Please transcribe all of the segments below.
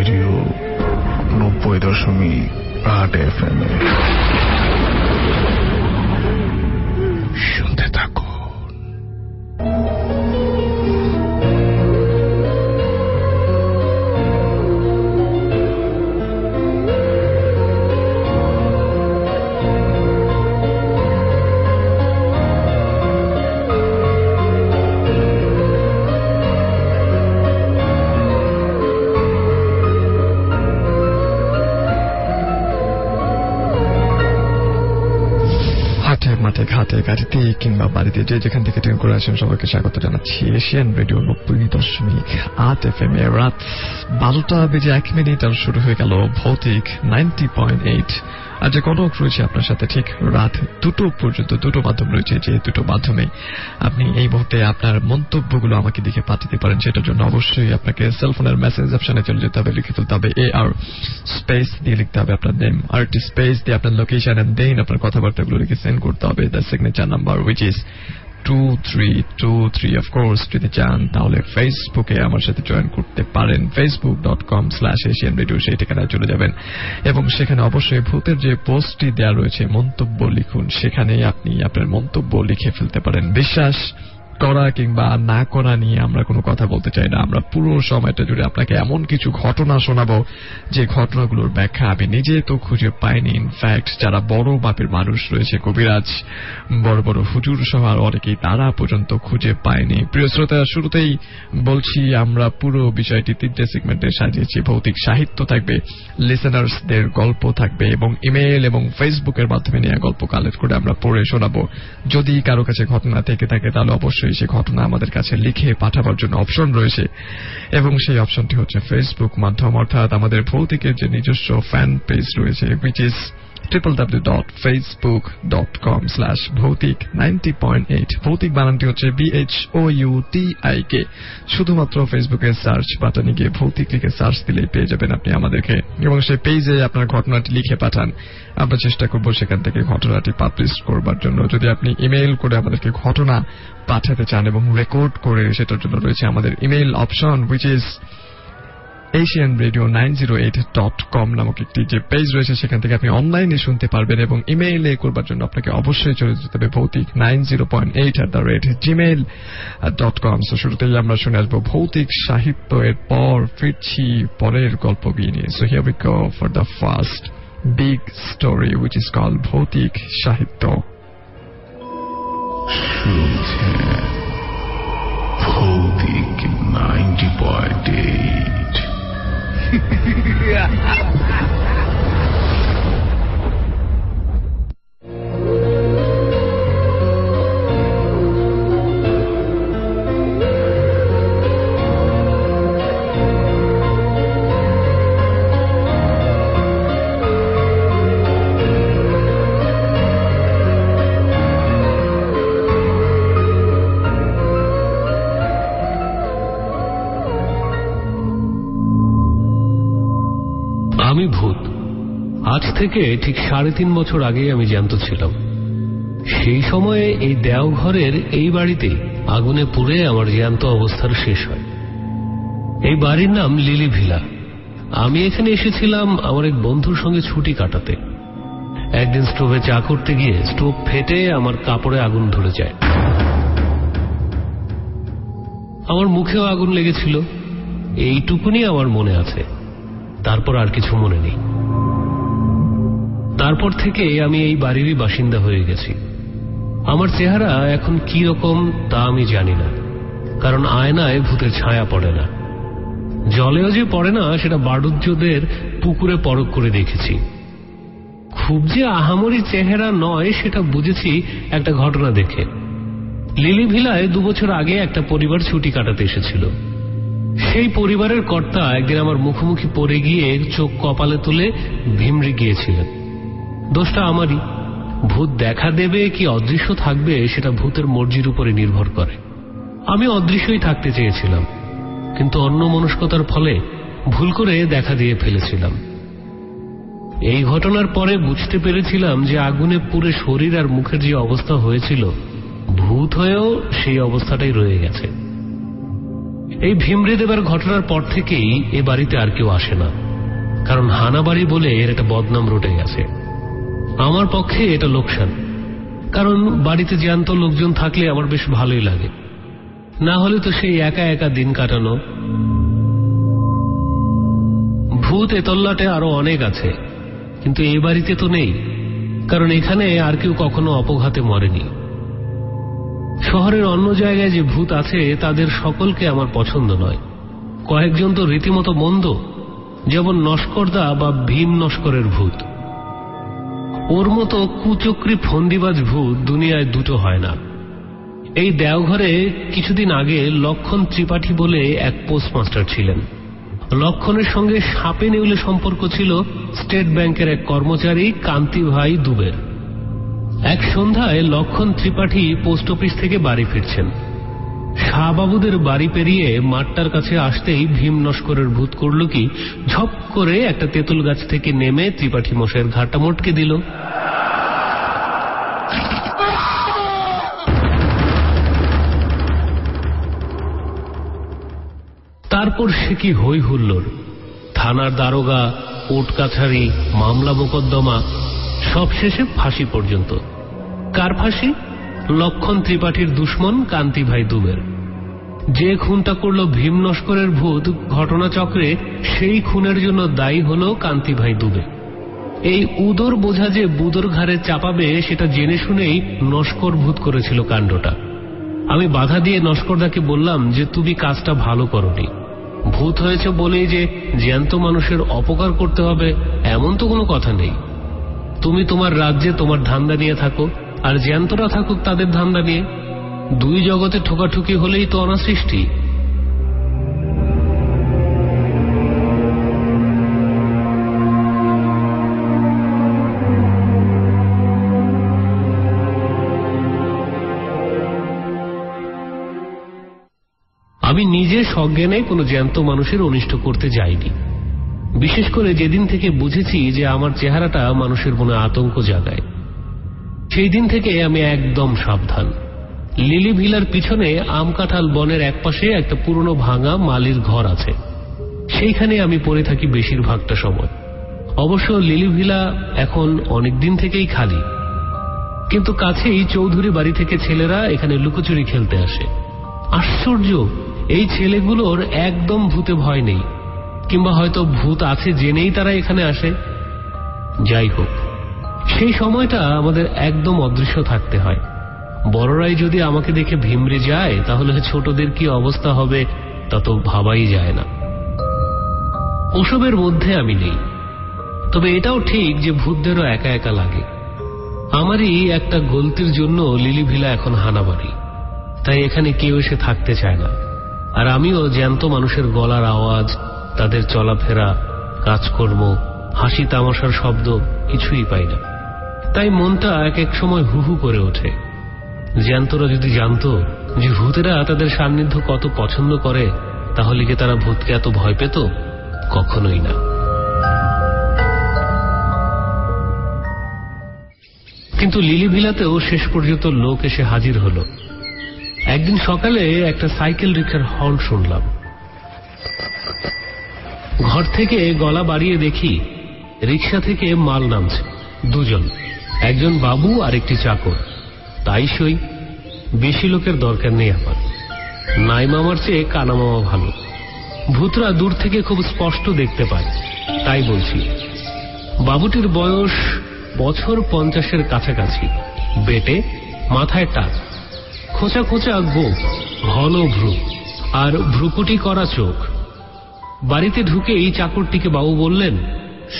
Radio 90.8 FM শুনতে থাকো। মাঠে ঘাটে গাড়িতে কিংবা বাড়িতে যে যেখান থেকে ট্রেন করে আসেন সবাইকে স্বাগত জানাচ্ছি এশিয়ান রেডিও 90.8 FM এ রাত 12:01 আর শুরু হয়ে গেল ভৌতিক 90.8। আর যে কনক রয়েছে আপনার সাথে ঠিক রাত 2টো পর্যন্ত। দুটো মাধ্যম রয়েছে, যে দুটো মাধ্যমে আপনি এই মুহূর্তে আপনার মন্তব্যগুলো আমাকে দিকে পাঠাতে পারেন। সেটার জন্য অবশ্যই আপনাকে সেলফোনের মেসেজ অপশনে চলে যেতে হবে, লিখে ফেলতে হবে AR স্পেস দিয়ে লিখতে হবে আপনার নেম, RT স্পেস দিয়ে আপনার লোকেশন এন্ড দেন আপনার কথাবার্তাগুলো লিখে সেন্ড করতে হবে the signature number which is 2323। Of course যদি চান তাহলে ফেসবুকে আমার সাথে জয়েন করতে পারেন, facebook.com/asianradio সেই ঠিকানায় চলে যাবেন এবং সেখানে অবশ্যই ভূতের যে পোস্টটি দেওয়া রয়েছে মন্তব্য লিখুন, সেখানে আপনি আপনার মন্তব্য লিখে ফেলতে পারেন। বিশ্বাস করা কিংবা না করা নিয়ে আমরা কোনো কথা বলতে চাই না। আমরা পুরো সময়টা জুড়ে আপনাকে এমন কিছু ঘটনা শোনাবো যে ঘটনাগুলোর ব্যাখ্যা আমি নিজে তো খুঁজে পাইনি। ইনফ্যাক্ট যারা বড় মাপের মানুষ রয়েছে, কবিরাজ, বড় বড় হুজুর সহ আর অনেকেই, তারা পর্যন্ত খুঁজে পায়নি। প্রিয় শ্রোতা, শুরুতেই বলছি আমরা পুরো বিষয়টি 3টে সেগমেন্টে সাজিয়েছি। ভৌতিক সাহিত্য থাকবে, লিসেনার্সদের গল্প থাকবে এবং ইমেল এবং ফেসবুকের মাধ্যমে নিয়ে গল্প কালেক্ট করে আমরা পড়ে শোনাবো। যদি কারো কাছে ঘটনা থেকে থাকে তাহলে অবশ্যই সেই ঘটনা আমাদের কাছে লিখে পাঠাবার জন্য অপশন রয়েছে এবং সেই অপশনটি হচ্ছে ফেসবুক মাধ্যম, অর্থাৎ আমাদের ভৌতিকের যে নিজস্ব ফ্যান পেজ রয়েছে which is www.facebook.com/bhautik90.8। ভৌতিক বানানটি হচ্ছে BHOUTIK। শুধুমাত্র ফেসবুকে সার্চ বাটনে গিয়ে ভৌতিক লিখে সার্চ দিলেই পেয়ে যাবেন আপনি আমাদেরকে এবং সেই পেজে আপনার ঘটনাটি লিখে পাঠান। আমরা চেষ্টা করব সেখান থেকে ঘটনাটি পাবলিশ করবার জন্য। যদি আপনি ইমেইল করে আমাদেরকে ঘটনা পাঠাতে চান এবং রেকর্ড করে, সেটার জন্য রয়েছে আমাদের email option which is asianradio908.com নামক একটি যে পেজ রয়েছে, সেখান থেকে আপনি অনলাইনে শুনতে পারবেন এবং ইমেইলে করবার জন্য আপনাকে অবশ্যই চলে যেতে হবে ভৌতিক90.8@gmail.com। শুরুতেই আমরা শুনে আসবো ভৌতিক সাহিত্য, এর পর ফিরছি পরের গল্প নিয়ে। So here we go for the first big story which is called ভৌতিক সাহিত্য। ভৌতিক 90.8। আমি ভূত। আজ থেকে ঠিক 3.5 বছর আগে আমি জ্যান্ত ছিলাম। সেই সময়ে এই দেওঘরের এই বাড়িতে আগুনে পুড়ে আমার জ্যান্ত অবস্থার শেষ হয়। এই বাড়ির নাম লিলি ভিলা। আমি এখানে এসেছিলাম আমার এক বন্ধুর সঙ্গে ছুটি কাটাতে। একদিন স্টোভে চা করতে গিয়ে স্টোভ ফেটে আমার কাপড়ে আগুন ধরে যায়। আমার মুখেও আগুন লেগেছিল, এইটুকুনি আমার মনে আছে। তারপর আর কিছু মনে নেই। তারপর থেকে আমি এই বাড়িরই বাসিন্দা হয়ে গেছি। আমার চেহারা এখন কি রকম তা আমি জানি না, কারণ আয়নায় ভূতের ছায়া পড়ে না। জলেও যে পড়ে না সেটা বাড়ুজ্যদের পুকুরে পরখ করে দেখেছি। খুব যে আহামরি চেহারা নয় সেটা বুঝেছি একটা ঘটনা দেখে। লিলি ভিলায় 2 বছর আগে একটা পরিবার ছুটি কাটাতে এসেছিল। সেই পরিবারের কর্তা একদিন আমার মুখোমুখি পড়ে গিয়ে চোখ কপালে তুলে ভিমড়ে গিয়েছিলেন। দোষটা আমারই। ভূত দেখা দেবে কি অদৃশ্য থাকবে সেটা ভূতের মর্জির উপরে নির্ভর করে। আমি অদৃশ্যই থাকতে চেয়েছিলাম, কিন্তু অন্যমনস্কতার ফলে ভুল করে দেখা দিয়ে ফেলেছিলাম। এই ঘটনার পরে বুঝতে পেরেছিলাম যে আগুনে পুড়ে শরীর আর মুখের যে অবস্থা হয়েছিল, ভূত হয়েও সেই অবস্থাটাই রয়ে গেছে। এই ভিমরে দেবার ঘটনার পর থেকেই এ বাড়িতে আর কেউ আসে না, কারণ হানাবাড়ি বলে এর একটা বদনাম রটে গেছে। আমার পক্ষে এটা লোকসান, কারণ বাড়িতে জ্যান্ত লোকজন থাকলে আমার বেশ ভালোই লাগে, না হলে তো সেই একা একা দিন কাটানো। ভূত এতল্লাটে আরো অনেক আছে, কিন্তু এই বাড়িতে তো নেই, কারণ এখানে আর কেউ কখনো অপঘাতে মরেনি। শহরের অন্য জায়গায় যে ভূত আছে তাদের সকলকে আমার পছন্দ নয়। কয়েকজন তো রীতিমতো মন্দ, যেমন নস্করদা বা ভীম নস্করের ভূত। ওর মতো কুচক্রী ফন্দিবাজ ভূত দুনিয়ায় দুটো হয় না। এই দেওঘরে কিছুদিন আগে লক্ষণ ত্রিপাঠী বলে এক পোস্টমাস্টার ছিলেন। লক্ষণের সঙ্গে সাপে নেউলে সম্পর্ক ছিল স্টেট ব্যাংকের এক কর্মচারী কান্তিভাই দুবের। এক সন্ধ্যায় লক্ষণ ত্রিপাঠী পোস্ট অফিস থেকে বাড়ি ফিরছেন। শাহবাবুদের বাড়ি পেরিয়ে মাঠটার কাছে আসতেই ভীম নস্করের ভূত করল কি, ঝপ করে একটা তেঁতুল গাছ থেকে নেমে ত্রিপাঠী মশাইয়ের ঘাড়টা মটকে দিল। তারপর সে কি হই হুল্লোড়, থানার দারোগা, কোর্ট কাছারি, মামলা মোকদ্দমা, সব শেষে ফাঁসি পর্যন্ত। কার ফাঁসি? লক্ষণ ত্রিপাঠীর দুশ্মন কান্তিভাই দুবের। যে খুনটা করল ভীম নস্করের ভূত ঘটনাচক্রে, সেই খুনের জন্য দায়ী হল কান্তিভাই দুবে। এই উদর বোঝা যে বুদর ঘাড়ে চাপাবে সেটা জেনে শুনেই নস্কর ভূত করেছিল কাণ্ডটা। আমি বাধা দিয়ে নস্করদাকে বললাম যে তুমি কাজটা ভালো করনি। ভূত হয়েছে বলেই যে জ্যান্ত মানুষের অপকার করতে হবে এমন তো কোনো কথা নেই। তুমি তোমার রাজ্যে তোমার ধান্দা নিয়ে থাকো, আর জ্যান্তরা থাকুক তাদের ধান্দা নিয়ে। দুই জগতে ঠোকাঠুকি হলেই তো অনাসৃষ্টি। আমি নিজে সজ্ঞানে কোনো জ্যান্ত মানুষের অনিষ্ট করতে যাইনি, বিশেষ করে যেদিন থেকে বুঝেছি যে আমার চেহারাটা মানুষের মনে আতঙ্ক জাগায়। সেই দিন থেকে আমি একদম সাবধান। লিলি ভিলার পিছনে আম কাঁঠাল বনের একপাশে একটা পুরনো ভাঙা মালির ঘর আছে, সেইখানে আমি পড়ে থাকি বেশিরভাগটা সময়। অবশ্য লিলি ভিলা এখন অনেকদিন থেকেই খালি, কিন্তু কাছেই চৌধুরী বাড়ি থেকে ছেলেরা এখানে লুকোচুরি খেলতে আসে। আশ্চর্য, এই ছেলেগুলোর একদম ভূতে ভয় নেই, কিংবা হয়তো ভূত আছে জেনেই তারা এখানে আসে। যাই হোক, সেই সময়টা আমাদের একদম অদৃশ্য থাকতে হয়। বড়রাই যদি আমাকে দেখে ভিমড়ে যায় তাহলে ছোটদের কি অবস্থা হবে তা তো ভাবাই যায় না। ওসবের মধ্যে আমি নেই। তবে এটাও ঠিক যে ভূতদেরও একা একা লাগে। আমারই একটা গলতির জন্য লিলি ভিলা এখন হানাবাড়ি, তাই এখানে কেউ এসে থাকতে চায় না। আর আমিও জ্যান্ত মানুষের গলার আওয়াজ, তাদের চলাফেরা, কাজকর্ম, হাসি তামাশার শব্দ কিছুই পাই না। তাই মনটা এক এক সময় হু হু করে ওঠে। জ্যান্তরা যদি জানতো যে ভূতেরা তাদের সান্নিধ্য কত পছন্দ করে, তাহলে কি তারা ভূতকে এত ভয় পেত? কখনোই না। কিন্তু লিলি ভিলাতেও শেষ পর্যন্ত লোক এসে হাজির হলো। একদিন সকালে একটা সাইকেল রিক্সার হর্ন শুনলাম। ঘর থেকে গলা বাড়িয়ে দেখি রিক্সা থেকে মাল নামছে দুজন, একজন বাবু আর একটি চাকর। তাই সই, বেশি লোকের দরকার নেই আমার। নাই মামার চেয়ে কানা মামা ভালো। ভূতরা দূর থেকে খুব স্পষ্ট দেখতে পায়, তাই বলছি। বাবুটির বয়স বছর 50-এর কাছাকাছি, বেটে, মাথায় টাক, খোঁচা খোঁচা গোঁফ, ঘন ভ্রু আর ভ্রুকুটি করা চোখ। বাড়িতে ঢুকেই চাকরটিকে বাবু বললেন,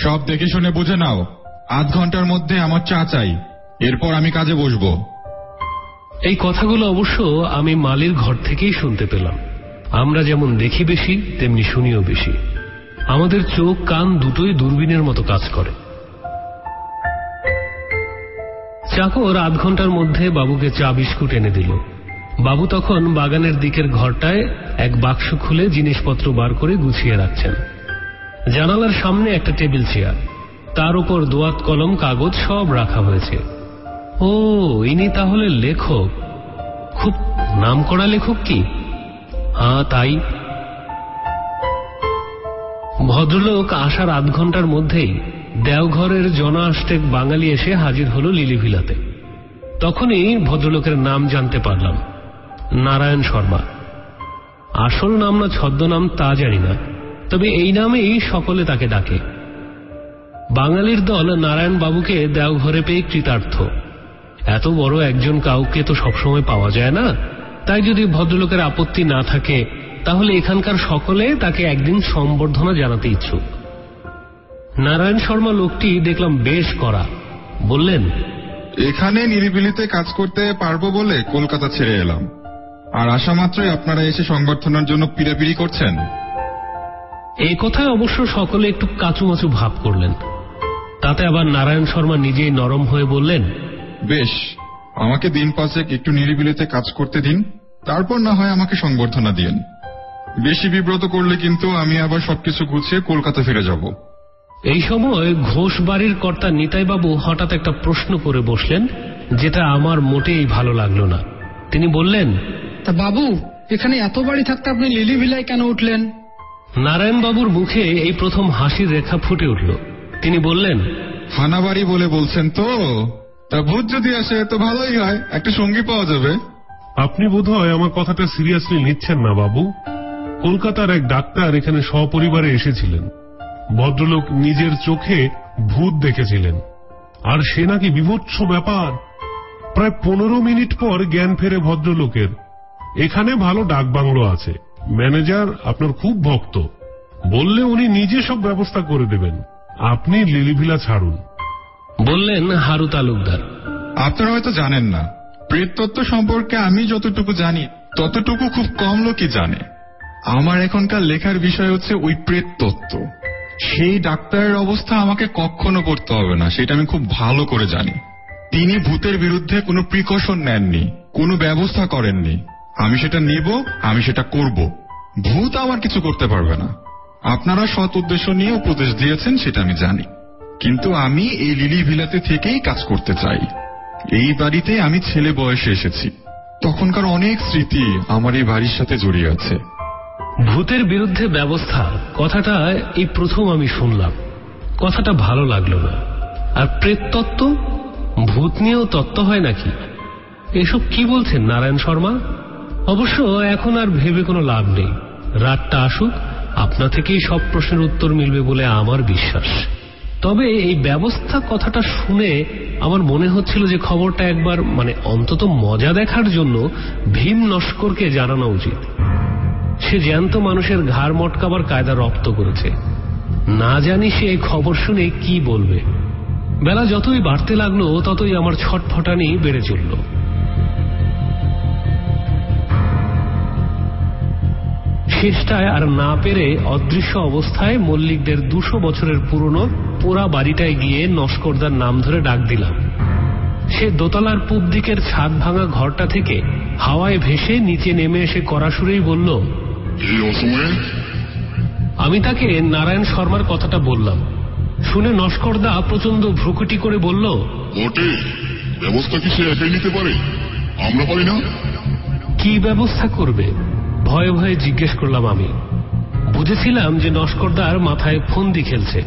সব দেখে শুনে বুঝে নাও, আধ ঘন্টার মধ্যে আমার চা চাই, এরপর আমি কাজে বসবো। এই কথাগুলো অবশ্য আমি মালির ঘর থেকেই শুনতে পেলাম। আমরা যেমন দেখি বেশি, তেমনি শুনিও বেশি। আমাদের চোখ কান দুটোই দূরবীনের মতো কাজ করে। চাকর আধ ঘন্টার মধ্যে বাবুকে চা বিস্কুট এনে দিল। বাবু তখন বাগানের দিকের ঘরটায় এক বাক্স খুলে জিনিসপত্র বার করে গুছিয়ে রাখছেন। জানালার সামনে একটা টেবিল চেয়ার, তার উপর দোয়াত কলম কাগজ সব রাখা হয়েছে। ও, ইনি তাহলে লেখক। খুব নামকরা লেখক কি? হ্যাঁ তাই, ভদ্রলোক আসার আধ ঘন্টার মধ্যেই দেওঘরের জনাষ্টেক বাঙালি এসে হাজির হল লিলি ভিলাতে। তখনই ভদ্রলোকের নাম জানতে পারলাম, নারায়ণ শর্মা। আসল নাম না ছদ্মনাম তা জানি না, তবে এই নামেই সকলে তাকে ডাকে। বাঙালির দল নারায়ণ বাবুকে দেওঘরে পেয়ে কৃতার্থ। এত বড় একজন কাউকে তো সবসময় পাওয়া যায় না, তাই যদি ভদ্রলোকের আপত্তি না থাকে তাহলে এখানকার সকলে তাকে একদিন সম্বর্ধনা জানাতে ইচ্ছুক। নারায়ণ শর্মা লোকটি দেখলাম বেশ কড়া। বললেন, এখানে নিরিবিলিতে কাজ করতে পারবো বলে কলকাতা ছেড়ে এলাম, আর আসা মাত্রই আপনারা এসে সংবর্ধনার জন্য পিড়াপিড়ি করছেন। এই কথায় অবশ্য সকলে একটু কাচুমাচু ভাব করলেন। তাতে আবার নারায়ণ শর্মা নিজেই নরম হয়ে বললেন, বেশ, আমাকে দিন পাঁচেক একটু নিরিবিলিতে কাজ করতে দিন, তারপর না হয় আমাকে সংবর্ধনা দিন। বেশি বিব্রত করলে কিন্তু আমি আবার সবকিছু গুছিয়ে কলকাতা ফিরে যাব। এই সময় ঘোষ বাড়ির কর্তা নিতাইবাবু হঠাৎ একটা প্রশ্ন করে বসলেন, যেটা আমার মোটেই ভালো লাগলো না। তিনি বললেন, তা বাবু, এখানে এত বাড়ি থাকতে আপনি লিলি ভিলায় কেন উঠলেন? নারায়ণ বাবুর মুখে এই প্রথম হাসির রেখা ফুটে উঠল। তিনি বললেন, হানাবাড়ি বলে বলছেন তো? তা ভূত যদি আসে তো ভালোই হয়, একটা সঙ্গী পাওয়া যাবে। আপনি বোধহয় আমার কথাটা সিরিয়াসলি নিচ্ছেন না বাবু। কলকাতার এক ডাক্তার এখানে সপরিবারে এসেছিলেন। ভদ্রলোক নিজের চোখে ভূত দেখেছিলেন, আর সে নাকি বিভৎস ব্যাপার। প্রায় 15 মিনিট পর জ্ঞান ফেরে ভদ্রলোকের। এখানে ভালো ডাকবাংলো আছে, ম্যানেজার আপনার খুব ভক্ত, বললে উনি নিজে সব ব্যবস্থা করে দেবেন। আপনি লিলিভিলা ছাড়ুন। বললেন হারু তালুকদার, আপনারা হয়তো জানেন না, প্রেততত্ত্ব সম্পর্কে আমি যতটুকু জানি ততটুকু খুব কম লোকই জানে। আমার এখনকার লেখার বিষয় হচ্ছে ওই প্রেততত্ত্ব। সেই ডাক্তারের অবস্থা আমাকে কখনো পড়তে হবে না, সেটা আমি খুব ভালো করে জানি। তিনি ভূতের বিরুদ্ধে কোনো প্রিকশন নেননি, কোনো ব্যবস্থা করেননি। আমি সেটা নেব, আমি সেটা করব। ভূত আমার কিছু করতে পারবে না। আপনারা সৎ উদ্দেশ্য নিয়ে উপদেশ দিয়েছেন, সেটা আমি জানি, কিন্তু আমি এই লিলি ভিলাতে থেকেই কাজ করতে চাই। এই বাড়িতে আমি ছেলে বয়সে এসেছি, তখনকার অনেক স্মৃতি আমার এই বাড়ির সাথে জড়িয়ে আছে। ভূতের বিরুদ্ধে ব্যবস্থা কথাটা এই প্রথম আমি শুনলাম। কথাটা ভালো লাগলো না। আর প্রেততত্ত্ব, ভূত নিয়েও তত্ত্ব হয় নাকি? এসব কি বলছেন নারায়ণ শর্মা? অবশ্য এখন আর ভেবে কোনো লাভ নেই। রাতটা আসুক, আপনা থেকেই সব প্রশ্নের উত্তর মিলবে বলে আমার বিশ্বাস। তবে এই ব্যবস্থা কথাটা শুনে আমার মনে হচ্ছিল যে খবরটা একবার, অন্তত মজা দেখার জন্য ভীম নস্করকে জানানো উচিত। সে জ্যান্ত মানুষের ঘাড় মটকাবার কায়দা রপ্ত করেছে। না জানি সে এই খবর শুনে কি বলবে। বেলা যতই বাড়তে লাগলো ততই আমার ছটফটানি বেড়ে চলল। শেষটায় আর না পেরে অদৃশ্য অবস্থায় মল্লিকদের 200 বছরের পুরনো পোড়া বাড়িটায় গিয়ে নস্করদার নাম ধরে ডাক দিলাম। সে দোতলার পূব দিকের ছাদ ভাঙা ঘরটা থেকে হাওয়ায় ভেসে নিচে নেমে এসে কড়াসুরেই বলল, এই অসময়ে? আমি তাকে নারায়ণ শর্মার কথাটা বললাম। শুনে নস্করদা প্রচন্ড ভ্রুকুটি করে বলল, বটে, ব্যবস্থা কি সে একাই নিতে পারে? আমরা পারি না? কি ব্যবস্থা করবে? ভয়ে ভয়ে জিজ্ঞেস করলাম আমি। বুঝেছিলাম যে নস্করদার মাথায় ফন্দি খেলছে।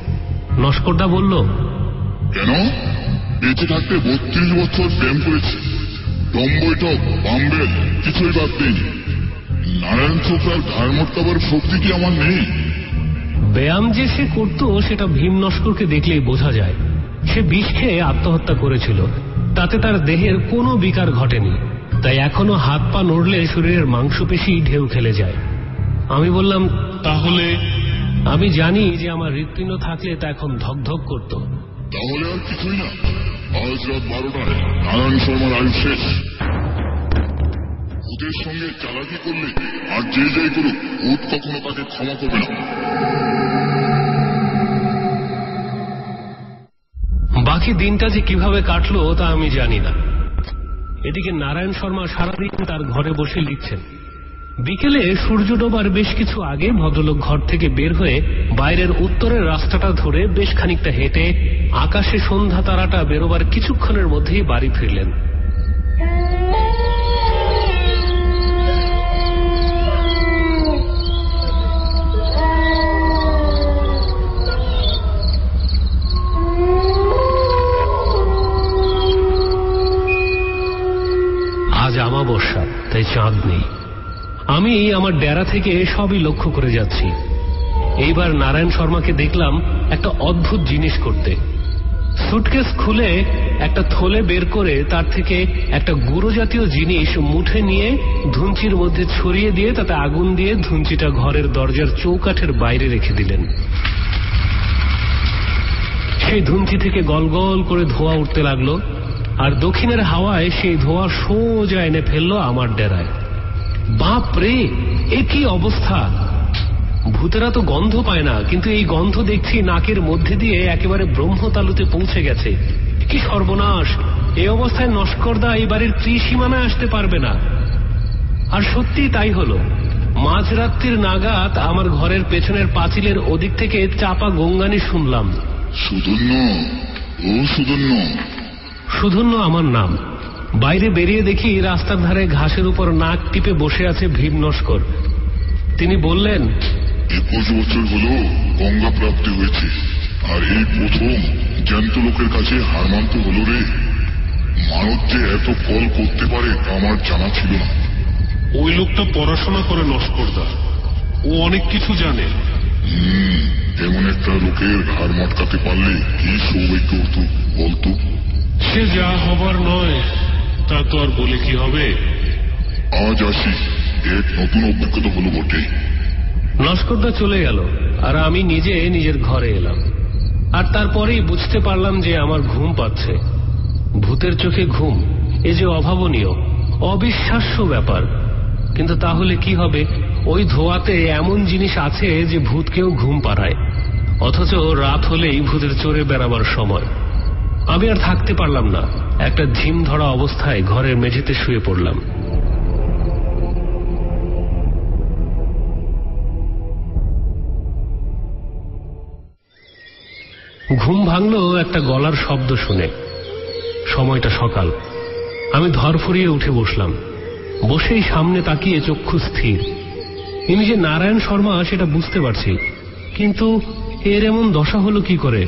নস্করদা বলল, কেন? বেঁচে থাকতে 32 বছর প্রেম করেছি, দম্বৈঠক বাম্বেল কিছুই বাদ নেই। নারায়ণ ছোকরার ঘাড় মটকাবার শক্তি কি আমার নেই? ব্যায়াম যে সে করত সেটা ভীম নস্করকে দেখলেই বোঝা যায়। সে বিষ খেয়ে আত্মহত্যা করেছিল, তাতে তার দেহের কোনো বিকার ঘটেনি। তাই এখনো হাত পা নড়লে শরীরের মাংসপেশি ঢেউ খেলে যায়। আমি বললাম, তাহলে? আমি জানি যে আমার হৃৎপিণ্ড থাকলে তা এখন ধকধক করত। তাহলে আর কিছুই না। আজ রাত 12টায় নারায়ণ শর্মার আয়ু শেষ। ভূতের সঙ্গে চালাকি করলে আর যে যাই করুক, ভূত কখনো তাকে ক্ষমা করবে না। বাকি দিনটা যে কিভাবে কাটলো তা আমি জানি না। এদিকে নারায়ণ শর্মা সারাদিন তার ঘরে বসে লিখছেন। বিকেলে সূর্য ডোবার বেশ কিছু আগে ভদ্রলোক ঘর থেকে বের হয়ে বাইরের উত্তরের রাস্তাটা ধরে বেশ খানিকটা হেঁটে আকাশে সন্ধ্যা তারাটা বেরোবার কিছুক্ষণের মধ্যেই বাড়ি ফিরলেন। আমি আমার ডেরা থেকে সবই লক্ষ্য করে যাচ্ছি। এইবার নারায়ণ শর্মাকে দেখলাম একটা অদ্ভুত জিনিস করতে। সুটকেস খুলে একটা থলে বের করে তার থেকে একটা গুঁড়ো জাতীয় জিনিস মুঠে নিয়ে ধুঞ্চির মধ্যে ছড়িয়ে দিয়ে তাতে আগুন দিয়ে ধুঞ্চিটা ঘরের দরজার চৌকাঠের বাইরে রেখে দিলেন। সেই ধুঞ্চি থেকে গল গল করে ধোঁয়া উঠতে লাগলো, আর দক্ষিণের হাওয়ায় সেই ধোঁয়া সোজা এনে ফেললো আমার ডেরায়। বাপ রে, এ কি অবস্থা! ভূতেরা তো গন্ধ পায় না, কিন্তু এই গন্ধ দেখছি নাকের মধ্যে দিয়ে একেবারে ব্রহ্মতালুতে পৌঁছে গেছে। কি সর্বনাশ! এই অবস্থায় নস্করদা এই বাড়ির ত্রিসীমানায় আসতে পারবে না। আর সত্যি তাই হলো। মাঝরাত্রির নাগাদ আমার ঘরের পেছনের পাঁচিলের ওদিক থেকে চাপা গঙ্গানি শুনলাম। সুধন্য, ও সুধন্য। সুধন্য আমার নাম। বাইরে বেরিয়ে দেখি রাস্তার ধারে ঘাসের উপর নাক টিপে বসে আছে ভীম নস্কর। তিনি বললেন, 21 বছর হলো গঙ্গা প্রাপ্তি হয়েছে, আর এই প্রথম জ্যান্ত লোকের কাছে হার মানতে হলো রে। মানব যে এত কল করতে পারে আমার জানা ছিল না। ওই লোকটা পড়াশোনা করে নস্করদা, ও অনেক কিছু জানে। এমন একটা লোকের ঘাড় মটকাতে পারলে কি সৌভাগ্য হতো বলতো। সে যা হবার নয় তা তো আর বলে কি হবে। আজ আসি, এক নতুন অভিজ্ঞতা হলো বটে। নস্করদা চলে গেল, আর আমি নিজে নিজের ঘরে এলাম। আর তারপরেই বুঝতে পারলাম যে আমার ঘুম পাচ্ছে। ভূতের চোখে ঘুম, এ যে অভাবনীয়, অবিশ্বাস্য ব্যাপার। কিন্তু তাহলে কি হবে? ওই ধোঁয়াতে এমন জিনিস আছে যে ভূতকেও ঘুম পাড়ায়, অথচ রাত হলেই ভূতের চড়ে বেড়াবার সময়। আমি আর থাকতে পারলাম না, একটা ঝিম ধরা অবস্থায় ঘরের মেঝেতে শুয়ে পড়লাম। ঘুম ভাঙলো একটা গলার শব্দ শুনে। সময়টা সকাল। আমি ধরফরিয়ে উঠে বসলাম। বসেই সামনে তাকিয়ে চক্ষু স্থির। ইনি যে নারায়ণ শর্মা সেটা বুঝতে পারছি, কিন্তু এর এমন দশা হলো কি করে?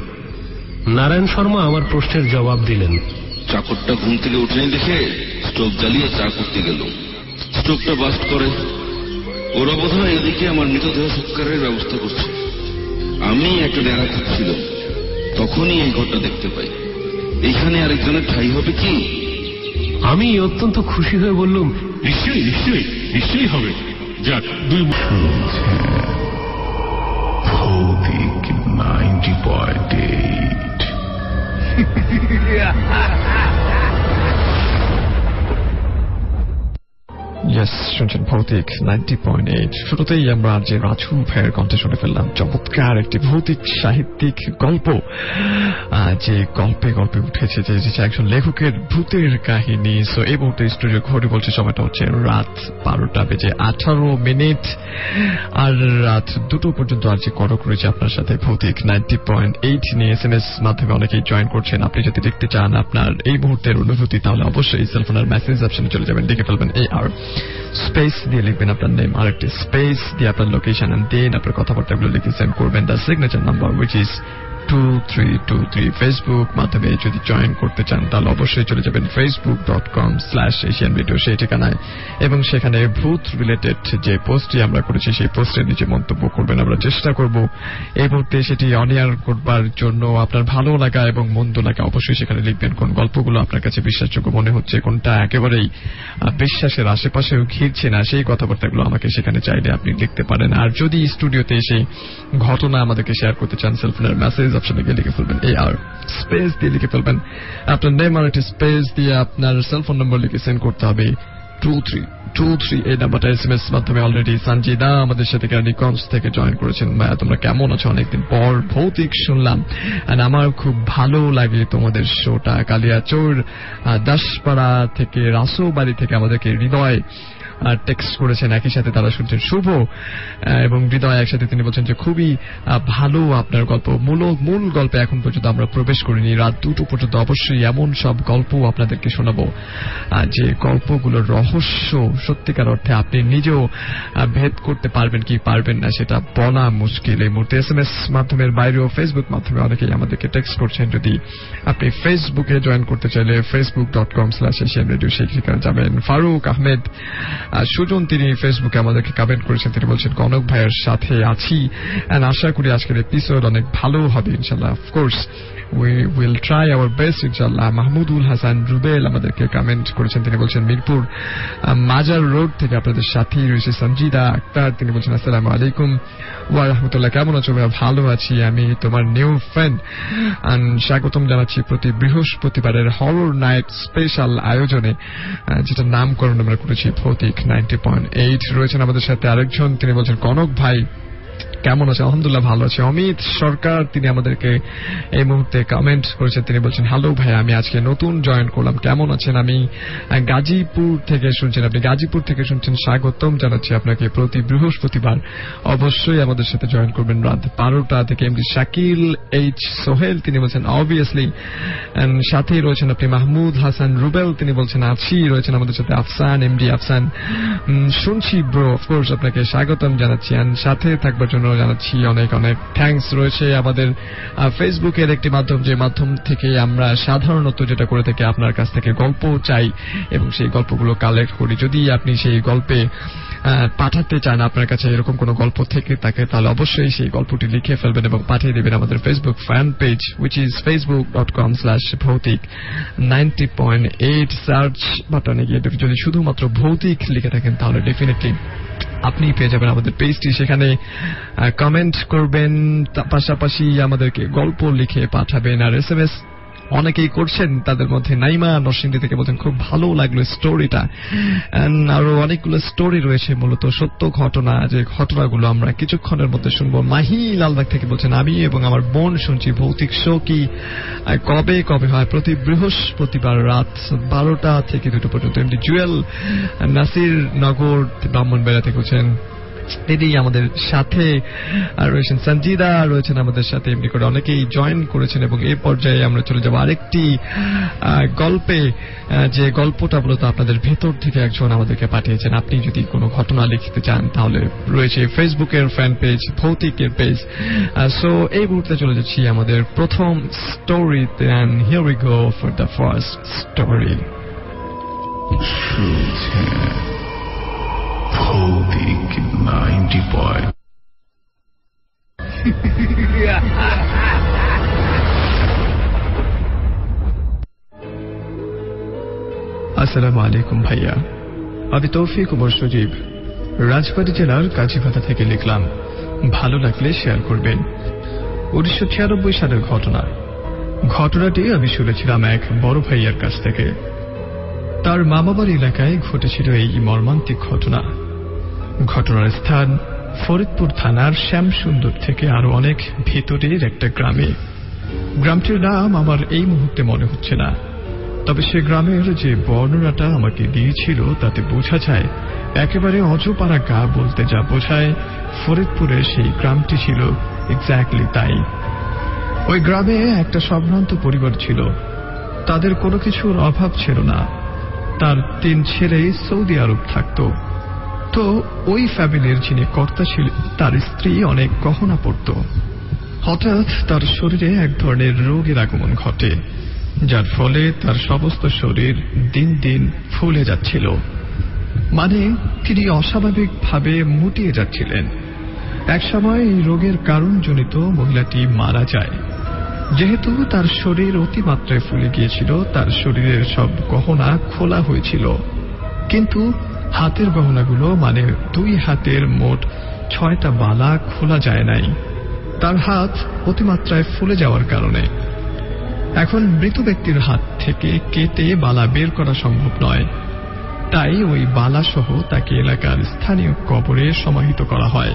নারায়ণ শর্মা আমার প্রশ্নের জবাব দিলেন। চাকরটা ঘুম থেকে উঠেনি দেখে স্টোভ জ্বালিয়ে চা করতে গেল। স্টোভটা বাস্ট করে। ওরা বোধহয় এদিকে আমার মৃতদেহ সৎকারের ব্যবস্থা করছে। আমি একটা ডেরা খুঁজছিল, তখনই এই ঘরটা দেখতে পাই। এইখানে আরেকজনের ঠাঁই হবে কি? আমি অত্যন্ত খুশি হয়ে বললুম, নিশ্চয়ই নিশ্চয়ই নিশ্চয়ই হবে। যাক, 2 ভৌতিক 90.8 ইয়েস, শুনছেন ভৌতিক 90.8। শুরুতেই আমরা যে রাজু ভাইয়ের কণ্ঠে শুনে ফেললাম চমৎকার একটি ভৌতিক সাহিত্যিক গল্প, যে গল্পে গল্পে উঠেছে যে একজন লেখকের ভূতের কাহিনী। সো এই মুহূর্তে স্টুডিও ঘড়ি বলছে সময়টা হচ্ছে রাত 12টা বেজে 18 মিনিট, আর রাত 2টো পর্যন্ত আজ যে কড়ক রয়েছে আপনার সাথে ভৌতিক 90.8 নিয়ে। SMS মাধ্যমে অনেকেই জয়েন করছেন। আপনি যদি দেখতে চান আপনার এই মুহূর্তের অনুভূতি, তাহলে অবশ্যই সেলফোনের মেসেজ অপশনে চলে যাবেন, দেখে ফেলবেন এই আর স্পেস দিয়ে লিখবেন আপনার নেম, আর একটি স্পেস দিয়ে আপনার লোকেশন, এন্ড দেন আপনার কথাবার্তাগুলো লিখে সেন্ড করবেন the signature number which is 2323। Facebook মাধ্যমে যদি জয়েন করতে চান তাহলে অবশ্যই চলে যাবেন facebook.com/asianradio সেই ঠিকানায়, এবং সেখানে ভূত রিলেটেড যে পোস্টটি আমরা করেছি সেই পোস্টের নিচে মন্তব্য করবেন। আমরা চেষ্টা করব এই মুহূর্তে সেটি অনিয়ার করবার জন্য। আপনার ভালো লাগা এবং মন্দ লাগা অবশ্যই সেখানে লিখবেন। কোন গল্পগুলো আপনার কাছে বিশ্বাসযোগ্য মনে হচ্ছে, কোনটা একেবারেই বিশ্বাসের আশেপাশেও ঘিরছে না, সেই কথাবার্তাগুলো আমাকে সেখানে চাইলে আপনি লিখতে পারেন। আর যদি স্টুডিওতে এসে ঘটনা আমাদেরকে শেয়ার করতে চান, সেলফোনের মেসেজ অপশনে গিয়ে লিখে ফেলবেন এই আর স্পেস দিয়ে লিখে ফেলবেন আপনার নেম, আর একটি স্পেস দিয়ে আপনার সেলফোন নম্বর লিখে সেন্ড করতে হবে 2323। এই নাম্বারটা SMS মাধ্যমে অলরেডি সঞ্জিদা আমাদের সাথে রানীগঞ্জ থেকে জয়েন করেছেন। ভাইয়া তোমরা কেমন আছো? অনেকদিন পর ভৌতিক শুনলাম, আর আমার খুব ভালো লাগে তোমাদের শোটা। কালিয়াচোর দাসপাড়া থেকে রাসোবাড়ি থেকে আমাদেরকে হৃদয় টেক্সট করেছেন, একই সাথে তারা শুনছেন শুভ এবং হৃদয় একসাথে। তিনি বলছেন যে খুবই ভালো আপনার গল্প, মূল গল্পে এখন পর্যন্ত আমরা প্রবেশ করিনি। রাত 2টো পর্যন্ত অবশ্যই এমন সব গল্প আপনাদেরকে শোনাবো যে গল্পগুলোর রহস্য সত্যিকার অর্থে আপনি নিজেও ভেদ করতে পারবেন কি পারবেন না সেটা বলা মুশকিল এই মুহূর্তে। SMS মাধ্যমের বাইরেও ফেসবুক মাধ্যমে অনেকেই আমাদেরকে টেক্সট করছেন। যদি আপনি ফেসবুকে জয়েন করতে চাইলে facebook.com/asianradio সেই ঠিকানা যাবেন। ফারুক আহমেদ সুজন তিনি ফেসবুকে আমাদেরকে কমেন্ট করেছেন, তিনি বলছেন কনক ভাইয়ের সাথে আছি এন্ড আশা করি আজকের এপিসোড অনেক ভালো হবে ইনশাআল্লাহ। Of course we will try our best ইনশাআল্লাহ। মাহমুদুল হাসান রুবেল আমাদেরকে কমেন্ট করেছেন, তিনি বলছেন মিরপুর মাজার রোড থেকে আপনাদের সাথী রয়েছে সঞ্জিদা আক্তার, তিনি বলছেন আসসালামু আলাইকুম ওয়া রাহমাতুল্লাহ, কেমন আছো ভাইয়া? ভালো আছি, আমি তোমার নিউ ফ্রেন্ড এন্ড স্বাগতম জানাচ্ছি প্রতি বৃহস্পতিবারের হরর নাইট স্পেশাল আয়োজনে, যেটা নামকরণ আমরা করেছি ভৌতিক 90.8। রয়েছেন আমাদের সাথে আরেকজন, তিনি বলছেন কনক ভাই কেমন আছে? আলহামদুলিল্লাহ ভালো আছে। অমিত সরকার তিনি আমাদেরকে এই মুহূর্তে কমেন্ট করেছেন, তিনি বলছেন হ্যালো ভাই, আমি আজকে নতুন জয়েন করলাম, কেমন আছেন? আমি গাজীপুর থেকে শুনছেন, আপনি গাজীপুর থেকে শুনছেন, স্বাগতম জানাচ্ছি আপনাকে প্রতি বৃহস্পতিবার। অবশ্যই আমাদের সাথে জয়েন করবেন রাত 12টা থেকে। এমডি শাকিল এইচ সোহেল তিনি বলছেন অবভিয়াসলি, সাথেই রয়েছেন আপনি মাহমুদ হাসান রুবেল, তিনি বলছেন আছি। রয়েছেন আমাদের সাথে আফসান, এমডি আফসান শুনছি ব্রো, অফকোর্স আপনাকে স্বাগতম জানাচ্ছি এন্ড সাথে থাকবার জন্য জানাচ্ছি অনেক অনেক থ্যাঙ্কস। রয়েছে আমাদের ফেসবুকের একটি মাধ্যম, যে মাধ্যম থেকে আমরা সাধারণত যেটা করে থাকি আপনার কাছ থেকে গল্প চাই এবং সেই গল্পগুলো কালেক্ট করি। যদি আপনি সেই গল্পে পাঠাতে চান, আপনার কাছে এরকম কোন গল্প থেকে থাকে, তাহলে অবশ্যই সেই গল্পটি লিখে ফেলবেন এবং পাঠিয়ে দেবেন আমাদের Facebook fan page which is facebook.com/bhautik90.8 search বাটনে গিয়ে যদি শুধুমাত্র ভৌতিক লিখে থাকেন তাহলে ডেফিনেটলি আপনি পেয়ে যাবেন আমাদের পেজটি। সেখানে কমেন্ট করবেন, পাশাপাশি আমাদেরকে গল্প লিখে পাঠাবেন। আর SMS অনেকেই করছেন, তাদের মধ্যে নাইমা নরসিংদী থেকে বলছেন খুব ভালো লাগলো স্টোরিটা, আরো অনেকগুলো স্টোরি রয়েছে মূলত সত্য ঘটনা, যে ঘটনাগুলো আমরা কিছুক্ষণের মধ্যে শুনবো। মাহি লালবাগ থেকে বলছেন আমি এবং আমার বোন শুনছি ভৌতিক শো কি কবে কবে হয়? প্রতি বৃহস্পতিবার রাত 12টা থেকে 2টা পর্যন্ত। এমডি জুয়েল নাসির নগর ব্রাহ্মণবাড়িয়া থেকে বলছেন তিনি আমাদের সাথে রয়েছেন। সঞ্জিদা রয়েছেন আমাদের সাথে, এমনি করে অনেকেই জয়েন করেছেন। এবং এই পর্যায়ে আমরা চলে যাব আরেকটি গল্পে, যে গল্পটা মূলত আপনাদের ভেতর থেকে একজন আমাদেরকে পাঠিয়েছেন। আপনি যদি কোনো ঘটনা লিখতে চান তাহলে রয়েছে ফেসবুকের ফ্যান পেজ, ভৌতিকের পেজ। সো এই মুহূর্তে চলে যাচ্ছি আমাদের প্রথম স্টোরিতে, and here we go for the first story. ভৌতিক 90. আসসালামু আলাইকুম ভাইয়া, আমি তৌফিক ওমর সজীব, রাজবাড়ী জেলার কাজীপাতা থেকে লিখলাম। ভালো লাগলে শেয়ার করবেন। 1996 সালের ঘটনা। ঘটনাটি আমি শুনেছিলাম এক বড় ভাইয়ার কাছ থেকে। তার মামাবাড়ি এলাকায় ঘটেছিল এই মর্মান্তিক ঘটনা। ঘটনার স্থান ফরিদপুর থানার শ্যামসুন্দর থেকে আরো অনেক ভেতরের একটা গ্রামে। গ্রামটির নাম আমার এই মুহূর্তে মনে হচ্ছে না, তবে সে গ্রামের যে বর্ণনাটা আমাকে দিয়েছিল তাতে বোঝা যায় একেবারে অজপাড়া গা বলতে যা বোঝায়, ফরিদপুরের সেই গ্রামটি ছিল এক্স্যাক্টলি তাই। ওই গ্রামে একটা সম্ভ্রান্ত পরিবার ছিল, তাদের কোনো কিছুর অভাব ছিল না। তার 3 ছেলে সৌদি আরব থাকত। তো ওই ফ্যামিলির যিনি কর্তা ছিলেন তার স্ত্রী অনেক গহনা পরত। হঠাৎ তার শরীরে এক ধরনের রোগের আগমন ঘটে, যার ফলে তার সমস্ত শরীর দিন দিন ফুলে যাচ্ছিল। মানে তিনি অস্বাভাবিকভাবে মুটিয়ে যাচ্ছিলেন। একসময় এই রোগের কারণজনিত মহিলাটি মারা যায়। যেহেতু তার শরীর অতিমাত্রায় ফুলে গিয়েছিল, তার শরীরের সব গহনা খোলা হয়েছিল, কিন্তু হাতের গহনাগুলো মানে 2 হাতের মোট 6টা বালা খোলা যায় নাই, তার হাত অতিমাত্রায় ফুলে যাওয়ার কারণে। এখন মৃত ব্যক্তির হাত থেকে কেটে বালা বের করা সম্ভব নয়, তাই ওই বালা সহ তাকে এলাকার স্থানীয় কবরে সমাহিত করা হয়।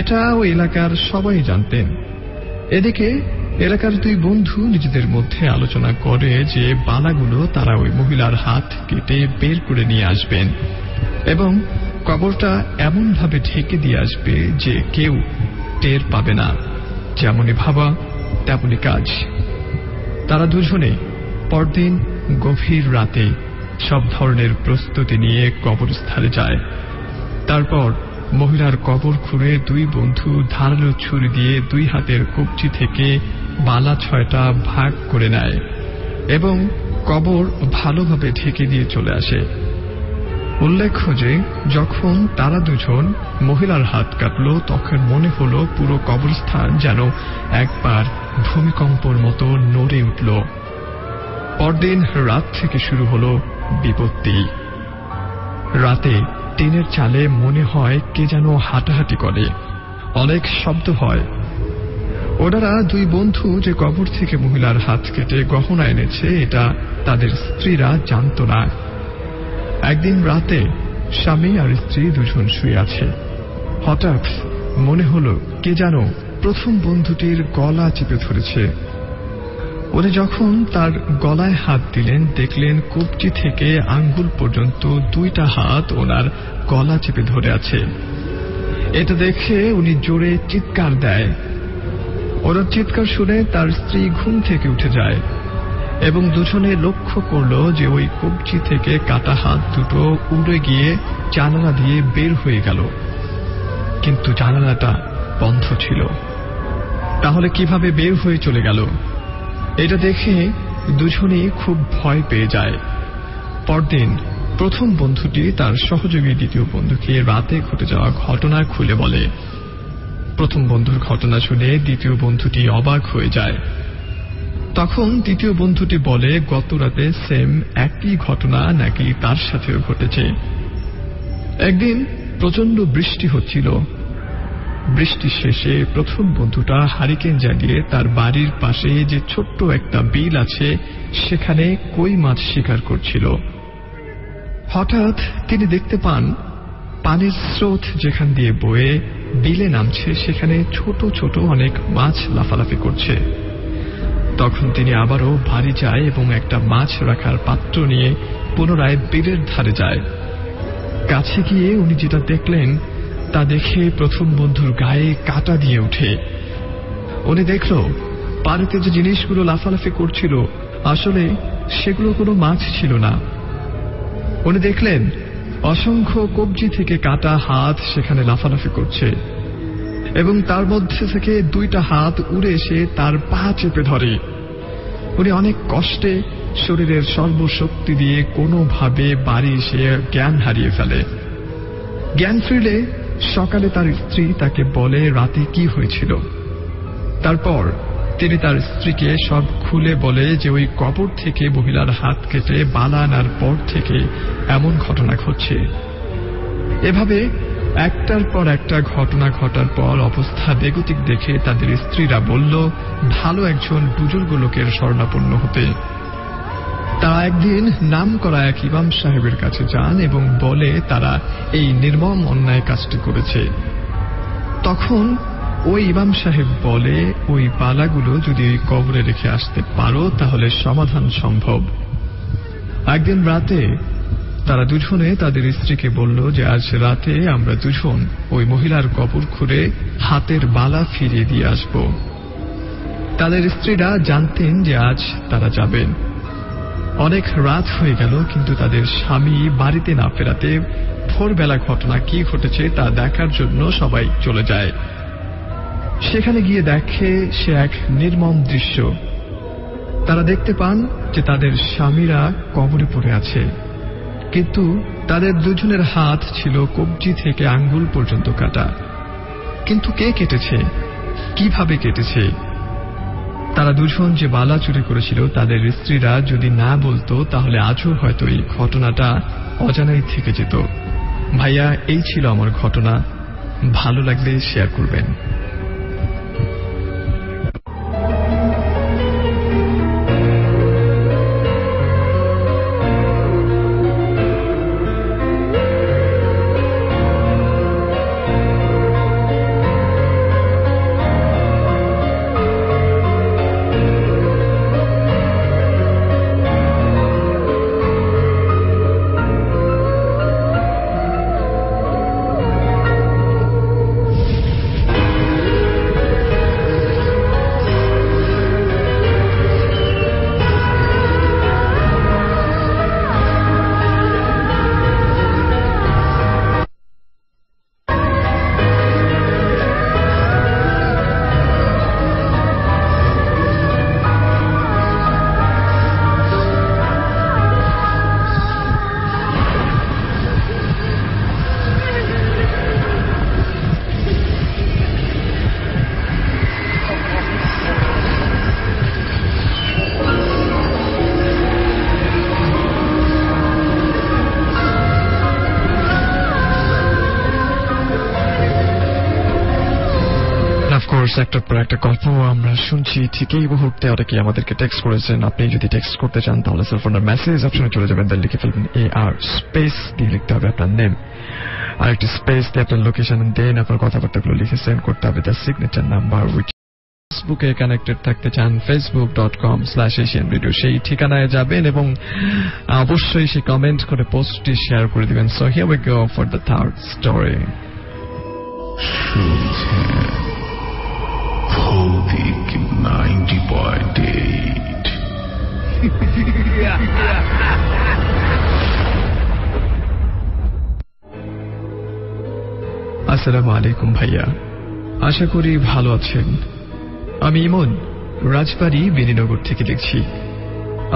এটা ওই এলাকার সবাই জানতেন। এদিকে এলাকার 2 বন্ধু নিজেদের মধ্যে আলোচনা করে যে বালাগুলো তারা ওই মহিলার হাত কেটে বের করে নিয়ে আসবেন এবং কবরটা এমন ভাবে ঢেকে দিয়ে আসবে যে কেউ টের পাবে না। যেমনই ভাবা তেমনই কাজ। তারা দুজনে পরদিন গভীর রাতে সব ধরনের প্রস্তুতি নিয়ে কবরস্থানে যায়। তারপর মহিলার কবর খুঁড়ে 2 বন্ধু ধারালো ছুরি দিয়ে 2 হাতের কবজি থেকে বালা 6টা ভাগ করে নেয় এবং কবর ভালোভাবে ঢেকে দিয়ে চলে আসে। উল্লেখ্য যে যখন তারা দুজন মহিলার হাত কাটল তখন মনে হলো পুরো কবরস্থান যেন একবার ভূমিকম্পর মতো নড়ে উঠল। পরদিন রাত থেকে শুরু হলো বিপত্তি। রাতে টিনের চালে মনে হয় কে যেন হাঁটাহাঁটি করে, অনেক শব্দ হয়। ওনারা দুই বন্ধু যে কবর থেকে মহিলার হাত কেটে গহনা এনেছে এটা তাদের স্ত্রীরা জানত না। একদিন রাতে স্বামী আর স্ত্রী দুজন শুয়ে আছে। হঠাৎ মনে হলো কে যেন প্রথম বন্ধুটির গলা চেপে ধরেছে। উনি যখন তার গলায় হাত দিলেন দেখলেন কবজি থেকে আঙ্গুল পর্যন্ত দুইটা হাত ওনার গলা চেপে ধরে আছে। এটা দেখে উনি জোরে চিৎকার দেয়। ওনার চিৎকার শুনে তার স্ত্রী ঘুম থেকে উঠে যায় এবং দুজনে লক্ষ্য করল যে ওই কবজি থেকে কাটা হাত দুটো উড়ে গিয়ে জানালা দিয়ে বের হয়ে গেল, কিন্তু জানালাটা বন্ধ ছিল। তাহলে কিভাবে বের হয়ে চলে গেল? এটা দেখে দুজনেই খুব ভয় পেয়ে যায়। পরদিন প্রথম বন্ধুটি তার সহযোগী দ্বিতীয় বন্ধুকে রাতে ঘটে যাওয়া ঘটনা খুলে বলে। প্রথম বন্ধুর ঘটনা শুনে দ্বিতীয় বন্ধুটি অবাক হয়ে যায়। তখন দ্বিতীয় বন্ধুটি বলে গত রাতে সেম একই ঘটনা নাকি তার সাথেও ঘটেছে। একদিন প্রচন্ড বৃষ্টি হচ্ছিল। বৃষ্টি শেষে প্রথম বন্ধুটা হারিকেন জ্বালিয়ে তার বাড়ির পাশে যে ছোট্ট একটা বিল আছে সেখানে কই মাছ শিকার করছিল। হঠাৎ তিনি দেখতে পান পানির স্রোত যেখান দিয়ে বয়ে বিলে নামছে সেখানে ছোট ছোট অনেক মাছ লাফালাফি করছে। তখন তিনি আবারও বাড়ি যায় এবং একটা মাছ রাখার পাত্র নিয়ে পুনরায় বিলের ধারে যায়। কাছে গিয়ে উনি যেটা দেখলেন তা দেখে প্রথম বন্ধুর গায়ে কাঁটা দিয়ে ওঠে। উনি দেখল পানিতে যে জিনিসগুলো লাফালাফি করছিল আসলে সেগুলো কোনো মাছ ছিল না। উনি দেখলেন অসংখ্য কবজি থেকে কাটা হাত সেখানে লাফালাফি করছে এবং তার মধ্যে থেকে দুইটা হাত উড়ে এসে তার পা চেপে ধরে। উনি অনেক কষ্টে শরীরের সর্বশক্তি দিয়ে কোনোভাবে বাড়ি এসে জ্ঞান হারিয়ে ফেলে। জ্ঞান ফিরলে সকালে তার স্ত্রী তাকে বলে রাতে কি হয়েছিল। তারপর তিনি তার স্ত্রীকে সব খুলে বলে যে ওই কবর থেকে মহিলার হাত কেটে বালা আনার পর থেকে এমন ঘটনা ঘটছে। এভাবে একটার পর একটা ঘটনা ঘটার পর অবস্থা বেগতিক দেখে তাদের স্ত্রীরা বলল ভালো একজন বুজুর্গ লোকের শরণাপন্ন হতে। তারা একদিন নাম করা এক ইমাম সাহেবের কাছে যান এবং বলে তারা এই নির্মম অন্যায় কাজটি করেছে। তখন ওই ইমাম সাহেব বলে ওই বালাগুলো যদি ওই কবরে রেখে আসতে পারো তাহলে সমাধান সম্ভব। একদিন রাতে তারা দুজনে তাদের স্ত্রীকে বলল যে আজ রাতে আমরা দুজন ওই মহিলার কবর খুঁড়ে হাতের বালা ফিরিয়ে দিয়ে আসব। তাদের স্ত্রীরা জানতেন যে আজ তারা যাবেন। অনেক রাত হয়ে গেল, কিন্তু তাদের স্বামী বাড়িতে না ফেরাতে ভোরবেলা ঘটনা কি ঘটেছে তা দেখার জন্য সবাই চলে যায়। সেখানে গিয়ে দেখে সে এক নির্মম দৃশ্য। তারা দেখতে পান যে তাদের স্বামীরা কবরে পড়ে আছে, কিন্তু তাদের দুজনের হাত ছিল কবজি থেকে আঙ্গুল পর্যন্ত কাটা। কিন্তু কে কেটেছে, কিভাবে কেটেছে? তারা দুজন যে বালা চুরি করেছিল তাদের স্ত্রীরা যদি না বলতো তাহলে আজও হয়তো এই ঘটনাটা অজানাই থেকে যেত। ভাইয়া, এই ছিল আমার ঘটনা। ভালো লাগলে শেয়ার করবেন। অফকোর্স একটার পর একটা গল্প আমরা শুনছি। ঠিক এই মুহূর্তে অনেকে আমাদেরকে টেক্সট করেছেন। আপনি যদি টেক্সট করতে চান তাহলে সেলফোনের মেসেজ অপশনে চলে যাবেন, দেন লিখে ফেলবেন AR স্পেস দিয়ে লিখতে হবে আপনার নেম, আর একটি স্পেস দিয়ে আপনার লোকেশন, দেন আপনার কথাবার্তাগুলো লিখে সেন্ড করতে হবে দ্য সিগনেচার নাম্বার। ফেসবুকে কানেক্টেড থাকতে চান facebook.com/asianradio সেই ঠিকানায় যাবেন এবং অবশ্যই সেই কমেন্ট করে পোস্টটি শেয়ার করে দিবেন। So here we go for the third story. শুনছেন ভৌতিক 90.8। আসসালামু আলাইকুম ভাইয়া, আশা করি ভালো আছেন। আমি ইমন, রাজবাড়ী বেনীনগর থেকে দেখছি।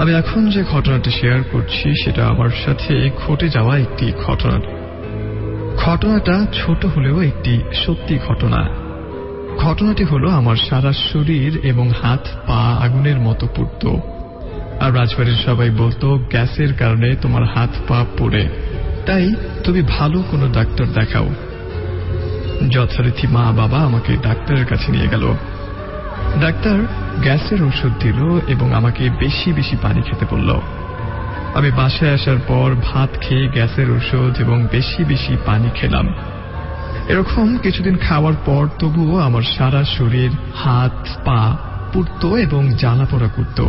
আমি এখন যে ঘটনাটি শেয়ার করছি সেটা আমার সাথে ঘটে যাওয়া একটি ঘটনাটা ছোট হলেও একটি সত্যি ঘটনা। ঘটনাটি হলো আমার সারা শরীর এবং হাত পা আগুনের মতো পুড়ত, আর রাজবাড়ির সবাই বলতো গ্যাসের কারণে তোমার হাত পা পুড়ে, তাই তুমি ভালো কোনো ডাক্তার দেখাও। যথারীতি মা বাবা আমাকে ডাক্তারের কাছে নিয়ে গেল। ডাক্তার গ্যাসের ওষুধ দিল এবং আমাকে বেশি বেশি পানি খেতে বলল। আমি বাসায় আসার পর ভাত খেয়ে গ্যাসের ওষুধ এবং বেশি বেশি পানি খেলাম। এরকম কিছুদিন খাওয়ার পর তবুও আমার সারা শরীর, হাত পা পুড়ত এবং জ্বালা পোড়া করত।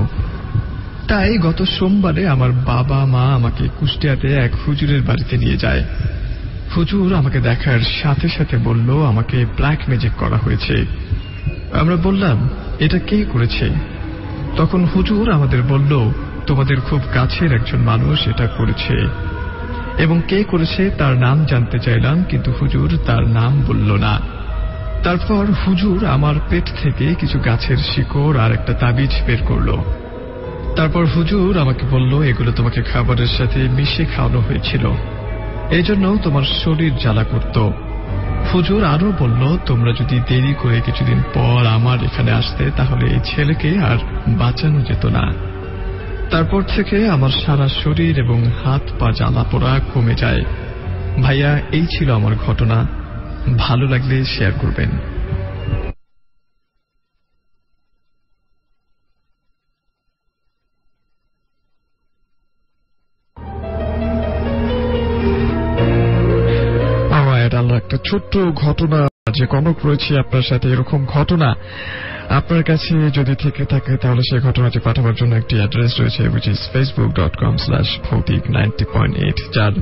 তাই গত সোমবারে আমার বাবা মা আমাকে কুষ্টিয়াতে এক হুজুরের বাড়িতে নিয়ে যায়। হুজুর আমাকে দেখার সাথে সাথে বলল আমাকে ব্ল্যাক ম্যাজিক করা হয়েছে। আমরা বললাম এটা কে করেছে? তখন হুজুর আমাদের বলল তোমাদের খুব কাছের একজন মানুষ এটা করেছে, এবং কে করেছে তার নাম জানতে চাইলাম, কিন্তু হুজুর তার নাম বলল না। তারপর হুজুর আমার পেট থেকে কিছু গাছের শিকড় আর একটা তাবিজ বের করলো। তারপর হুজুর আমাকে বলল এগুলো তোমাকে খাবারের সাথে মিশিয়ে খাওয়ানো হয়েছিল, এই জন্য তোমার শরীর জ্বালা করত। হুজুর আরো বলল তোমরা যদি দেরি করে কিছুদিন পর আমার এখানে আসতে তাহলে এই ছেলেকে আর বাঁচানো যেত না। তারপর থেকে আমার সারা শরীর এবং হাত পা জ্বালা পোড়া কমে যায়। ভাইয়া এই ছিল আমার ঘটনা, ভালো লাগলে শেয়ার করবেন। একটা ছোট্ট ঘটনা যে কনক রয়েছে আপনার সাথে, এরকম ঘটনা আপনার কাছে যদি থেকে থাকে তাহলে সেই ঘটনাটি পাঠাবার জন্য একটি অ্যাড্রেস রয়েছে, which is facebook.com/bhoutik90.8, যার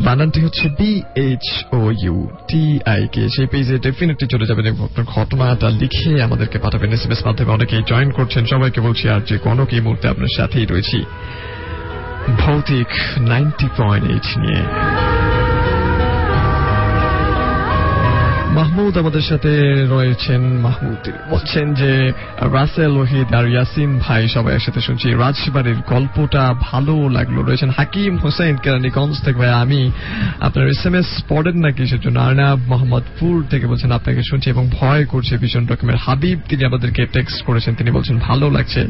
বানানটি হচ্ছে BHOUTIK। সেই পেজে ডেফিনেটলি চলে যাবেন এবং আপনার ঘটনাটা লিখে আমাদেরকে পাঠাবেন SMS মাধ্যমে। অনেকেই জয়েন করছেন, সবাইকে বলছি। আর যে কনক এই মুহূর্তে আপনার সাথেই রয়েছি ভৌতিক 90.8 নিয়ে। মাহমুদ আমাদের সাথে রয়েছেন। মাহমুদ বলছেন যে রাসেল, ওহিদ আর ইয়াসিন ভাই সবাই একসাথে শুনছি, রাজবাড়ির গল্পটা ভালো লাগলো। রয়েছেন হাকিম হোসেন কেরানীগঞ্জ থেকে, ভাই আমি আপনার SMS পড়েন না কিসের জন্য। আরনাব মোহাম্মদপুর থেকে বলছেন আপনাকে শুনছি এবং ভয় করছে ভীষণ রকমের। হাবিব তিনি আমাদেরকে টেক্সট করেছেন, তিনি বলছেন ভালো লাগছে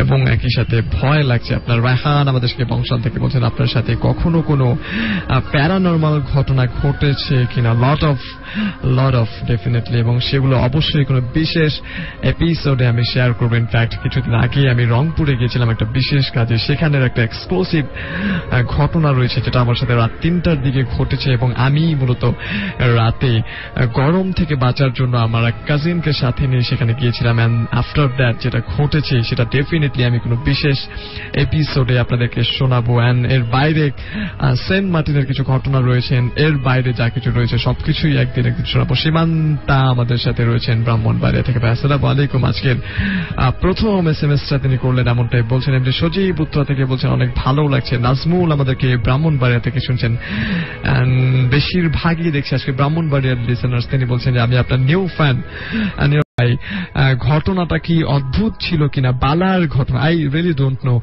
এবং একই সাথে ভয় লাগছে। আপনার রায়হান আমাদেরকে বংশাল থেকে বলছেন আপনার সাথে কখনো কোনো প্যারানরমাল ঘটনা ঘটেছে কিনা। লট অফ ডেফিনেটলি, এবং সেগুলো অবশ্যই কোনো বিশেষ এপিসোডে আমি শেয়ার করবো। ইনফ্যাক্ট কিছুদিন আগে আমি রংপুরে গিয়েছিলাম একটা বিশেষ কাজে, সেখানের একটা এক্সক্লুসিভ ঘটনা রয়েছে যেটা আমার সাথে রাত 3টার দিকে ঘটেছে, এবং আমি মূলত রাতে গরম থেকে বাঁচার জন্য আমার এক কাজিনকে সাথে নিয়ে সেখানে গিয়েছিলাম। অ্যান্ড আফটার দ্যাট যেটা ঘটেছে সেটা ডেফিনেটলি আমি কোনো বিশেষ এপিসোডে আপনাদেরকে শোনাবো। অ্যান্ড এর বাইরে সেন্ট মার্টিনের কিছু ঘটনা রয়েছেন, এর বাইরে যা কিছু রয়েছে সবকিছুই একদিন শোনাবো। সীমান্তা আমাদের সাথে রয়েছেন ব্রাহ্মণবাড়িয়া থেকে। আসসালামু আলাইকুম। আজকের প্রথম SMS-টা তিনি করলেন এমনটাই বলছেন। এমনি সজীব উত্তরা থেকে বলছেন অনেক ভালো লাগছে। নাজমুল আমাদেরকে ব্রাহ্মণবাড়িয়া থেকে শুনছেন। বেশিরভাগই দেখছি আজকে ব্রাহ্মণবাড়িয়ার লিসেনার্স। তিনি বলছেন যে আমি আপনার নিউ ফ্যান। ঘটনাটা কি অদ্ভুত ছিল কিনা, বালার ঘটনা, আই রিয়েলি ডোন্ট নো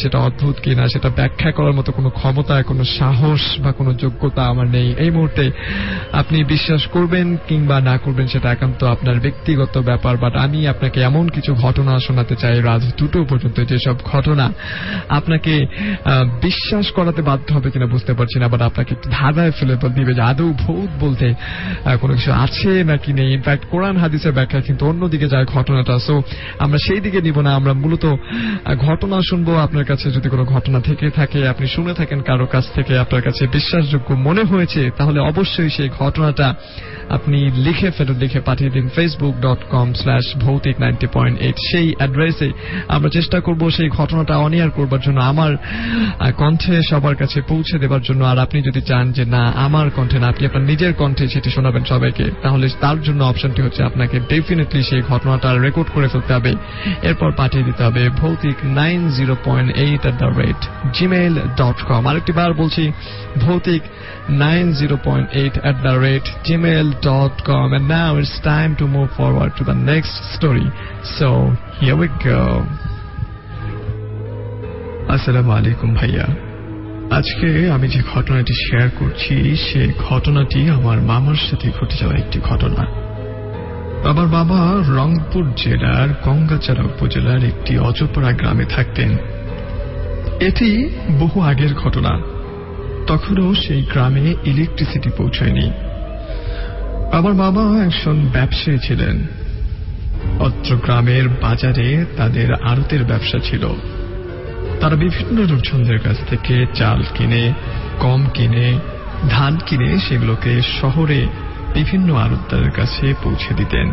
সেটা অদ্ভুত কিনা, সেটা ব্যাখ্যা করার মতো কোনো ক্ষমতা, কোনো সাহস বা কোনো যোগ্যতা আমার নেই এই মুহূর্তে। আপনি বিশ্বাস করবেন কিংবা না করবেন সেটা একান্ত আপনার ব্যক্তিগত ব্যাপার, বাট আমি আপনাকে এমন কিছু ঘটনা শোনাতে চাই রাত 2টো পর্যন্ত, যেসব ঘটনা আপনাকে বিশ্বাস করাতে বাধ্য হবে কিনা বুঝতে পারছি না, বাট আপনাকে ধাঁধায় ফেলে দিবে যে আদৌ ভূত বলতে কোনো কিছু আছে নাকি নেই। ইনফ্যাক্ট কোরআন হাদিসের ব্যাখ্যা দেখা কিন্তু অন্যদিকে যায় ঘটনাটা। সো আমরা সেই দিকে নিব না, আমরা মূলত ঘটনা শুনবো। আপনার কাছে যদি কোনো ঘটনা থেকে থাকে, আপনি শুনে থাকেন কারো কাছ থেকে, আপনার কাছে বিশ্বাসযোগ্য মনে হয়েছে, তাহলে অবশ্যই সেই ঘটনাটা আপনি লিখে পাঠিয়ে দিন facebook.com/ভৌতিক90.8 সেই অ্যাড্রেসে। আমরা চেষ্টা করব সেই ঘটনাটা অন এয়ার করবার জন্য, আমার কণ্ঠে সবার কাছে পৌঁছে দেবার জন্য। আর আপনি যদি চান যে না আমার কণ্ঠে না, আপনি আপনার নিজের কণ্ঠে সেটি শোনাবেন সবাইকে, তাহলে তার জন্য অপশনটি হচ্ছে আপনাকে ডেফিনেটলি সেই ঘটনাটা রেকর্ড করে ফেলতে হবে, এরপর পাঠিয়ে দিতে হবে ভৌতিক90.8@gmail.com। আরেকটি বার বলছি, ভৌতিক90.8@gmail.com। And now it's time to move forward to the next story. So here we go. আসসালামু আলাইকুম ভাইয়া। আজকে আমি যে ঘটনাটি শেয়ার করছি সে ঘটনাটি আমার মামার সাথে ঘটে যাওয়া একটি ঘটনা। আমার বাবা রংপুর জেলার গঙ্গাচাড়া উপজেলার একটি অজপাড়া গ্রামে থাকতেন। এটি বহু আগের ঘটনা, তখনও সেই গ্রামে ইলেকট্রিসিটি পৌঁছায়নি। আমার বাবা একজন ব্যবসায়ী ছিলেন। অত্র গ্রামের বাজারে তাদের আড়তের ব্যবসা ছিল। তারা বিভিন্ন লোকজনদের কাছ থেকে চাল কিনে, গম কিনে, ধান কিনে সেগুলোকে শহরে বিভিন্ন আড়তদারের কাছে পৌঁছে দিতেন।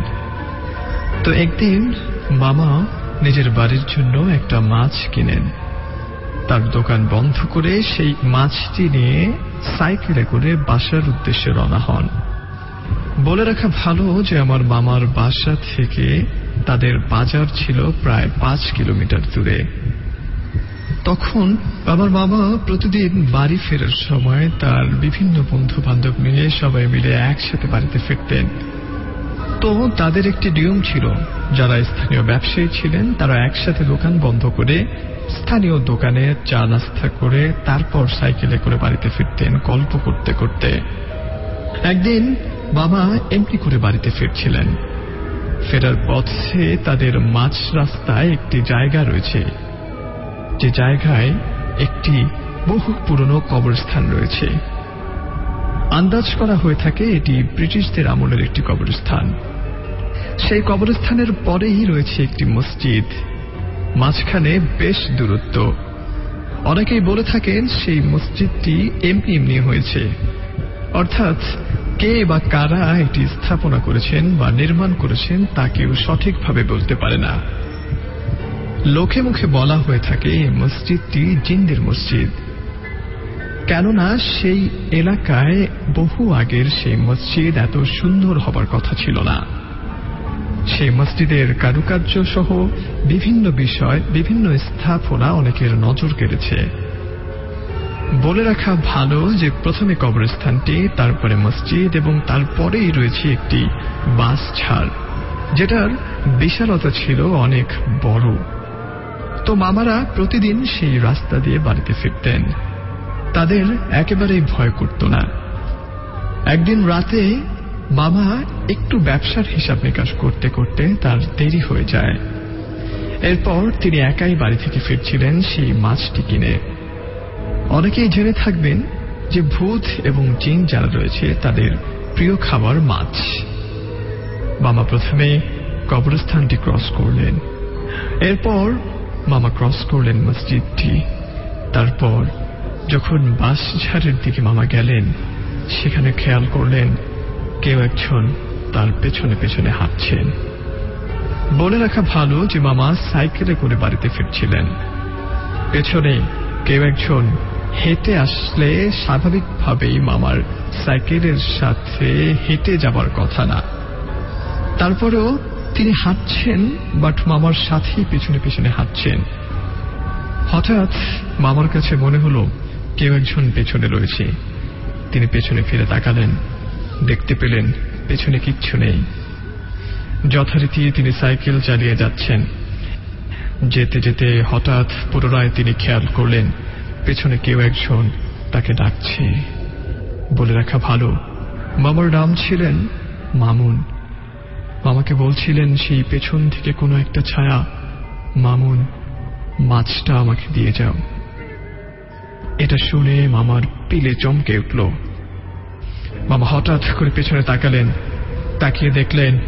তো একদিন মামা নিজের বাড়ির জন্য একটা মাছ কিনেন। তার দোকান বন্ধ করে সেই মাছটি নিয়ে সাইকেলে করে বাসার উদ্দেশ্যে রওনা হন। বলে রাখা ভালো যে আমার মামার বাসা থেকে তাদের বাজার ছিল প্রায় 5 কিলোমিটার দূরে। তখন আমার মামা প্রতিদিন বাড়ি ফেরার সময় তার বিভিন্ন বন্ধু বান্ধব নিয়ে সবাই মিলে একসাথে বাড়িতে ফিরতেন। তো তাদের একটি নিয়ম ছিল, যারা স্থানীয় ব্যবসায়ী ছিলেন তারা একসাথে দোকান বন্ধ করে স্থানীয় দোকানে চা নাস্তা করে তারপর সাইকেলে করে বাড়িতে ফিরতেন গল্প করতে করতে। একদিন বাবা এমনি করে বাড়িতে ফিরছিলেন। ফেরার পথে তাদের মাঝ রাস্তায় একটি জায়গা রয়েছে, যে জায়গায় একটি বহু পুরনো কবরস্থান রয়েছে। আন্দাজ করা হয়ে থাকে এটি ব্রিটিশদের আমলের একটি কবরস্থান। সেই কবরস্থানের পরেই রয়েছে একটি মসজিদ, মাঝখানে বেশ দূরত্ব। অনেকেই বলে থাকেন সেই মসজিদটি এমনি হয়েছে, অর্থাৎ কে বা কারা এটি স্থাপনা করেছেন বা নির্মাণ করেছেন তা কেউ সঠিকভাবে বলতে পারে না। লোকে মুখে বলা হয়ে থাকে এই মসজিদটি জিনদের মসজিদ, কেননা সেই এলাকায় বহু আগের সেই মসজিদ এত সুন্দর হবার কথা ছিল না। সেই মসজিদের কারুকার্য সহ বিভিন্ন বিষয়, বিভিন্ন স্থাপনা অনেকের নজর কেড়েছে। বলে রাখা ভালো যে প্রথমে কবরস্থানটি, তারপরে মসজিদ এবং তারপরেই রয়েছে একটি বাস ছাড়, যেটার বিশালতা ছিল অনেক বড়। তো মামারা প্রতিদিন সেই রাস্তা দিয়ে বাড়িতে ফিরতেন। তাদের একেবারেই ভয় করত না। একদিন রাতে মামা একটু ব্যবসার হিসাব নিকাশ করতে করতে তার দেরি হয়ে যায়। এরপর তিনি একাই বাড়ি থেকে ফিরছিলেন সেই মাছটি কিনে। অনেকেই জেনে থাকবেন যে ভূত এবং জিন যারা রয়েছে তাদের প্রিয় খাবার মাছ। মামা প্রথমে কবরস্থানটি ক্রস করলেন, এরপর মামা ক্রস করলেন মসজিদটি। তারপর যখন বাস ঝাড়ের দিকে মামা গেলেন, সেখানে খেয়াল করলেন কেউ একজন তার পেছনে পেছনে হাঁটছেন। বলে রাখা ভালো যে মামা সাইকেলে করে বাড়িতে ফিরছিলেন। পেছনে কেউ একজন হেঁটে আসলে স্বাভাবিকভাবেই মামার সাইকেলের সাথে হেঁটে যাবার কথা না। তারপরেও তিনি হাঁটছেন, বাট মামার সাথেই পেছনে পেছনে হাঁটছেন। হঠাৎ মামার কাছে মনে হলো কেউ একজন পেছনে রয়েছে। তিনি পেছনে ফিরে তাকালেন, দেখতে পেলেন পেছনে কিচ্ছু নেই। যথারীতি তিনি সাইকেল চালিয়ে যাচ্ছেন। যেতে যেতে হঠাৎ পুনরায় তিনি খেয়াল করলেন পেছনে কেউ একজন তাকে ডাকছে। বলে রাখা ভালো মামার নাম ছিলেন মামুন। মামাকে বলছিলেন সেই পেছন থেকে কোনো একটা ছায়া, মামুন মাছটা আমাকে দিয়ে যাও। এটা শুনে মামার পিলে চমকে উঠল। মামা হঠাৎ করে পেছনে তাকালেন, তাকিয়ে দেখলেন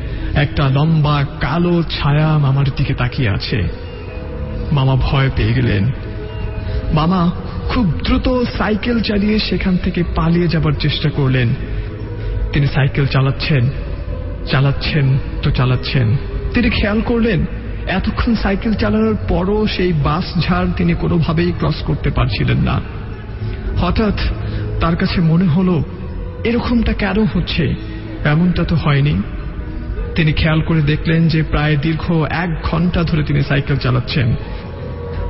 একটা লম্বা কালো ছায়া মামার দিকে তাকিয়ে আছে। মামা ভয় পেয়ে গেলেন। মামা খুব দ্রুত সাইকেল চালিয়ে সেখান থেকে পালিয়ে যাবার চেষ্টা করলেন। তিনি সাইকেল চালাচ্ছেন। তিনি খেয়াল করলেন এতক্ষণ সাইকেল চালানোর পরও সেই বাস ঝাড় তিনি কোনোভাবেই ক্রস করতে পারছিলেন না। হঠাৎ তার কাছে মনে হলো এরকমটা কেন হচ্ছে, এমনটা তো হয়নি। তিনি খেয়াল করে দেখলেন যে প্রায় দীর্ঘ 1 ঘন্টা ধরে তিনি সাইকেল চালাচ্ছেন,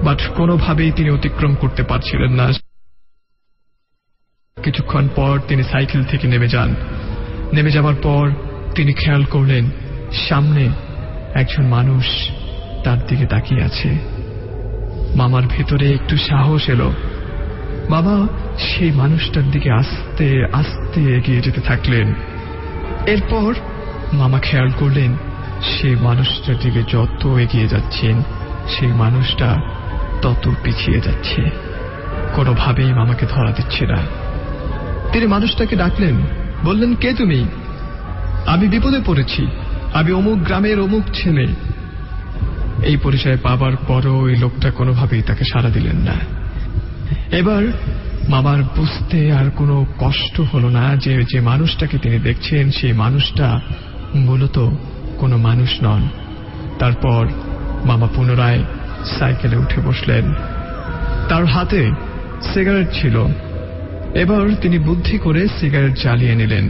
বাট কোনোভাবেই তিনি অতিক্রম করতে পারছিলেন না। কিছুক্ষণ পর তিনি সাইকেল থেকে নেমে যান। নেমে যাবার পর তিনি খেয়াল করলেন সামনে একজন মানুষ তার দিকে তাকিয়ে আছে। মামার ভেতরে একটু সাহস এলো। মামা সেই মানুষটার দিকে আস্তে আস্তে এগিয়ে যেতে থাকলেন। এরপর মামা খেয়াল করলেন সেই মানুষটার দিকে যত এগিয়ে যাচ্ছেন সেই মানুষটা তত পিছিয়ে যাচ্ছে, কোনোভাবেই মামাকে ধরা দিচ্ছে না। তিনি মানুষটাকে ডাকলেন, বললেন, কে তুমি? আমি বিপদে পড়েছি, আমি অমুক গ্রামের অমুক ছেলে। এই পরিচয় পাবার পরও ওই লোকটা কোনোভাবেই তাকে সাড়া দিলেন না। এবার মামার বুঝতে আর কোনো কষ্ট হলো না যে মানুষটাকে তিনি দেখছেন সেই মানুষটা মূলত কোনো মানুষ নন। তারপর মামা পুনরায় সাইকেলে উঠে বসলেন। তার হাতে সিগারেট ছিল। এবার তিনি বুদ্ধি করে সিগারেট জ্বালিয়ে নিলেন।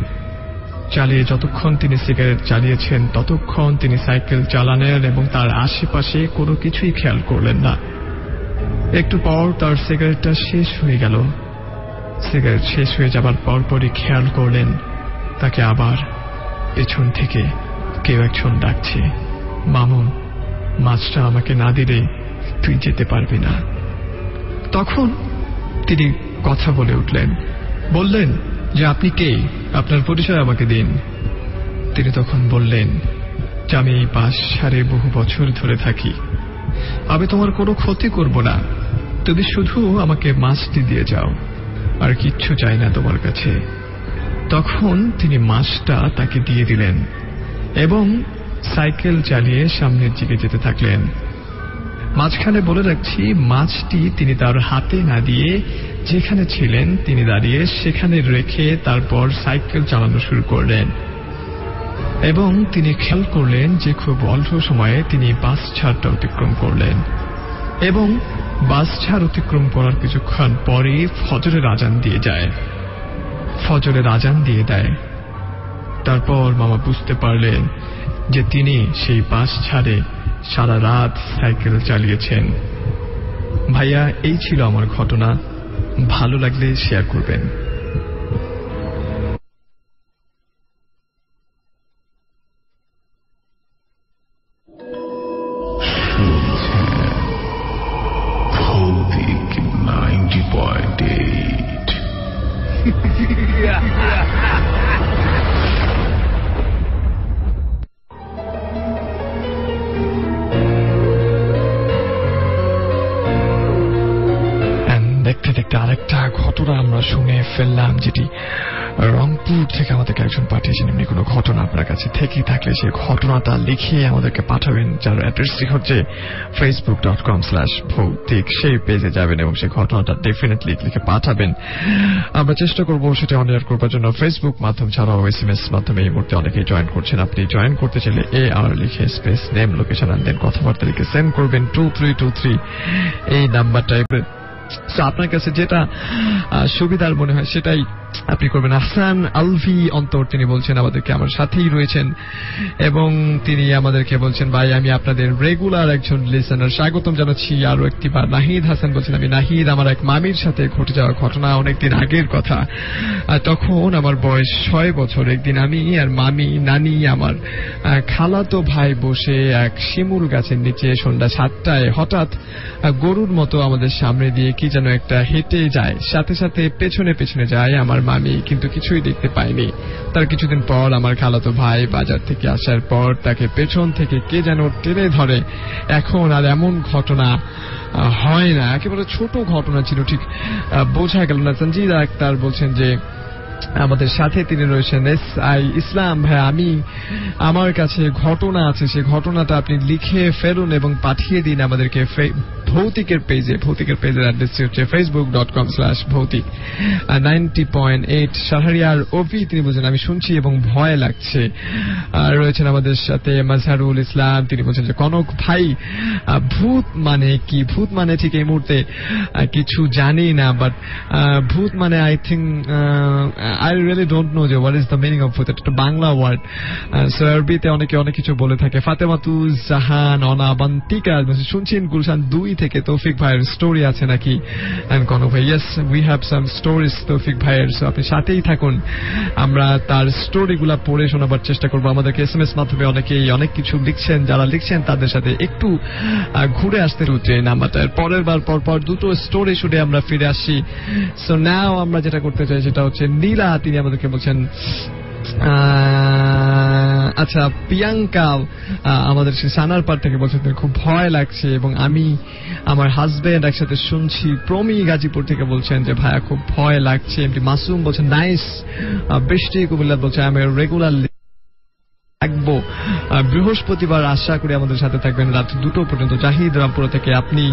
চালিয়ে যতক্ষণ তিনি সিগারেট চালিয়েছেন ততক্ষণ তিনি সাইকেল চালালেন এবং তার আশেপাশে কোনো কিছুই খেয়াল করলেন না। একটু পর তার সিগারেটটা শেষ হয়ে গেল। সিগারেট শেষ হয়ে যাবার পরপরই খেয়াল করলেন তাকে আবার পেছন থেকে কেউ একজন ডাকছে, মামুন, মাছটা আমাকে না দিলে তুই যেতে পারবি না। তখন তিনি কথা বলে উঠলেন, বললেন যে আপনি কে, আপনার পরিচয় আমাকে দিন। তিনি তখন বললেন যে আমি এই বাঁশঝাড়ে বহু বছর ধরে থাকি, আমি তোমার কোনো ক্ষতি করব না, তুমি শুধু আমাকে মাছটি দিয়ে যাও, আর কিচ্ছু চাই না তোমার কাছে। তখন তিনি মাছটা তাকে দিয়ে দিলেন এবং সাইকেল চালিয়ে সামনের দিকে যেতে থাকলেন। মাঝখানে বলে রাখছি, মাছটি তিনি তার হাতে না দিয়ে যেখানে ছিলেন তিনি দাঁড়িয়ে সেখানে রেখে তারপর সাইকেল চালানো শুরু করলেন এবং তিনি খেয়াল করলেন যে খুব অল্প সময়ে তিনি বাস ছাড়টা অতিক্রম করলেন এবং বাস ছাড় অতিক্রম করার কিছুক্ষণ পরে ফজরের আজান দিয়ে দেয়। তারপর মামা বুঝতে পারলেন যে তিনি সেই বাস ছাড়ে সারা রাত সাইকেল চালিয়েছেন। ভাইয়া, এই ছিল আমার ঘটনা, ভালো লাগলে শেয়ার করবেন। ভৌতিক 90.8 দেখতে দেখতে আরেকটা ঘটনা আমরা শুনে ফেললাম, যেটি রংপুর থেকে আমাদেরকে একজন পাঠিয়েছেন। এমনি কোনো ঘটনা আপনার কাছে থেকে থাকলে সেই ঘটনাটা লিখে আমাদেরকে পাঠাবেন, যার অ্যাড্রেসটি হচ্ছে facebook.com/ভৌতিক। সেই পেজে যাবেন এবং সেই ঘটনাটা ডেফিনেটলি লিখে পাঠাবেন। আমরা চেষ্টা করব সেটা অন এয়ার করবার জন্য। ফেসবুক মাধ্যম ছাড়াও SMS মাধ্যমে এই মুহূর্তে অনেকেই জয়েন করছেন। আপনি জয়েন করতে চাইলে AR লিখে স্পেস নেম লোকেশন আর দেন কথাবার্তা লিখে সেন্ড করবেন 2323 এই নাম্বারটায়। আপনার কাছে যেটা সুবিধার মনে হয় সেটাই আপনি করবেন। আহসান আলভি অন্তর তিনি বলছেন আমাদেরকে আমার সাথেই রয়েছেন এবং তিনি আমাদেরকে বলছেন, ভাই আমি আপনাদের রেগুলার একজন লিসেনার, স্বাগতম জানাচ্ছি আরো একটিবার। নাহিদ হাসান বলছেন, আমি নাহিদ, আমার এক মামির সাথে ঘটে যাওয়া ঘটনা, অনেকদিন আগের কথা। তখন আমার বয়স 6 বছর। একদিন আমি আর মামি, নানি, আমার খালাতো ভাই বসে এক শিমুল গাছের নিচে সন্ধ্যা 7টায় হঠাৎ গরুর মতো আমাদের সামনে দিয়ে কি যেন একটা হেঁটে যায়, সাথে সাথে পেছনে পেছনে যায় আমার মামি, কিন্তু কিছুই দেখতে পাইনি। তার কিছুদিন পর আমার খালাতো ভাই বাজার থেকে আসার পর তাকে পেছন থেকে কে যেন টেনে ধরে। এখন আর এমন ঘটনা হয় না, একেবারে ছোট ঘটনা ছিল, ঠিক বোঝা গেল না। সঞ্জিদা আক্তার বলছেন যে আমাদের সাথে তিনি রয়েছেন SI ইসলাম। ভাই, আমার কাছে ঘটনা আছে, সেই ঘটনাটা আপনি লিখে ফেলুন এবং পাঠিয়ে দিন আমাদেরকে ভৌতিকের পেজে। ভৌতিকের পেজের অ্যাড্রেসটি হচ্ছে facebook.com/ভৌতিক। 90.8 শাহরিয়ার ওভি তিনি বলছেন আমি শুনছি এবং ভয় লাগছে। আর রয়েছেন আমাদের সাথে মাজহারুল ইসলাম, তিনি বলছেন যে কনক ভাই, ভূত মানে কি? ভূত মানে ঠিক এই মুহূর্তে কিছু জানি না, বাট ভূত মানে I think I really don't know what is the meaning of ভূত। এটা বাংলা ওয়ার্ড, সো আরবিতে অনেকে অনেক কিছু বলে থাকে। ফাতেমাতুজ জাহান অনাবান্তিকা শুনছেন গুলশান 2 থেকে তৌফিক ভাইয়ের স্টোরি আছে নাকি? কনক ভাই, yes we have some stories তৌফিক ভাইয়ের, সো আপনি সাথেই থাকুন, আমরা তার স্টোরিগুলা পড়ে শোনাবার চেষ্টা করবো। আমাদেরকে SMS মাধ্যমে অনেকেই অনেক কিছু লিখছেন, যারা লিখছেন তাদের সাথে একটু ঘুরে আসতে হচ্ছে নাম্বারটা। পরের বার পরপর দুটো স্টোরি শুনে আমরা ফিরে আসছি। সো নাও আমরা যেটা করতে চাই সেটা হচ্ছে নীলা, তিনি আমাদেরকে বলছেন আচ্ছা প্রিয়াঙ্কা আমাদের সানার পার থেকে বলছেন খুব ভয় লাগছে এবং আমি আমার হাজবেন্ড একসাথে শুনছি। প্রমি গাজীপুর থেকে বলছেন যে ভাইয়া খুব ভয় লাগছে। এমনি মাসুম বলছেন নাইস। বৃষ্টি কুমিল্লা বলছে আমি রেগুলারলি থাকবো বৃহস্পতিবার, আশা করি আমাদের সাথে থাকবেন রাত 2টো পর্যন্ত। জাহিদ রামপুর থেকে আপনি।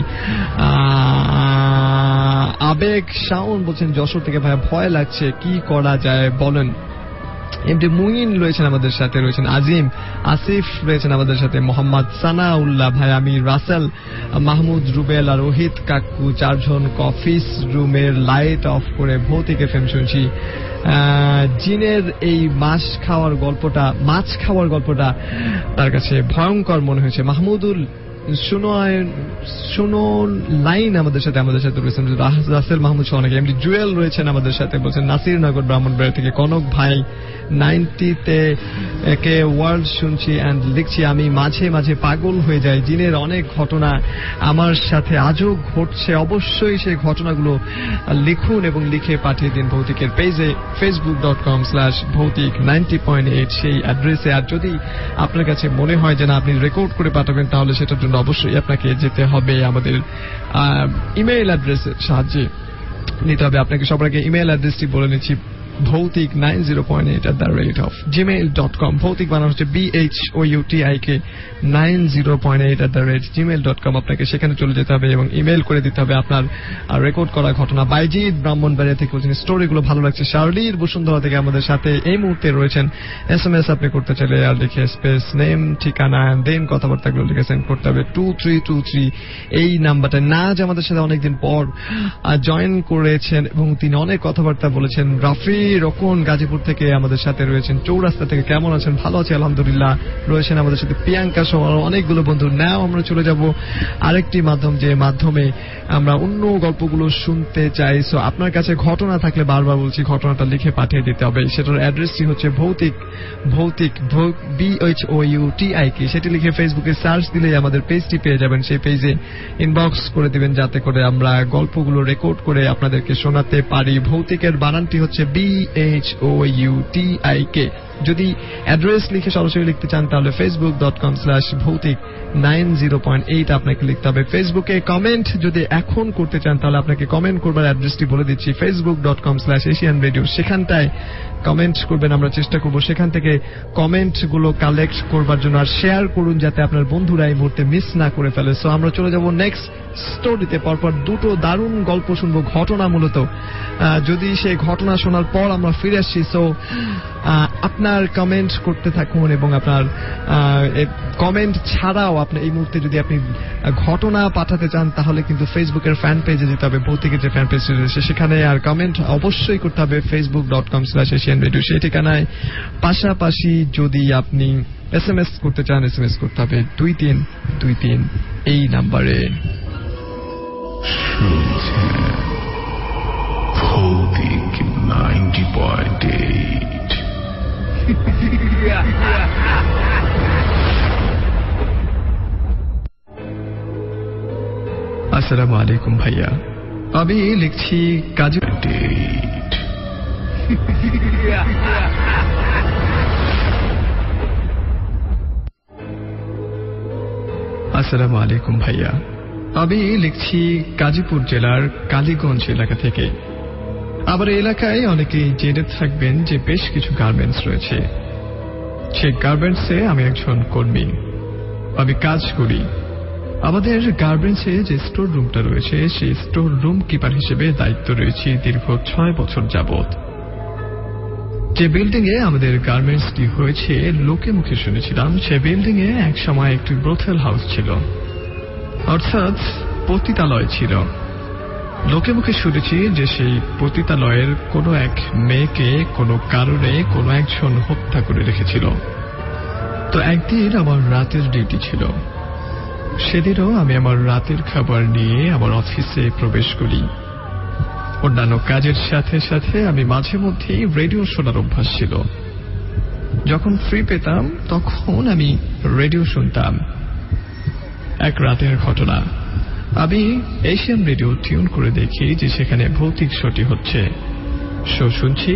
আবেগ শাওন বলছেন যশোর থেকে ভাইয়া ভয় লাগছে, কি করা যায় বলেন। এমডি মুইন রয়েছেন আমাদের সাথে, রয়েছেন আজিম, আসিফ রয়েছেন আমাদের সাথে, মোহাম্মদ সানাউল্লাহ ভাই, আমি রাসেল, মাহমুদ রুবেল আর রোহিত কাকু 4 জন অফিস রুমের লাইট অফ করে ভৌতিক FM শুনছি। জিনের এই মাছ খাওয়ার গল্পটা তার কাছে ভয়ঙ্কর মনে হয়েছে। মাহমুদুল শুনো লাইন আমাদের সাথে রয়েছেন রাসেল মাহমুদ সহ অনেকে। এমনি জুয়েল রয়েছেন আমাদের সাথে, বলছেন নাসিরনগর ব্রাহ্মণবাড়িয়া থেকে। কনক ভাই 90তে একে ওয়ার্ল্ড শুনছি অ্যান্ড লিখছি, আমি মাঝে মাঝে পাগল হয়ে যাই। জিনের অনেক ঘটনা আমার সাথে আজও ঘটছে। অবশ্যই সেই ঘটনাগুলো লিখুন এবং লিখে পাঠিয়ে দিন ভৌতিকের পেজে facebook.com/ভৌতিক 90.8 সেই অ্যাড্রেসে। আর যদি আপনার কাছে মনে হয় যে না আপনি রেকর্ড করে পাঠাবেন, তাহলে সেটার জন্য অবশ্যই আপনাকে যেতে হবে আমাদের ইমেইল অ্যাড্রেসের সাহায্যে নিতে হবে। আপনাকে সবার আগে ইমেইল অ্যাড্রেসটি বলে নিচ্ছি, ভৌতিক 90.8@gmail.com। ভৌতিক বানানো হচ্ছে BHOUTIK 90.8@gmail.com। আপনাকে সেখানে চলে যেতে হবে এবং ইমেইল করে দিতে হবে আপনার রেকর্ড করা ঘটনা। বাইজিৎ ব্রাহ্মণবাড়িয়া থেকে বলছেন স্টোরিগুলো ভালো লাগছে। শার্লির বসুন্ধরা থেকে আমাদের সাথে এই মুহূর্তে রয়েছেন। SMS আপনি করতে চাইলে আর লিখে স্পেস নেম ঠিকানা দেন কথাবার্তাগুলো লিখে সেন্ড করতে হবে 2323 এই নাম্বারটা। নাজ আমাদের সাথে অনেকদিন পর জয়েন করেছেন এবং তিনি অনেক কথাবার্তা বলেছেন। রাফি রকন গাজীপুর থেকে আমাদের সাথে রয়েছেন। চৌরাস্তা থেকে কেমন আছেন? ভালো আছে আলহামদুলিল্লাহ। রয়েছেন আমাদের সাথে প্রিয়াঙ্কা সহ অনেকগুলো বন্ধু। নাও আমরা চলে যাব আরেকটি মাধ্যম, যে মাধ্যমে আমরা অন্য গল্পগুলো শুনতে চাই। সো আপনার কাছে ঘটনা থাকলে বারবার বলছি ঘটনাটা লিখে পাঠিয়ে দিতে হবে। সেটার অ্যাড্রেসটি হচ্ছে ভৌতিক BHOUTIK। সেটি লিখে ফেসবুকে সার্চ দিলেই আমাদের পেজটি পেয়ে যাবেন। সেই পেজে ইনবক্স করে দিবেন যাতে করে আমরা গল্পগুলো রেকর্ড করে আপনাদেরকে শোনাতে পারি। ভৌতিকের বানানটি হচ্ছে BHOUTIK। যদি অ্যাড্রেস লিখে সরাসরি লিখতে চান তাহলে facebook.com/ভৌতিক 90.8 আপনাকে লিখতে হবে। ফেসবুকে কমেন্ট যদি এখন করতে চান তাহলে আপনাকে কমেন্ট করবার অ্যাড্রেসটি বলে দিচ্ছি, facebook.com/asianradio। সেখানটায় কমেন্ট করবেন, আমরা চেষ্টা করব সেখান থেকে কমেন্ট গুলো কালেক্ট করবার জন্য। আর শেয়ার করুন যাতে আপনার বন্ধুরা এই মুহূর্তে মিস না করে ফেলে। সো আমরা চলে যাব নেক্সট স্টোরিতে। পরপর দুটো দারুণ গল্প শুনবো, ঘটনা মূলত। যদি সেই ঘটনা শোনার পর আমরা ফিরে আসছি। সো আপনার কমেন্ট করতে থাকুন এবং আপনার কমেন্ট ছাড়াও আপনি এই মুহূর্তে যদি আপনি ঘটনা পাঠাতে চান তাহলে কিন্তু ফেসবুকের ফ্যান পেজে যেতে হবে, ভৌতিকের যে ফ্যান পেজ রয়েছে সেখানে। আর কমেন্ট অবশ্যই করতে হবে facebook.com/asianradio সেই ঠিকানায়। পাশাপাশি যদি আপনি SMS করতে চান SMS করতে হবে 2323 এই নাম্বারে। ভৌতিক 90.8। আসসালামু আলাইকুম ভাইয়া, আমি লিখছি কাজী। আসসালামু আলাইকুম ভাইয়া, আমি লিখছি গাজীপুর জেলার কালীগঞ্জ এলাকা থেকে। আবার এলাকায় অনেকেই জেনে থাকবেন যে বেশ কিছু গার্মেন্টস রয়েছে। সেই গার্মেন্টসে আমি একজন কর্মী, আমি কাজ করি। আমাদের গার্মেন্টসে যে স্টোর রুমটা রয়েছে সেই স্টোর রুম কিপার হিসেবে দায়িত্ব রয়েছে দীর্ঘ 6 বছর যাবৎ। যে বিল্ডিং এ আমাদের গার্মেন্টসটি হয়েছে লোকে মুখে শুনেছিলাম সে বিল্ডিং এ এক সময় একটি ব্রোথেল হাউস ছিল, অর্থাৎ পতিতালয় ছিল। লোকে মুখে শুনেছি যে সেই পতিতালয়ের কোনো এক মেয়েকে কোনো কারণে কোনো একজন হত্যা করে রেখেছিল। তো একদিন আমার রাতের ডিউটি ছিল। সেদিনও আমি আমার রাতের খাবার নিয়ে আমার অফিসে প্রবেশ করি। অন্যান্য কাজের সাথে সাথে আমি মাঝে মধ্যেই রেডিও শোনার অভ্যাস ছিল। যখন ফ্রি পেতাম তখন আমি রেডিও শুনতাম। এক রাতের ঘটনা, আমি এশিয়ান রেডিও টিউন করে দেখি যে সেখানে ভৌতিক শোটি হচ্ছে। শো শুনছি,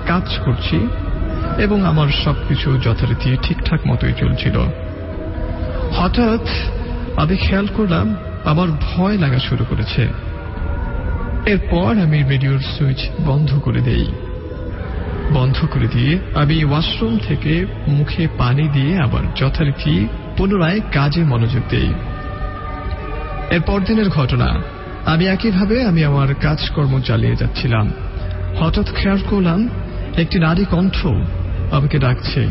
কাজ করছি এবং আমার সবকিছু যথারীতি ঠিকঠাক মতোই চলছিল। হঠাৎ আমি খেয়াল করলাম আমার ভয় লাগা শুরু করেছে। এরপর আমি রেডিওর সুইচ বন্ধ করে দেই। বন্ধ করে দিয়ে আমি ওয়াশরুম থেকে মুখে পানি দিয়ে আবার যথারীতি পুনরায় কাজে মনোযোগ দেই। এরপর দিনের ঘটনা, আমি একইভাবে আমি আমার কাজকর্ম চালিয়ে যাচ্ছিলাম। হঠাৎ খেয়াল করলাম একটি নারী কণ্ঠ আমাকে ডাকছে।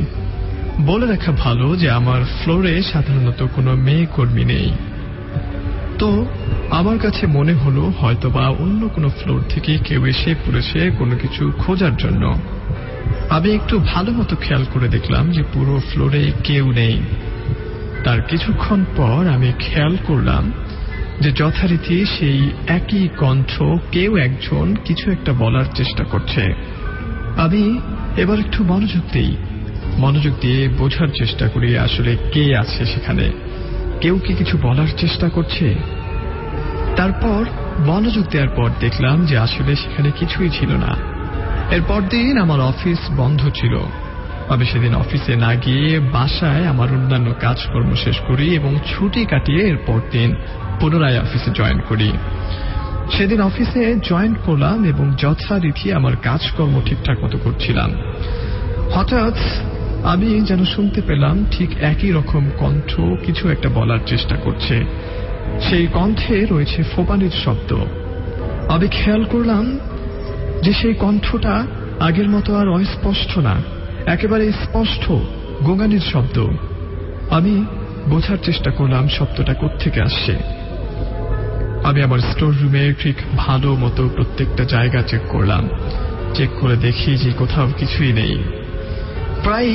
বলে রাখা ভালো যে আমার ফ্লোরে সাধারণত কোনো মেয়ে কর্মী নেই। তো আমার কাছে মনে হলো হয়তোবা অন্য কোনো ফ্লোর থেকে কেউ এসে পড়েছে কোনো কিছু খোঁজার জন্য। আমি একটু ভালো মতো খেয়াল করে দেখলাম যে পুরো ফ্লোরে কেউ নেই। তার কিছুক্ষণ পর আমি খেয়াল করলাম যে যথারীতি সেই একই কণ্ঠ কেউ একজন কিছু একটা বলার চেষ্টা করছে। আমি এবার একটু মনোযোগ দিয়ে বোঝার চেষ্টা করি আসলে কে আছে সেখানে, কেউ কি কিছু বলার চেষ্টা করছে। তারপর মনোযোগ দেওয়ার পর দেখলাম যে আসলে সেখানে কিছুই ছিল না। এরপর দিন আমার অফিস বন্ধ ছিল। আমি সেদিন অফিসে না গিয়ে বাসায় আমার অন্যান্য কাজকর্ম শেষ করি এবং ছুটি কাটিয়ে এরপর দিন পুনরায় অফিসে জয়েন করি। সেদিন অফিসে জয়েন করলাম এবং যথারীতি আমার কাজকর্ম ঠিকঠাক মতো করছিলাম। হঠাৎ আমি যেন শুনতে পেলাম ঠিক একই রকম কণ্ঠ কিছু একটা বলার চেষ্টা করছে। সেই কণ্ঠে রয়েছে ফোপানির শব্দ। আমি খেয়াল করলাম যে সেই কণ্ঠটা আগের মতো আর অস্পষ্ট না, একেবারে স্পষ্ট গোঙানির শব্দ। আমি বোঝার চেষ্টা করলাম শব্দটা কোত্থেকে আসছে। আমি আমার স্টোর রুমে ঠিক ভালো মতো প্রত্যেকটা জায়গা চেক করলাম। চেক করে দেখি যে কোথাও কিছুই নেই। প্রায়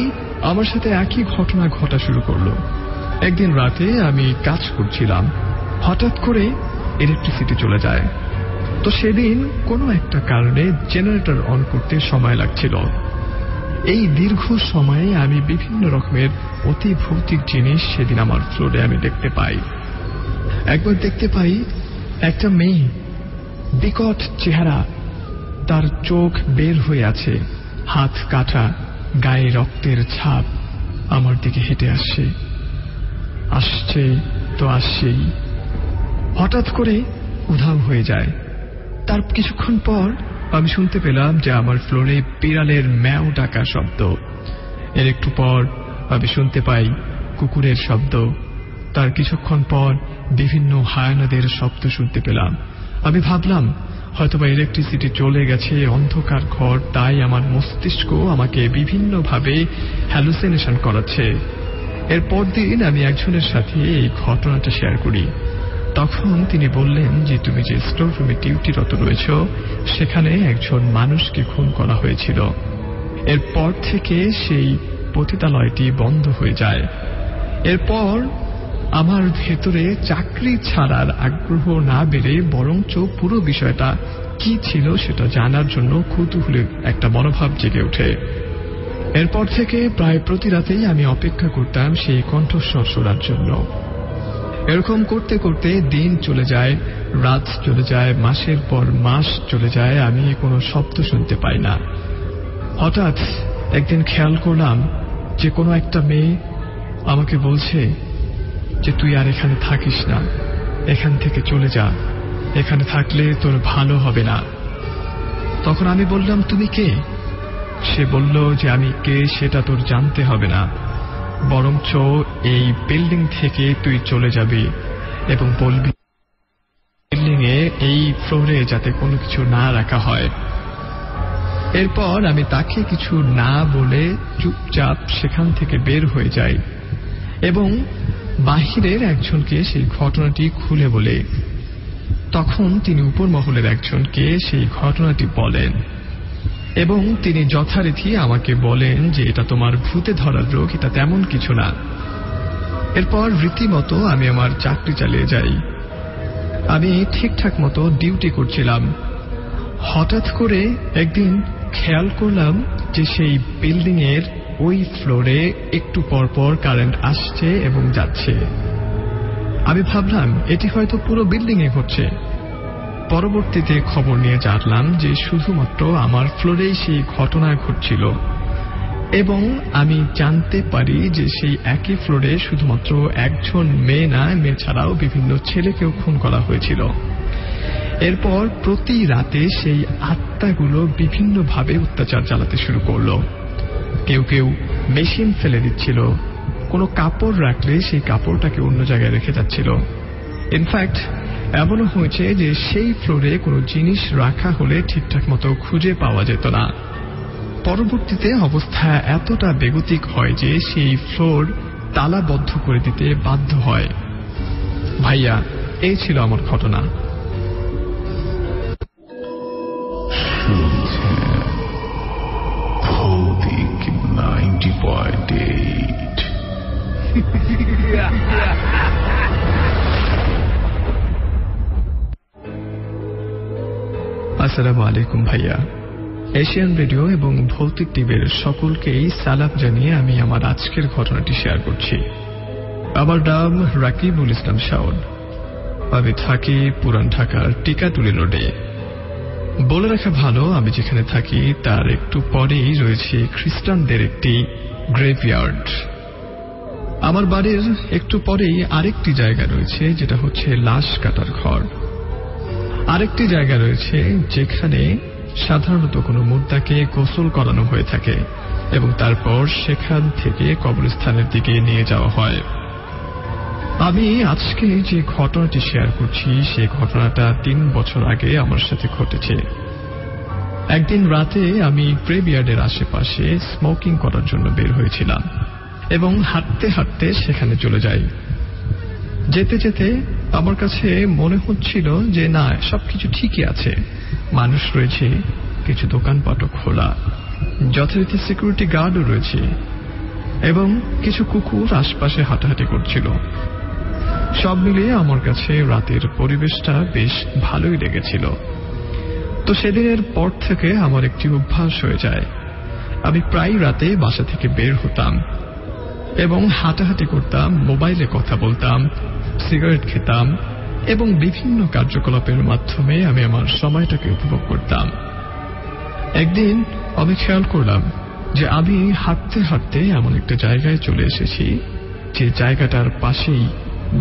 আমার সাথে একই ঘটনা ঘটা শুরু করলো। একদিন রাতে আমি কাজ করছিলাম, হঠাৎ করে ইলেকট্রিসিটি চলে যায়। তো সেদিন কোনো একটা কারণে জেনারেটর অন করতে সময় লাগছিল। এই দীর্ঘ সময়ে আমি বিভিন্ন রকমের অতি ভৌতিক জিনিস সেদিন আমার ফ্লোরে আমি দেখতে পাই। একবার দেখতে পাই একটা মেয়ে, বিকট চেহারা, তার চোখ বের হয়ে আছে, হাত কাটা, গায়ে রক্তের ছাপ, আমার দিকে হেঁটে আসছে তো আসছেই। হঠাৎ করে উধাও হয়ে যায়। তার কিছুক্ষণ পর আমি শুনতে পেলাম যে আমার ফ্লোরে বিড়ালের ম্যাও ডাকা শব্দ। এর একটু পর আমি শুনতে পাই কুকুরের শব্দ। তার কিছুক্ষণ পর বিভিন্ন হায়ানাদের শব্দ শুনতে পেলাম। আমি ভাবলাম হয়তোবা ইলেকট্রিসিটি চলে গেছে, অন্ধকার ঘর, তাই আমার মস্তিষ্ক আমাকে বিভিন্নভাবে হ্যালুসিনেশন করাচ্ছে। এরপর দিন আমি একজনের সাথে এই ঘটনাটা শেয়ার করি। তখন তিনি বললেন যে তুমি যে স্টোর রুমে ডিউটিরত রয়েছ সেখানে একজন মানুষকে খুন করা হয়েছিল। এরপর থেকে সেই পতিতালয়টি বন্ধ হয়ে যায়। এরপর আমার ভেতরে চাকরি ছাড়ার আগ্রহ না বেড়ে বরঞ্চ পুরো বিষয়টা কি ছিল সেটা জানার জন্য কৌতূহলের একটা মনোভাব জেগে ওঠে। এরপর থেকে প্রায় প্রতি রাতেই আমি অপেক্ষা করতাম সেই কণ্ঠস্বর শোনার জন্য। এরকম করতে করতে দিন চলে যায়, রাত চলে যায়, মাসের পর মাস চলে যায়, আমি কোনো শব্দ শুনতে পাই না। হঠাৎ একদিন খেয়াল করলাম যে কোনো একটা মেয়ে আমাকে বলছে যে তুই আর এখানে থাকিস না, এখান থেকে চলে যা, এখানে থাকলে তোর ভালো হবে না। তখন আমি বললাম, তুমি কে? সে বলল যে আমি কে সেটা তোর জানতে হবে না, বরঞ্চ এই বিল্ডিং থেকে তুই চলে যাবি এবং বলবি বিল্ডিং এ এই ফ্লোরে যাতে কোনো কিছু না রাখা হয়। এরপর আমি তাকে কিছু না বলে চুপচাপ সেখান থেকে বের হয়ে যাই এবং বাহিরের একজনকে সেই ঘটনাটি খুলে বলে। তখন তিনি উপর মহলের একজনকে সেই ঘটনাটি বলেন এবং তিনি যথারীতি আমাকে বলেন যে এটা তোমার ভূতে ধরার রোগ, এটা তেমন কিছু না। এরপর রীতিমতো আমি আমার চাকরি চালিয়ে যাই। আমি ঠিকঠাক মতো ডিউটি করছিলাম। হঠাৎ করে একদিন খেয়াল করলাম যে সেই বিল্ডিং এর ওই ফ্লোরে একটু পরপর কারেন্ট আসছে এবং যাচ্ছে। আমি ভাবলাম এটি হয়তো পুরো বিল্ডিং এ ঘটছে। পরবর্তীতে খবর নিয়ে জানলাম যে শুধুমাত্র আমার ফ্লোরেই সেই ঘটনা ঘটছিল এবং আমি জানতে পারি যে সেই একই ফ্লোরে শুধুমাত্র একজন মেয়ে না, মেয়ে ছাড়াও বিভিন্ন ছেলেকেও খুন করা হয়েছিল। এরপর প্রতি রাতে সেই আত্মাগুলো বিভিন্নভাবে অত্যাচার চালাতে শুরু করলো। কেউ কেউ মেশিন ফেলে দিচ্ছিল, কোনো কাপড় রাখলে সেই কাপড়টাকে অন্য জায়গায় রেখে যাচ্ছিল। ইনফ্যাক্ট এমনও হয়েছে যে সেই ফ্লোরে কোনো জিনিস রাখা হলে ঠিকঠাক মতো খুঁজে পাওয়া যেত না। পরবর্তীতে অবস্থা এতটা বেগতিক হয় যে সেই ফ্লোর তালাবদ্ধ করে দিতে বাধ্য হয়। ভাইয়া, এই ছিল আমার ঘটনা। ভৌতিক 90.8 আসসালামু আলাইকুম ভাইয়া। এশিয়ান রেডিও এবং ভৌতিক টিভির সকলকেই সালাম জানিয়ে আমি আমার আজকের ঘটনাটি শেয়ার করছি। আমার নাম রাকিবুল ইসলাম শাওন। আমি থাকি পুরান ঢাকার টিকাটুলি রোডে। বলে রাখা ভালো, আমি যেখানে থাকি তার একটু পরেই রয়েছে খ্রিস্টানদের একটি গ্রেভইয়ার্ড। আমার বাড়ির একটু পরেই আরেকটি জায়গা রয়েছে যেটা হচ্ছে লাশ কাটার ঘর। আরেকটি জায়গা রয়েছে যেখানে সাধারণত কোনো মুর্দাকে গোসল করানো হয়ে থাকে এবং তারপর সেখান থেকে কবরস্থানের দিকে নিয়ে যাওয়া হয়। আমি আজকে যে ঘটনাটি শেয়ার করছি সেই ঘটনাটা 3 বছর আগে আমার সাথে ঘটেছে। একদিন রাতে আমি গ্রেভইয়ার্ডের আশেপাশে স্মোকিং করার জন্য বের হয়েছিলাম এবং হাঁটতে হাঁটতে সেখানে চলে যাই। যেতে যেতে আমার কাছে মনে হচ্ছিল যে না, সবকিছু ঠিকই আছে, মানুষ রয়েছে, কিছু দোকানপাটও খোলা, যথারীতি সিকিউরিটি গার্ডও রয়েছে এবং কিছু কুকুর আশপাশে হাঁটাহাঁটি করছিল। সব মিলিয়ে আমার কাছে রাতের পরিবেশটা বেশ ভালোই লেগেছিল। তো সেদিনের পর থেকে আমার একটি অভ্যাস হয়ে যায়, আমি প্রায় রাতে বাসা থেকে বের হতাম এবং হাঁটাহাঁটি করতাম, মোবাইলে কথা বলতাম, সিগারেট খেতাম এবং বিভিন্ন কার্যকলাপের মাধ্যমে আমি আমার সময়টাকে উপভোগ করতাম। একদিন আমি খেয়াল করলাম যে আমি হাঁটতে হাঁটতে এমন একটা জায়গায় চলে এসেছি যে জায়গাটার পাশেই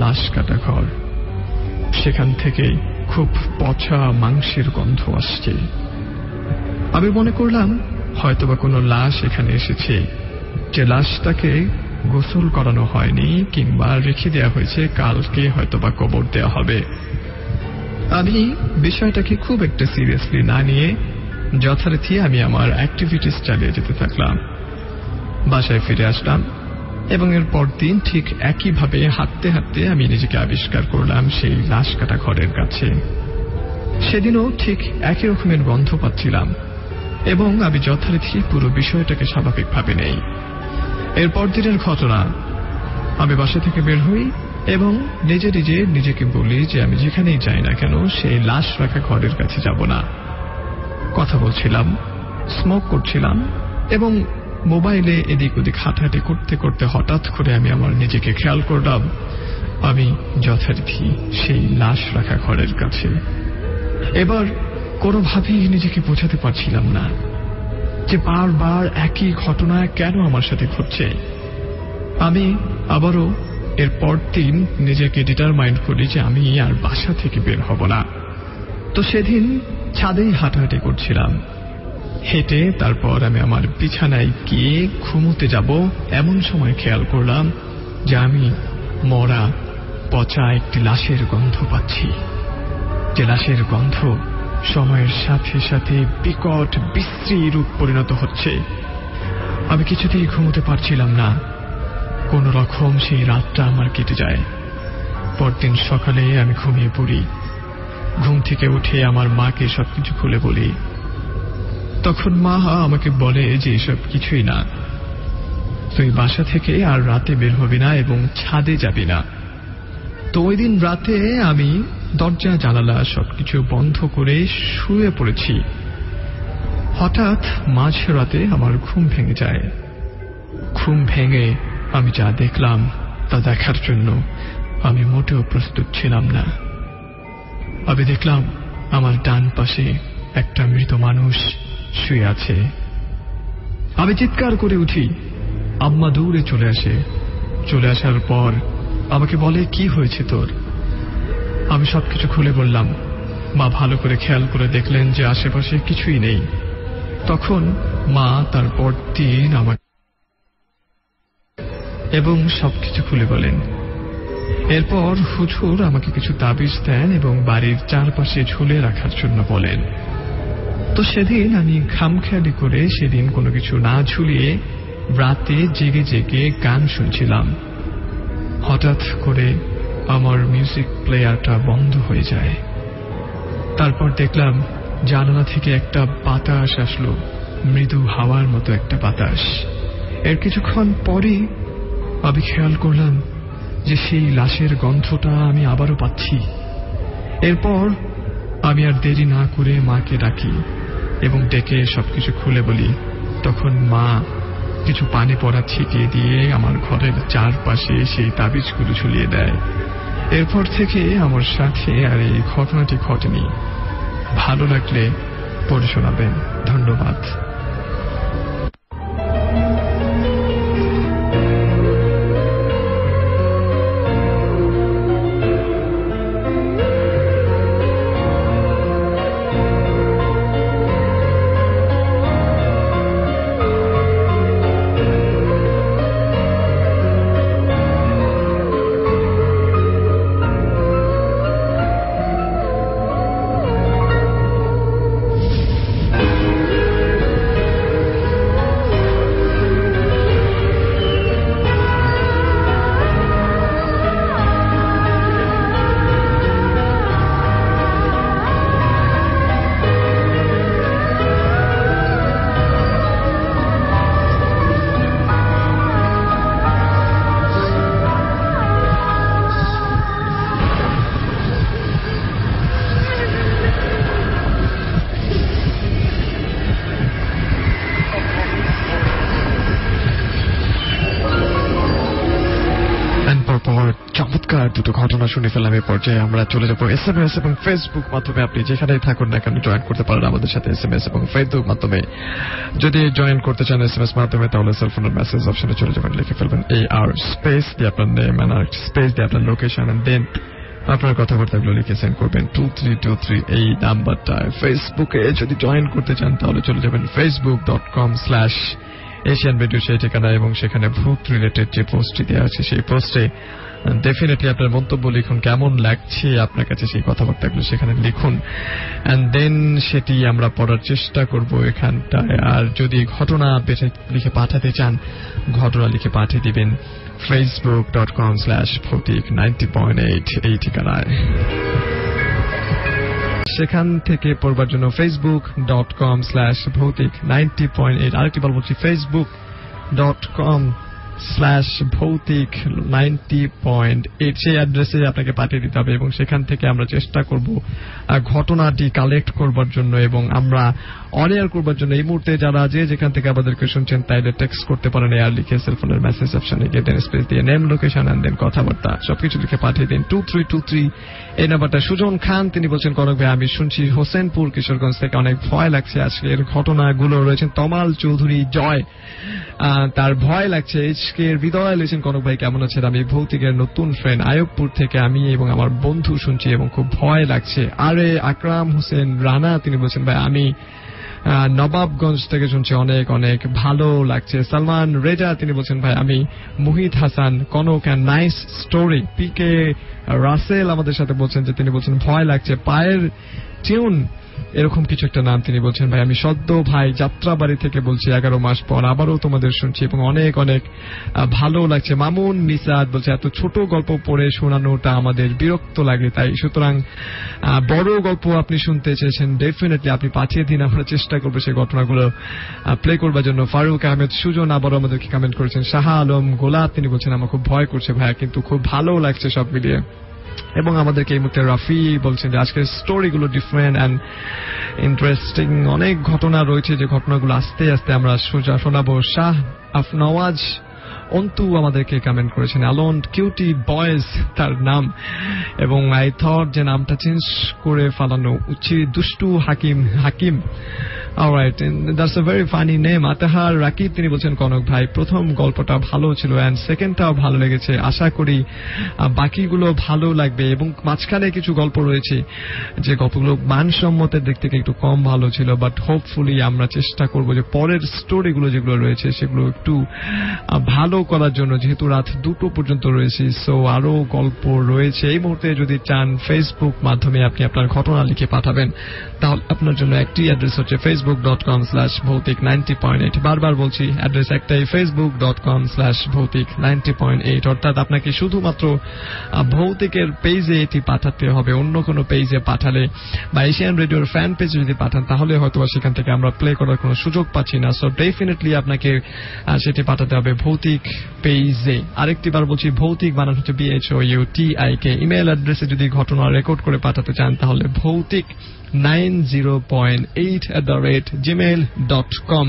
লাশ কাটা ঘর। সেখান থেকে খুব পচা মাংসের গন্ধ আসছে। আমি মনে করলাম হয়তোবা কোনো লাশ এখানে এসেছে, যে লাশটাকে গোসল করানো হয়নি কিংবা রেখে দেওয়া হয়েছে, কালকে হয়তোবা কবর দেওয়া হবে। আমি বিষয়টাকে খুব একটা সিরিয়াসলি না নিয়ে যথারীতি আমি আমার অ্যাক্টিভিটিস চালিয়ে যেতে থাকলাম। বাসায় ফিরে আসলাম এবং এর পরদিন ঠিক একইভাবে হাঁটতে হাঁটতে আমি নিজেকে আবিষ্কার করলাম সেই লাশ কাটা ঘরের কাছে। সেদিনও ঠিক একই রকমের গন্ধ পাচ্ছিলাম এবং আমি যথারীতি পুরো বিষয়টাকে স্বাভাবিকভাবে নেই। এরপর দিনের ঘটনা, আমি বাসা থেকে বের হই এবং নিজে নিজে নিজেকে বলি যে আমি যেখানেই যাই না কেন সেই লাশ রাখা ঘরের কাছে যাব না। কথা বলছিলাম, স্মোক করছিলাম এবং মোবাইলে এদিক ওদিক হাঁটাহাঁটি করতে করতে হঠাৎ করে আমি আমার নিজেকে খেয়াল করলাম আমি যথারীতি সেই লাশ রাখা ঘরের কাছে। এবার কোনোভাবেই নিজেকে বোঝাতে পারছিলাম না যে বারবার একই ঘটনা কেন আমার সাথে ঘটছে। আমি আবারও এর পর দিন নিজেকে ডিটারমাইন্ড করি যে আমি আর বাসা থেকে বের হব না। তো সেদিন ছাদেই হাঁটাহাঁটি করছিলাম। হেঁটে তারপর আমি আমার বিছানায় গিয়ে ঘুমোতে যাব, এমন সময় খেয়াল করলাম যে আমি মরা পচা একটি লাশের গন্ধ পাচ্ছি। যে লাশের গন্ধ সময়ের সাথে সাথে বিকট বিশ্রী রূপ পরিণত হচ্ছে। আমি কিছুতেই ঘুমোতে পারছিলাম না। কোন রকম সেই রাতটা আমার কেটে যায়। পরদিন সকালে আমি ঘুমিয়ে পড়ি। ঘুম থেকে উঠে আমার মাকে সবকিছু খুলে বলি। তখন মা আমাকে বলে যে এসব কিছুই না, তুই বাসা থেকে আর রাতে বের হবি না এবং ছাদে যাবি না। তো ওই দিন রাতে আমি দরজা জানালা সবকিছু বন্ধ করে শুয়ে পড়েছি। হঠাৎ মাঝরাতে আমার ঘুম ভেঙে যায়। ঘুম ভেঙে আমি যা দেখলাম তা দেখার জন্য আমি মোটেও প্রস্তুত ছিলাম না। আমি দেখলাম আমার ডান পাশে একটা মৃত মানুষ শুয়ে আছে। আমি চিৎকার করে উঠি। আম্মা দৌড়ে চলে আসে। চলে আসার পর আমাকে বলে, কি হয়েছে তোর? আমি সবকিছু খুলে বললাম। মা ভালো করে খেয়াল করে দেখলেন যে আশেপাশে কিছুই নেই। তখন মা তারপর দিন আমাকে এবং সবকিছু খুলে বলেন। এরপর হুজুর আমাকে কিছু তাবিজ দেন এবং বাড়ির চারপাশে ঝুলে রাখার জন্য বলেন। তো সেদিন আমি খামখেয়ালি করে সেদিন কোনো কিছু না ঝুলিয়ে রাতে জেগে জেগে গান শুনছিলাম। হঠাৎ করে আমার মিউজিক প্লেয়ারটা বন্ধ হয়ে যায়। তারপর দেখলাম জানালা থেকে একটা বাতাস আসলো, মৃদু হাওয়ার মতো একটা বাতাস। এর কিছুক্ষণ পরে আমি খেয়াল করলাম যে সেই লাশের গন্ধটা আমি আবারও পাচ্ছি। এরপর আমি আর দেরি না করে মাকে ডাকি এবং ডেকে সবকিছু খুলে বলি। তখন মা কিছু পানি পড়া ছিটিয়ে দিয়ে আমার ঘরের চারপাশে সেই তাবিজগুলো ঝুলিয়ে দেয়। এরপর থেকে আমার সাথে আর এই ঘটনাটি ঘটেনি। ভালো লাগলে পড়ে শোনাবেন। ধন্যবাদ। চমৎকার দুটো ঘটনা শুনে ফেললাম। এই পর্যায়ে আমরা চলে যাবো SMS এবং ফেসবুক মাধ্যমে। আপনি যেখানেই থাকুন না কেন জয়েন করতে পারেন আমাদের সাথে SMS এবং ফেসবুক মাধ্যমে। যদি জয়েন করতে চান SMS মাধ্যমে তাহলে সেলফোনের মেসেজ অপশনে চলে যাবেন, লিখে ফেলবেন AR স্পেস দিয়ে আপনার নেম এন্ড স্পেস দিয়ে আপনার লোকেশন এন্ড দেন আপনার কথাবার্তাগুলো লিখে সেন্ড করবেন 2323 এই নাম্বারটায়। ফেসবুকে যদি জয়েন করতে চান তাহলে চলে যাবেন facebook.com/Asian Radio সেই ঠিকানা এবং সেখানে ভূত রিলেটেড যে পোস্টটি দেওয়া আছে সেই পোস্টে ডেফিনেটলি আপনার মন্তব্য লিখুন, কেমন লাগছে আপনার কাছে সেই কথাবার্তাগুলো সেখানে লিখুন এন্ড দেন সেটি আমরা পড়ার চেষ্টা করব এখানটায়। আর যদি ঘটনা লিখে পাঠাতে চান ঘটনা লিখে পাঠিয়ে দিবেন facebook.com/bhautik90.8 এই ঠিকানায়। সেখান থেকে পড়বার জন্য facebook.com/bhautik90.8 আরেকটি বার বলছি facebook.com/bhautik90.8 সেই অ্যাড্রেসে আপনাকে পাঠিয়ে দিতে হবে এবং সেখান থেকে আমরা চেষ্টা করব ঘটনাটি কালেক্ট করবার জন্য এবং আমরা অন এয়ার করবার জন্য। এই মুহূর্তে যারা যেখান থেকে আমাদেরকে শুনছেন তাইলে টেক্সট করতে পারেন এয়ার লিখে সেলফোনের মেসেজ অপশনে গিয়ে দেন স্পেস দিয়ে নেম লোকেশন এন্ড দেন কথাবার্তা সবকিছু লিখে পাঠিয়ে দিন 2323 এই নাম্বারটা। সুজন খান তিনি বলছেন কনক ভাই আমি শুনছি হোসেনপুর কিশোরগঞ্জ থেকে অনেক ভয় লাগছে আজকের ঘটনাগুলো রয়েছেন তমাল চৌধুরী জয় তার ভয় লাগছে আজকের বিদায় লিখেছেন কনক ভাই কেমন আছেন? আমি ভৌতিকের নতুন ফ্রেন্ড আয়বপুর থেকে আমি এবং আমার বন্ধু শুনছি এবং খুব ভয় লাগছে। আরে আকরাম হোসেন রানা তিনি বলছেন ভাই আমি নবাবগঞ্জ থেকে শুনছি, অনেক অনেক ভালো লাগছে। সালমান রেজা তিনি বলছেন ভাই আমি Muhit Hasan Konok and nice story. PK Rasel আমাদের সাথে বলছেন যে তিনি বলছেন ভয় লাগছে পায়ের টিউন এরকম কিছু একটা নাম তিনি বলছেন ভাই আমি সদ্য ভাই যাত্রাবাড়ি থেকে বলছি 11 মাস পর আবারও তোমাদের শুনছি এবং অনেক অনেক ভালো লাগছে। মামুন মিসাদ বলছে এত ছোট গল্প পড়ে শোনানোটা আমাদের বিরক্ত লাগে, তাই সুতরাং বড় গল্প আপনি শুনতে চেয়েছেন ডেফিনেটলি আপনি পাঠিয়ে দিন, আমরা চেষ্টা করবো সেই ঘটনাগুলো প্লে করবার জন্য। ফারুক আহমেদ সুজন আবারও আমাদেরকে কমেন্ট করেছেন। শাহ আলম গোলাপ তিনি বলছেন আমার খুব ভয় করছে ভাইয়া কিন্তু খুব ভালো লাগছে সব মিলিয়ে। এবং আমাদেরকে এই মুহূর্তে রাফি বলছেন যে আজকের স্টোরিগুলো ডিফারেন্ট অ্যান্ড ইন্টারেস্টিং, অনেক ঘটনা রয়েছে যে ঘটনাগুলো আস্তে আস্তে আমরা শোনাবো। শাহ আফনওয়াজ অন্তু আমাদেরকে কমেন্ট করেছেন। অ্যালন কিউটি বয়েজ তার নাম, এবং আই থট যে নামটা চেঞ্জ করে ফেলানো উচিত। দুষ্টু Hakim alright, that's a very funny name. Atahar Rakib তিনি বলছেন কনক ভাই প্রথম গল্পটা ভালো ছিল অ্যান্ড সেকেন্ডটাও ভালো লেগেছে, আশা করি বাকিগুলো ভালো লাগবে। এবং মাঝখানে কিছু গল্প রয়েছে যে গল্পগুলো মানসম্মতের দিক থেকে একটু কম ভালো ছিল, বাট হোপফুলি আমরা চেষ্টা করবো যে পরের স্টোরিগুলো যেগুলো রয়েছে সেগুলো একটু ভালো করার জন্য, যেহেতু রাত 2টো পর্যন্ত রয়েছে। সো আরো গল্প রয়েছে। এই মুহূর্তে যদি চান ফেসবুক মাধ্যমে আপনি আপনার ঘটনা লিখে পাঠাবেন, তাহলে আপনার জন্য একটি অ্যাড্রেস হচ্ছে facebook.com/bhautik90.8। বারবার বলছি অ্যাড্রেস একটাই facebook.com/bhautik90.8। অর্থাৎ আপনাকে শুধুমাত্র ভৌতিকের পেজে এটি পাঠাতে হবে, অন্য কোনো পেজে পাঠালে বা এশিয়ান রেডিওর ফ্যান পেজে যদি পাঠান তাহলে হয়তো সেখান থেকে আমরা প্লে করার কোনো সুযোগ পাচ্ছি না। সো ডেফিনেটলি আপনাকে সেটি পাঠাতে হবে ভৌতিক পেজে। আরেকটি বার বলছি ভৌতিক বানান হচ্ছে BHOUTIK। ইমেল অ্যাড্রেসে যদি ঘটনা রেকর্ড করে পাঠাতে চান তাহলে ভৌতিক 90.8@gmail.com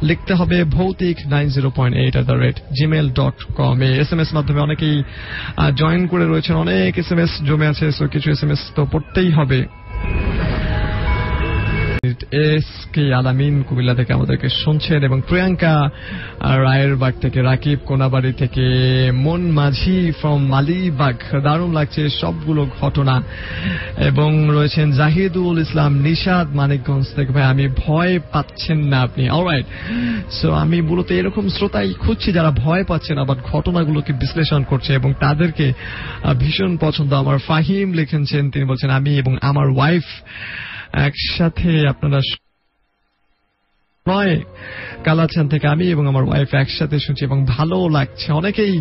লিখতে হবে, ভৌতিক 90.8@gmail.com। SMS মাধ্যমে অনেকেই জয়েন করে রয়েছেন, অনেক SMS জমে আছে, সো কিছু SMS তো পড়তেই হবে। এসকে আলামিন কুমিল্লা থেকে আমাদেরকে শুনছেন, এবং প্রিয়াঙ্কা রায়েরবাগ থেকে, রাকিব কোনাবাড়ি থেকে, মন মাঝি ফ্রম মালিবাগ। দারুণ লাগছে সবগুলো ঘটনা। এবং রয়েছেন জাহিদুল ইসলাম নিশাদ মানিকগঞ্জ থেকে, ভাই আমি ভয় পাচ্ছেন না আপনি? অলরাইট, সো আমি মূলত এরকম শ্রোতাই খুঁজছি যারা ভয় পাচ্ছেন আবার ঘটনাগুলোকে বিশ্লেষণ করছে এবং তাদেরকে ভীষণ পছন্দ। আমার ফাহিম লিখেছেন, তিনি বলছেন আমি এবং আমার ওয়াইফ একসাথে, আপনারা নয় কালাচান থেকে আমি এবং আমার ওয়াইফ একসাথে শুনছি এবং ভালো লাগছে। অনেকেই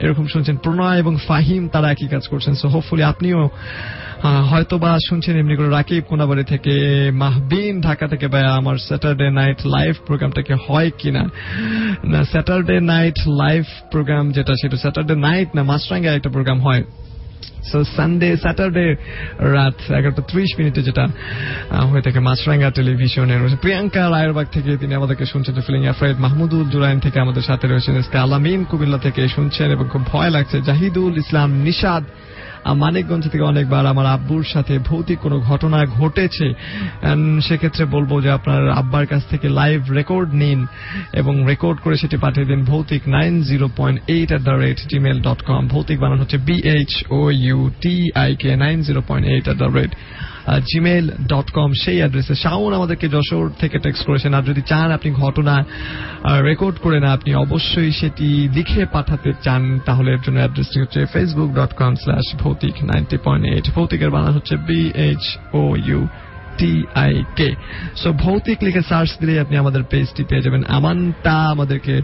এরকম শুনছেন, প্রণয় এবং ফাহিম তারা একই কাজ করছেন। সো হোপফুলি আপনিও হয়তো বা শুনছেন এমনি করে। রাকিব কোনাবাড়ি থেকে, মাহবিন ঢাকা থেকে, ভাই আমার স্যাটারডে নাইট লাইভ প্রোগ্রামটাকে হয় কিনা? না, স্যাটারডে নাইট লাইভ প্রোগ্রাম যেটা সেটা স্যাটারডে নাইট না, মাছরাঙ্গায় একটা প্রোগ্রাম হয়। সো স্যাটারডে রাত 11:30 যেটা হয়ে থাকে মাছরাঙ্গা টেলিভিশনে। প্রিয়াঙ্কা রায়েরবাগ থেকে তিনি আমাদেরকে শুনছেন। ফিলিং অ্যাফ্রেড মাহমুদুল জুরাইন থেকে আমাদের সাথে রয়েছেন। আলামিন কুমিল্লা থেকে শুনছেন এবং খুব ভয় লাগছে। জাহিদুল ইসলাম নিশাদ মানিকগঞ্জ থেকে, অনেকবার আমার আব্বুর সাথে ভৌতিক কোনো ঘটনা ঘটেছে, সেক্ষেত্রে বলবো যে আপনার আব্বার কাছ থেকে লাইভ রেকর্ড নিন এবং রেকর্ড করে সেটি পাঠিয়ে দিন ভৌতিক 90.8@gmail.com। ভৌতিক বানান হচ্ছে BHOUTIK 90.8@gmail.com সেই অ্যাড্রেসে। শাওন আমাদেরকে যশোর থেকে টেক্সট করেছেন। আর যদি চান আপনি ঘটনা রেকর্ড করে না, আপনি অবশ্যই সেটি লিখে পাঠাতে চান, তাহলে এর জন্য অ্যাড্রেসটি হচ্ছে facebook.com/bhautik90.8। ভৌতিকের বানান হচ্ছে BHOUTIK। সো ভৌতিক লিখে সার্চ দিলে আপনি আমাদের পেজটি পেয়ে যাবেন। আমানটা আমাদেরকে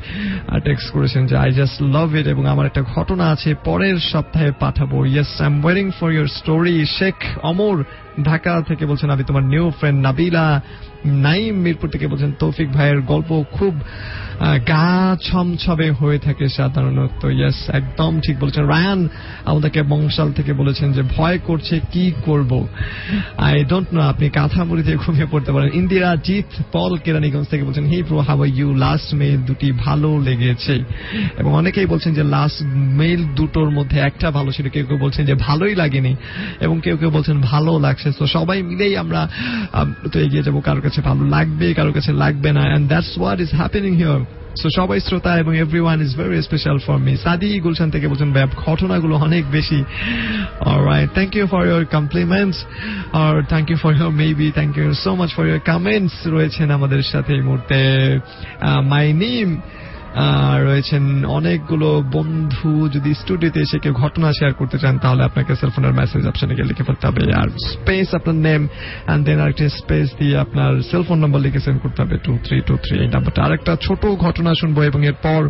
টেক্সট করেছেন যে আই জাস্ট লাভ ইট, এবং আমার একটা ঘটনা আছে পরের সপ্তাহে পাঠাবো। Yes, I am waiting for your story. Sheikh Amar Dhaka থেকে বলছেন আমি তোমার নিউ ফ্রেন্ড। নাবিলা নাইম মিরপুর থেকে বলছেন তৌফিক ভাইয়ের গল্প খুব গা ছমছমে হয়ে থাকে সাধারণত। ইয়েস, একদম ঠিক বলেছেন। রায়ান আমাদেরকে বংশাল থেকে বলেছেন যে ভয় করছে, কি করব? আই ডোন্ট নো, আপনি কাঁথামুড়ি দিয়ে ঘুমিয়ে পড়তে পারেন। ইন্দিরা জিৎ পল কেরানীগঞ্জ থেকে বলছেন hi bro how are you, last mail দুটি ভালো লেগেছে। এবং অনেকেই বলছেন যে লাস্ট মেইল দুটোর মধ্যে একটা ভালো ছিল, কেউ কেউ বলছেন যে ভালোই লাগেনি এবং কেউ কেউ বলছেন ভালো লাগছে। তো সবাই মিলেই আমরা তো এগিয়ে যাবো। কারোর কাছে কাছে ভালো লাগবে, কারো কাছে লাগবে না, and that's what is happening here. So সবাই শ্রোতা এবং everyone is very special for me. সাদি গুলশান থেকে বলছেন ভাই ঘটনাগুলো অনেক বেশি। Alright, thank you for your compliments or thank you for your maybe thank you so much for your comments রয়েছেন আমাদের সাথে এই মুহূর্তে। my name রয়েছেন অনেকগুলো বন্ধু। যদি স্টুডিওতে এসে কেউ ঘটনা শেয়ার করতে চান তাহলে আপনাকে সেলফোনের মেসেজ অপশনে গিয়ে লিখে ফেলতে হবে, আর স্পেস আপনার নেম এন্ড দেন আরেকটা স্পেস দিয়ে আপনার সেলফোন নাম্বার লিখে সেন্ড করতে হবে 2323 এই নাম্বারটা। আরেকটা ছোট ঘটনা শুনবো এবং এরপর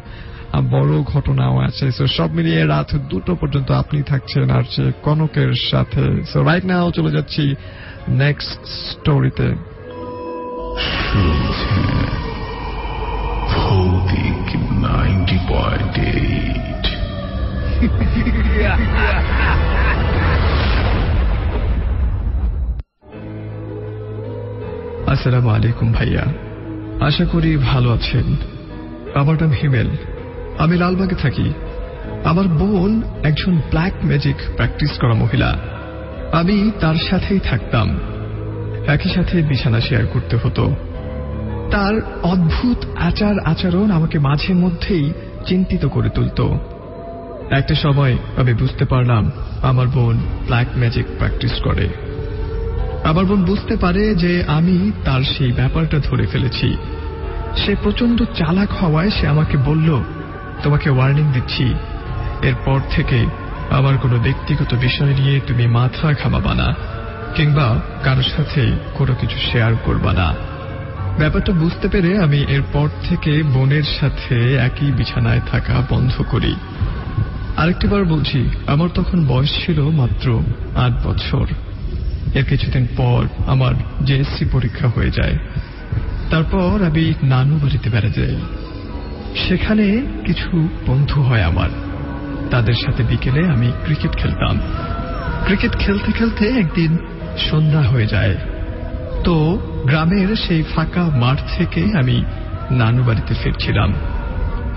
বড় ঘটনাও আছে। সো সব মিলিয়ে রাত 2টো পর্যন্ত আপনি থাকছেন আর সে কনকের সাথে। সো রাইট নাও চলে যাচ্ছি নেক্সট স্টোরিতে। ভৌতিক 90.8 আসসালামু আলাইকুম ভাইয়া, আশা করি ভালো আছেন। আমার নাম হিমেল, আমি লালবাগে থাকি। আমার বোন একজন ব্ল্যাক ম্যাজিক প্র্যাকটিস করা মহিলা, আমি তার সাথেই থাকতাম, একই সাথে বিছানা শেয়ার করতে হতো। তার অদ্ভুত আচরণ আমাকে মাঝে মধ্যেই চিন্তিত করে তুলত। একটা সময় আমি বুঝতে পারলাম আমার বোন ব্ল্যাক ম্যাজিক প্র্যাকটিস করে। আমার বোন বুঝতে পারে যে আমি তার সেই ব্যাপারটা ধরে ফেলেছি। সে প্রচন্ড চালাক হওয়ায় সে আমাকে বলল, তোমাকে ওয়ার্নিং দিচ্ছি, এরপর থেকে আমার কোনো ব্যক্তিগত বিষয় নিয়ে তুমি মাথা ঘামাবা না কিংবা কারোর সাথে কোনো কিছু শেয়ার করবা না। ব্যাপারটা বুঝতে পেরে আমি এরপর থেকে বোনের সাথে একই বিছানায় থাকা বন্ধ করি। আরেকটিবার বলছি, আমার তখন বয়স ছিল মাত্র 8 বছর। এর কিছুদিন পর আমার জেএসসি পরীক্ষা হয়ে যায়। তারপর আমি নানু বাড়িতে বেড়াতে যাই। সেখানে কিছু বন্ধু হয় আমার, তাদের সাথে বিকেলে আমি ক্রিকেট খেলতাম। ক্রিকেট খেলতে খেলতে একদিন সন্ধ্যা হয়ে যায়। তো গ্রামের সেই ফাঁকা মাঠ থেকে আমি নানু বাড়িতে ফিরছিলাম।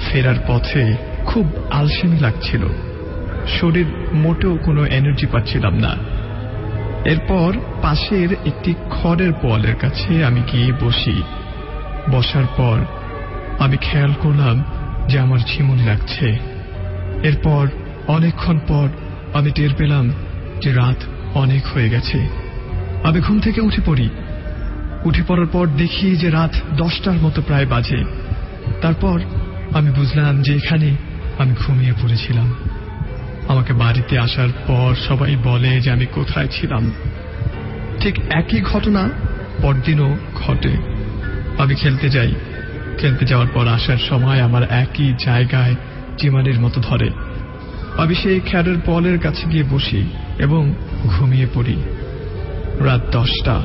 ফেরার পথে খুব আলসেমি লাগছিল, শরীর মোটেও কোনো এনার্জি পাচ্ছিলাম না। এরপর পাশের একটি খড়ের পোয়ালের কাছে আমি গিয়ে বসি। বসার পর আমি খেয়াল করলাম যে আমার ঝিমুনি লাগছে। এরপর অনেকক্ষণ পর আমি টের পেলাম যে রাত অনেক হয়ে গেছে। আমি ঘুম থেকে উঠে পড়ি। উঠে পড়ার পর দেখি যে রাত 10টার মতো প্রায় বাজে। তারপর আমি বুঝলাম যে এখানে আমি ঘুমিয়ে পড়েছিলাম। আমাকে বাড়িতে আসার পর সবাই বলে যে আমি কোথায় ছিলাম। ঠিক একই ঘটনা পরদিনও ঘটে। আমি খেলতে যাই। খেলতে যাওয়ার পর আসার সময় আমার একই জায়গায় চিমানির মতো ধরে। আমি সেই খেয়ারের বলের কাছে গিয়ে বসি এবং ঘুমিয়ে পড়ি। রাত 10টা।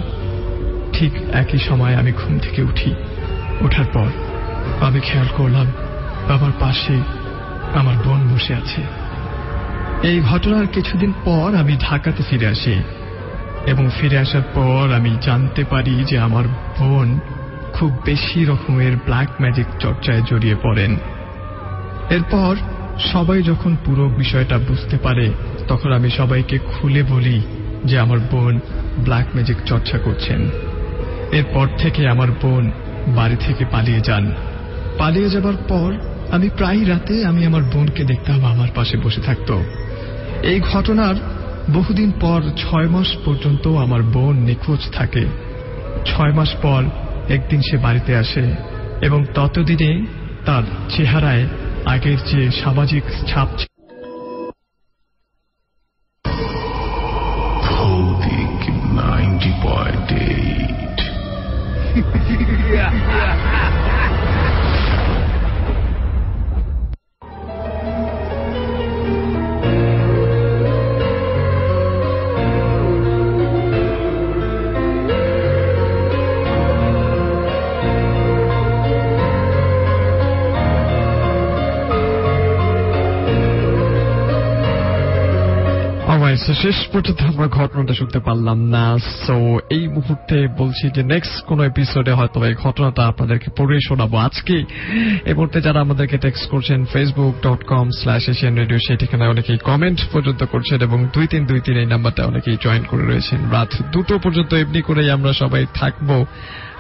ঠিক একই সময় আমি ঘুম থেকে উঠি। ওঠার পর আমি খেয়াল করলাম আমার পাশে আমার বোন বসে আছে। এই ঘটনার কিছুদিন পর আমি ঢাকাতে ফিরে আসি এবং ফিরে আসার পর আমি জানতে পারি যে আমার বোন খুব বেশি রকমের ব্ল্যাক ম্যাজিক চর্চায় জড়িয়ে পড়েন। এরপর সবাই যখন পুরো বিষয়টা বুঝতে পারে তখন আমি সবাইকে খুলে বলি যে আমার বোন ব্ল্যাক ম্যাজিক চর্চা করছেন। এরপর থেকে আমার বোন বাড়ি থেকে পালিয়ে যান। পালিয়ে যাবার পর আমি প্রায় রাতে আমি আমার বোনকে দেখতাম আমার পাশে বসে থাকতো। এই ঘটনার বহুদিন পর 6 মাস পর্যন্ত আমার বোন নিখোঁজ থাকে। 6 মাস পর একদিন সে বাড়িতে আসে এবং ততদিনে তার চেহারায় আগের যে সামাজিক ছাপ ভৌতিক 90.8 শেষ পর্যন্ত আমরা ঘটনাটা শুনতে পারলাম না। সো এই মুহূর্তে বলছি যে নেক্সট কোন এপিসোডে হয়তো এই ঘটনাটা আপনাদেরকে পড়ে শোনাবো আজকে। এই মুহূর্তে যারা আমাদেরকে টেক্সট করছেন facebook.com/asianradio সেই ঠিকানায় অনেকেই কমেন্ট পর্যন্ত করছেন এবং 2323 এই নাম্বারটা অনেকেই জয়েন করে রয়েছেন। রাত 2টো পর্যন্ত এমনি করেই আমরা সবাই থাকবো।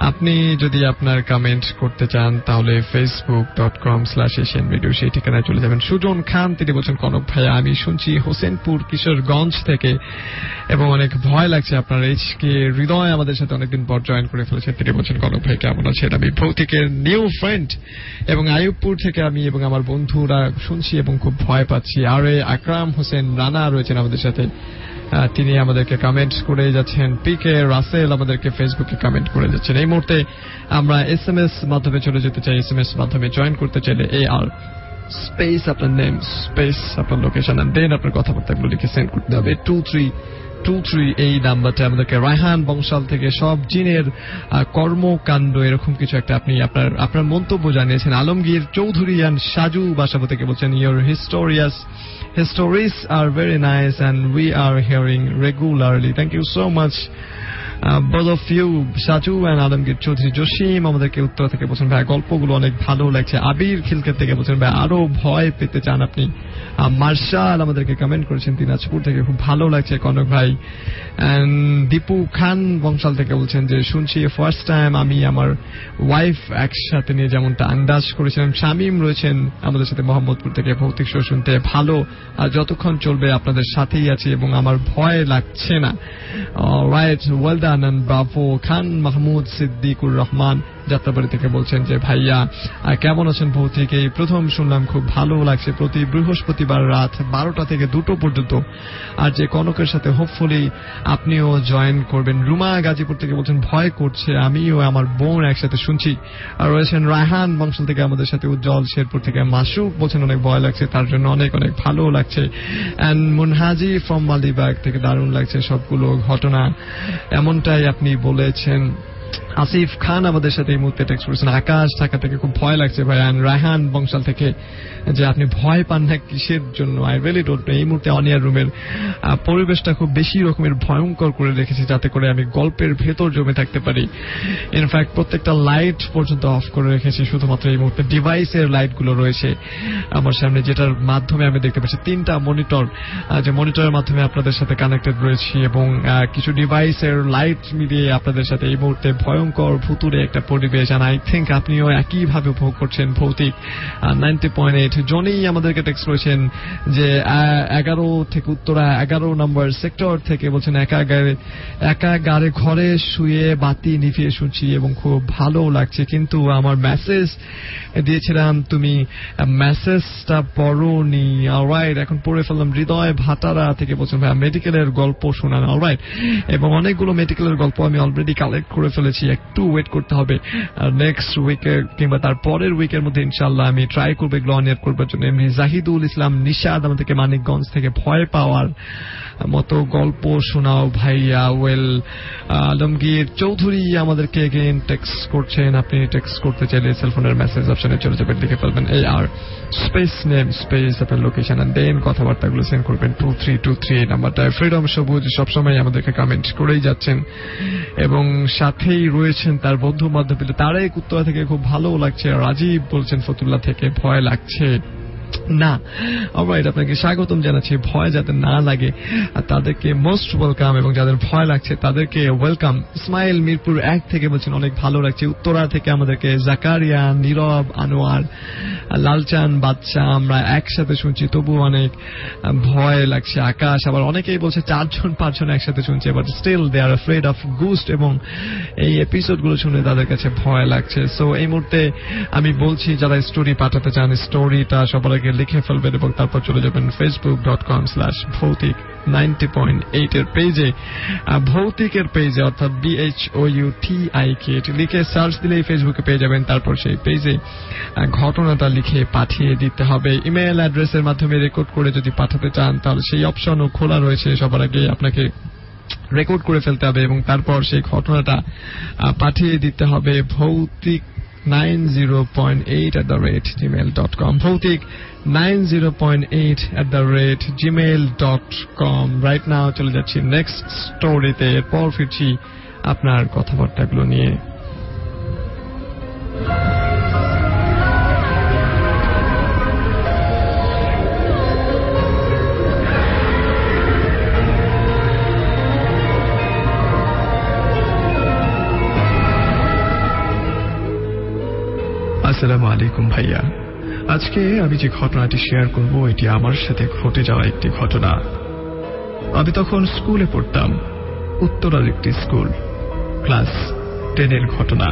আপনি যদি আপনার কমেন্ট করতে চান তাহলে facebook.com/asianradio সেই ঠিকানায় চলে যাবেন। সুজন খান তিনি বলছেন, কনক ভাইয়া আমি শুনছি হোসেনপুর কিশোরগঞ্জ থেকে এবং অনেক ভয় লাগছে। আপনার এইচকে হৃদয় আমাদের সাথে অনেকদিন পর জয়েন করে ফেলেছে। তিনি বলছেন, কনক ভাই কেমন আছেন? আমি ভৌতিকের নিউ ফ্রেন্ড এবং আইয়ুবপুর থেকে আমি এবং আমার বন্ধুরা শুনছি এবং খুব ভয় পাচ্ছি। আর আকরাম হোসেন রানা রয়েছেন আমাদের সাথে, তিনি আমাদেরকে কমেন্ট করে যাচ্ছেন। পিকে রাসেল আমাদেরকে ফেসবুকে কমেন্ট করে যাচ্ছেন। এই মুহূর্তে আমরা SMS মাধ্যমে চলে যেতে চাই। SMS মাধ্যমে জয়েন করতে চাইলে AR স্পেস আপনার নেম স্পেস আপনার লোকেশন এন্ড দেন আপনার কথাবার্তাগুলো লিখে সেন্ড করতে হবে 2323 এই নাম্বারটা। আমাদেরকে রায়হান বংশাল থেকে সব জিনের কর্মকাণ্ড এরকম কিছু একটা আপনি আপনার মন্তব্য জানিয়েছেন। আলমগীর চৌধুরী and সাজু বাসাবো থেকে বলছেন, your histories are very nice and we are hearing regularly. Thank you so much both of you, Saju and Alamgir Chowdhury. Jasim আমাদেরকে উত্তর থেকে বলছেন, ভাই গল্পগুলো অনেক ভালো লাগছে। আবির খিলকের থেকে বলছেন, ভাই আরো ভয় পেতে চান আপনি। মার্শাল আমাদেরকে কমেন্ট করেছেন দিনাজপুর থেকে, খুব ভালো লাগছে কনক ভাই। দীপু খান বংশাল থেকে বলছেন যে শুনছি ফার্স্ট টাইম আমি আমার ওয়াইফ একসাথে নিয়ে যেমনটা আন্দাজ করেছিলাম। শামীম রয়েছেন আমাদের সাথে মোহাম্মদপুর থেকে, ভৌতিক শো শুনতে ভালো আর যতক্ষণ চলবে আপনাদের সাথেই আছি এবং আমার ভয় লাগছে না। Right, well done and bravo. Khan Mahmud Siddiqur Rahman Jatrabari থেকে বলছেন যে ভাইয়া কেমন আছেন? ভৌতিক এই প্রথম শুনলাম, খুব ভালো লাগছে। প্রতি বৃহস্পতিবার রাত 12টা থেকে 2টো পর্যন্ত আর যে কনকের সাথে হোপফুলি আপনিও জয়েন করবেন। রুমা গাজীপুর থেকে বলছেন, ভয় করছে, আমিও আমার বোন একসাথে শুনছি। আর রয়েছেন রায়হান বংশাল থেকে আমাদের সাথে, উজ্জ্বল শেরপুর থেকে মাসুক বলছেন অনেক ভয় লাগছে, তার জন্য অনেক অনেক ভালো লাগছে। এন্ড মুনহাজি ফ্রম মালিবাগ থেকে দারুণ লাগছে সবগুলো ঘটনা, এমনটাই আপনি বলেছেন। আসিফ খান আমাদের সাথে এই মুহূর্তে টেক্সট করেছেন, আকাশ ঢাকা থেকে খুব ভয় লাগছে ভাই। রায়হান বংশাল থেকে যে আপনি ভয় পান না কিসের জন্য, আই রিয়েলি ডোন্ট নো। এই মুহূর্তে অনিয়ার রুমের পরিবেশটা খুব বেশি রকমের ভয়ঙ্কর করে রেখেছি যাতে করে আমি গল্পের ভেতর জমে থাকতে পারি। ইনফ্যাক্ট প্রত্যেকটা লাইট পর্যন্ত অফ করে রেখেছি, শুধুমাত্র এই মুহূর্তে ডিভাইসের লাইটগুলো রয়েছে আমার সামনে, যেটার মাধ্যমে আমি দেখতে পাচ্ছি 3টা মনিটর, যে মনিটরের মাধ্যমে আপনাদের সাথে কানেক্টেড রয়েছি এবং কিছু ডিভাইসের লাইট মিলিয়ে আপনাদের সাথে এই মুহূর্তে ভয়ঙ্কর ভুতুরে একটা পরিবেশ। আর আই থিঙ্ক আপনিও একইভাবে উপভোগ করছেন ভৌতিক 90.8। জনি আমাদেরকে টেক্সট করেছেন যে 11 থেকে উত্তরা 11 নম্বর সেক্টর থেকে বলছেন, একাগারে ঘরে শুয়ে বাতি নিভিয়ে শুনছি এবং খুব ভালো লাগছে, কিন্তু আমার মেসেজ দিয়েছিলাম তুমি মেসেজটা পড়োনি। অলরাইট, এখন পড়ে ফেললাম। হৃদয় ভাটারা থেকে বলছেন, ভাই মেডিকেলের গল্প শোনান। অলরাইট, এবং অনেকগুলো মেডিকেলের গল্প আমি অলরেডি কালেক্ট করে ফেলেছি, একটু ওয়েট করতে হবে। নেক্সট উইকে কিংবা তার পরের উইকের মধ্যে ইনশাল্লাহ আমি ট্রাই করবো এগুলো অনিয়ার করবার জন্য। এমনি জাহিদুল ইসলাম নিশাদ আমাদেরকে মানিকগঞ্জ থেকে ভয় পাওয়ার মতো গল্প শোনাও ভাইয়া। ওয়েল, আলমগীর চৌধুরী আমাদেরকে এগেইন টেক্সট করছেন। আপনি টেক্সট করতে চাইলে সেলফোনের মেসেজ অপশনে চলে যাবেন, লিখে ফেলবেন AR স্পেস নেম স্পেস আপনার লোকেশন এন্ড দেন কথাবার্তাগুলো সেন্ড করবেন 2323 এই নাম্বারটায়। ফ্রিডম সবুজ সবসময় আমাদেরকে কমেন্ট করেই যাচ্ছেন এবং সাথেই রয়েছেন তার বন্ধু বান্ধব। তারাই উত্তরা থেকে খুব ভালো লাগছে। রাজীব বলছেন ফতুল্লা থেকে ভয় লাগছে না। অলরাইট, আপনাকে স্বাগতম জানাচ্ছি। ভয় যাদের না লাগে তাদেরকে মোস্ট ওয়েলকাম এবং যাদের ভয় লাগছে তাদেরকে ওয়েলকাম। ইসমাইল মিরপুর 1 থেকে বলছেন অনেক ভালো লাগছে। উত্তরা থেকে আমাদেরকে জাকারিয়া, নীরব, আনোয়ার, লালচান, বাদশাহ আমরা একসাথে শুনছি, তবু অনেক ভয় লাগছে। আকাশ আবার অনেকেই বলছে 4-5 একসাথে শুনছে, but still they are afraid of ghost এবং এই এপিসোডগুলো শুনে তাদের কাছে ভয় লাগছে। সো এই মুহূর্তে আমি বলছি যারা স্টোরি পাঠাতে চান স্টোরিটা সবার আগে লিখে ফেলবেন এবং তারপর চলে যাবেন facebook.com/ভৌতিক 90.8 এর পেজে, ভৌতিকের পেজে, অর্থাৎ BHOUTIK লিখে সার্চ দিলেই ফেসবুকে পেয়ে যাবেন। তারপর সেই পেজে ঘটনাটা লিখে পাঠিয়ে দিতে হবে। ইমেল অ্যাড্রেসের মাধ্যমে রেকর্ড করে যদি পাঠাতে চান তাহলে সেই অপশনও খোলা রয়েছে। সবার আগে আপনাকে রেকর্ড করে ফেলতে হবে এবং তারপর সেই ঘটনাটা পাঠিয়ে দিতে হবে ভৌতিক 90.8@gmail.com, ভৌতিক 90.8@gmail.com। রাইট নাও চলে যাচ্ছি নেক্সট স্টোরিতে, এরপর ফিরছি আপনার কথাবার্তাগুলো নিয়ে। আসসালামু আলাইকুম ভাইয়া। আজকে আমি যে ঘটনাটি শেয়ার করব এটি আমার সাথে ঘটে যাওয়া একটি ঘটনা। আমি তখন স্কুলে পড়তাম, উত্তরার একটি স্কুল, ক্লাস 10-এর ঘটনা।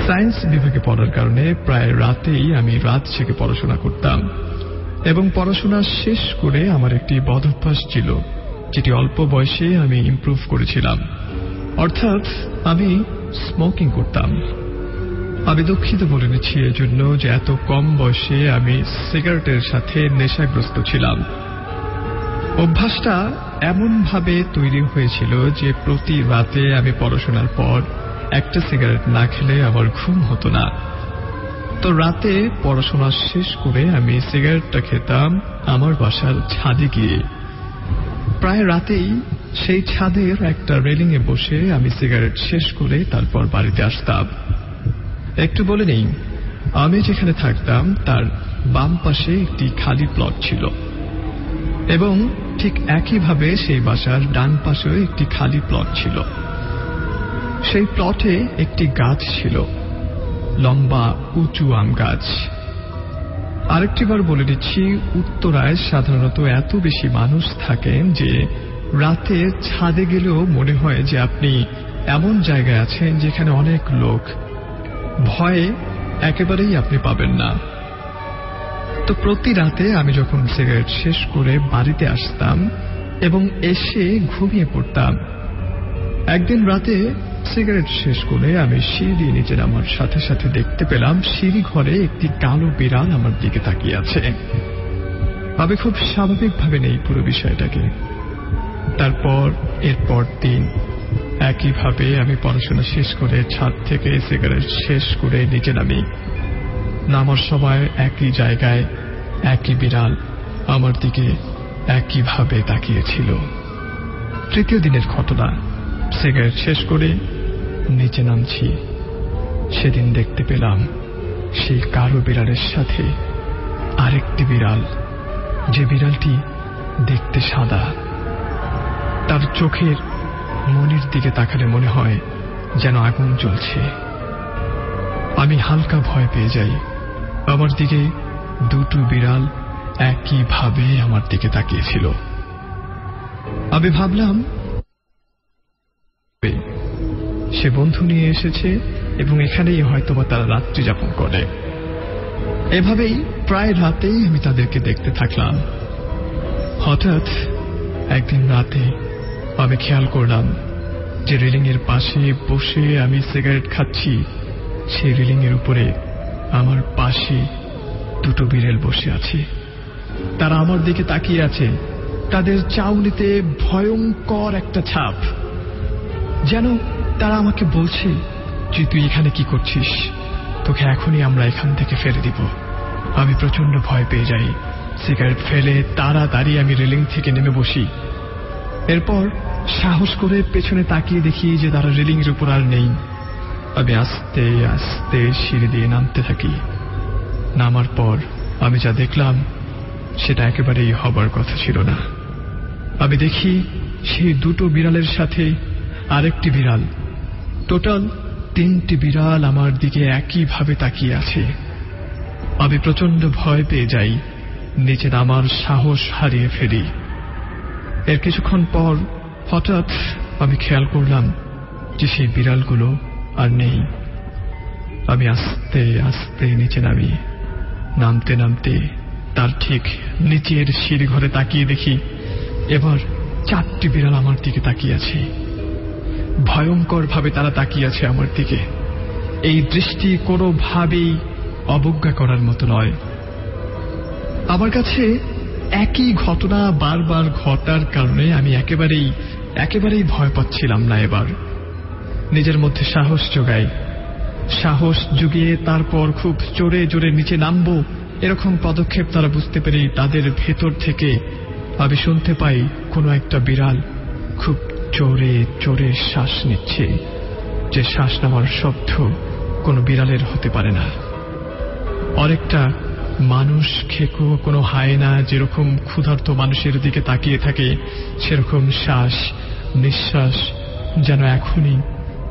সায়েন্স বিভাগে পড়ার কারণে প্রায় রাতেই আমি রাত জেগে পড়াশোনা করতাম এবং পড়াশোনা শেষ করে আমার একটি বদভ্যাস ছিল যেটি অল্প বয়সে আমি ইমপ্রুভ করেছিলাম, অর্থাৎ আমি স্মোকিং করতাম। আমি দুঃখিত বলে নিচ্ছি এজন্য যে এত কম বয়সে আমি সিগারেটের সাথে নেশাগ্রস্ত ছিলাম। অভ্যাসটা এমন ভাবে তৈরি হয়েছিল যে প্রতি রাতে আমি পড়াশোনার পর একটা সিগারেট না খেলে আমার ঘুম হতো না। তো রাতে পড়াশোনা শেষ করে আমি সিগারেটটা খেতাম আমার বাসার ছাদে গিয়ে। প্রায় রাতেই সেই ছাদের একটা রেলিং এ বসে আমি সিগারেট শেষ করে তারপর বাড়িতে আসতাম। একটু বলে নেই, আমি যেখানে থাকতাম তার বাম পাশে একটি খালি প্লট ছিল এবং ঠিক একইভাবে সেই বাসার ডান পাশেও একটি খালি প্লট ছিল। সেই প্লটে একটি গাছ ছিল, লম্বা উঁচু আম গাছ। আরেকটিবার বলে দিচ্ছি, উত্তরায় সাধারণত এত বেশি মানুষ থাকেন যে রাতে ছাদে গেলেও মনে হয় যে আপনি এমন জায়গায় আছেন যেখানে অনেক লোক, ভয়ে একেবারেই আপনি পাবেন না। তো প্রতি রাতে আমি যখন সিগারেট শেষ করে বাড়িতে আসতাম এবং এসে ঘুমিয়ে পড়তাম, একদিন রাতে সিগারেট শেষ করে আমি সিঁড়ি দিয়ে নিচে নামার সাথে সাথে দেখতে পেলাম সিঁড়ি ঘরে একটি কালো বিড়াল আমার দিকে তাকিয়ে আছে। আমি খুব স্বাভাবিকভাবে নেই পুরো বিষয়টাকে। তারপর এরপর দিন একইভাবে আমি পড়াশোনা শেষ করে ছাদ থেকে সিগারেট শেষ করে নিচে নামি। নামার সময় একই জায়গায় একই বিড়াল আমার দিকে একইভাবে তাকিয়েছিল। তৃতীয় দিনের ঘটনা, সিগারেট শেষ করে নিচে নামছি। সেদিন দেখতে পেলাম সেই কালো বিড়ালের সাথে আরেকটি বিড়াল, যে বিড়ালটি দেখতে সাদা। তার চোখের মনির দিকে তাকালে মনে হয় যেন আগুন জ্বলছে। আমি হালকা ভয় পেয়ে যাই। আমার দিকে দুটো বিড়াল একইভাবে আমার দিকে তাকিয়েছিল। আমি ভাবলাম সে বন্ধু নিয়ে এসেছে এবং এখানেই হয়তোবা তারা রাত্রি যাপন করে। এভাবেই প্রায় রাতেই আমি তাদেরকে দেখতে থাকলাম। হঠাৎ একদিন রাতে আমি খেয়াল করলাম যে রেলিং এর পাশে বসে আমি সিগারেট খাচ্ছি, সেই রেলিং এর উপরে আমার পাশে দুটো বিড়াল বসে আছে। তারা আমার দিকে তাকিয়ে আছে। তাদের চাউনিতে ভয়ঙ্কর একটা ছাপ, যেন তারা আমাকে বলছে যে তুই এখানে কি করছিস, তোকে এখনই আমরা এখান থেকে ফেলে দিব। আমি প্রচন্ড ভয় পেয়ে যাই। সিগারেট ফেলে তাড়াতাড়ি আমি রেলিং থেকে নেমে বসি। এরপর সাহস করে পেছনে তাকিয়ে দেখি যে তারা রেলিং এর উপর আর নেই। আমি আস্তে আস্তে সিঁড়ি দিয়ে নামতে থাকি। নামার পর আমি যা দেখলাম সেটা একেবারেই হবার কথা ছিল না। আমি দেখি সেই দুটো বিড়ালের সাথে আরেকটি বিড়াল, টোটাল 3টি বিড়াল আমার দিকে একইভাবে তাকিয়ে আছে। আমি প্রচন্ড ভয় পেয়ে যাই, নিচে নামার সাহস হারিয়ে ফেলি। এর কিছুক্ষণ পর হঠাৎ আমি খেয়াল করলাম যে সেই বিড়ালগুলো আর নেই। আমি আস্তে আস্তে নিচে নামি। নামতে নামতে তার ঠিক নিচের সিঁড়ি ঘরে তাকিয়ে দেখি এবার 4টি বিড়াল আমার দিকে তাকিয়ে আছে। ভয়ঙ্কর ভাবে তারা তাকিয়ে আছে আমার দিকে। এই দৃষ্টি কোনোভাবেই অবজ্ঞা করার মতো নয়। আমার কাছে একই ঘটনা বারবার ঘটার কারণে আমি একেবারেই ভয় পাচ্ছিলাম না। এবার নিজের মধ্যে সাহস জোগাই। সাহস জুগিয়ে তারপর খুব জোরে জোরে নিচে নামবো এরকম পদক্ষেপ তারা বুঝতে পেরে তাদের ভেতর থেকে আমি শুনতে পাই কোনো একটা বিড়াল খুব জোরে জোরে শ্বাস নিচ্ছে, যে শ্বাস নেওয়ার শব্দ কোনো বিড়ালের হতে পারে না। অনেকটা মানুষ খেকো কোনো হায়না যেরকম ক্ষুধার্ত মানুষের দিকে তাকিয়ে থাকে সেরকম শ্বাস নিঃশ্বাস, যেন এখনই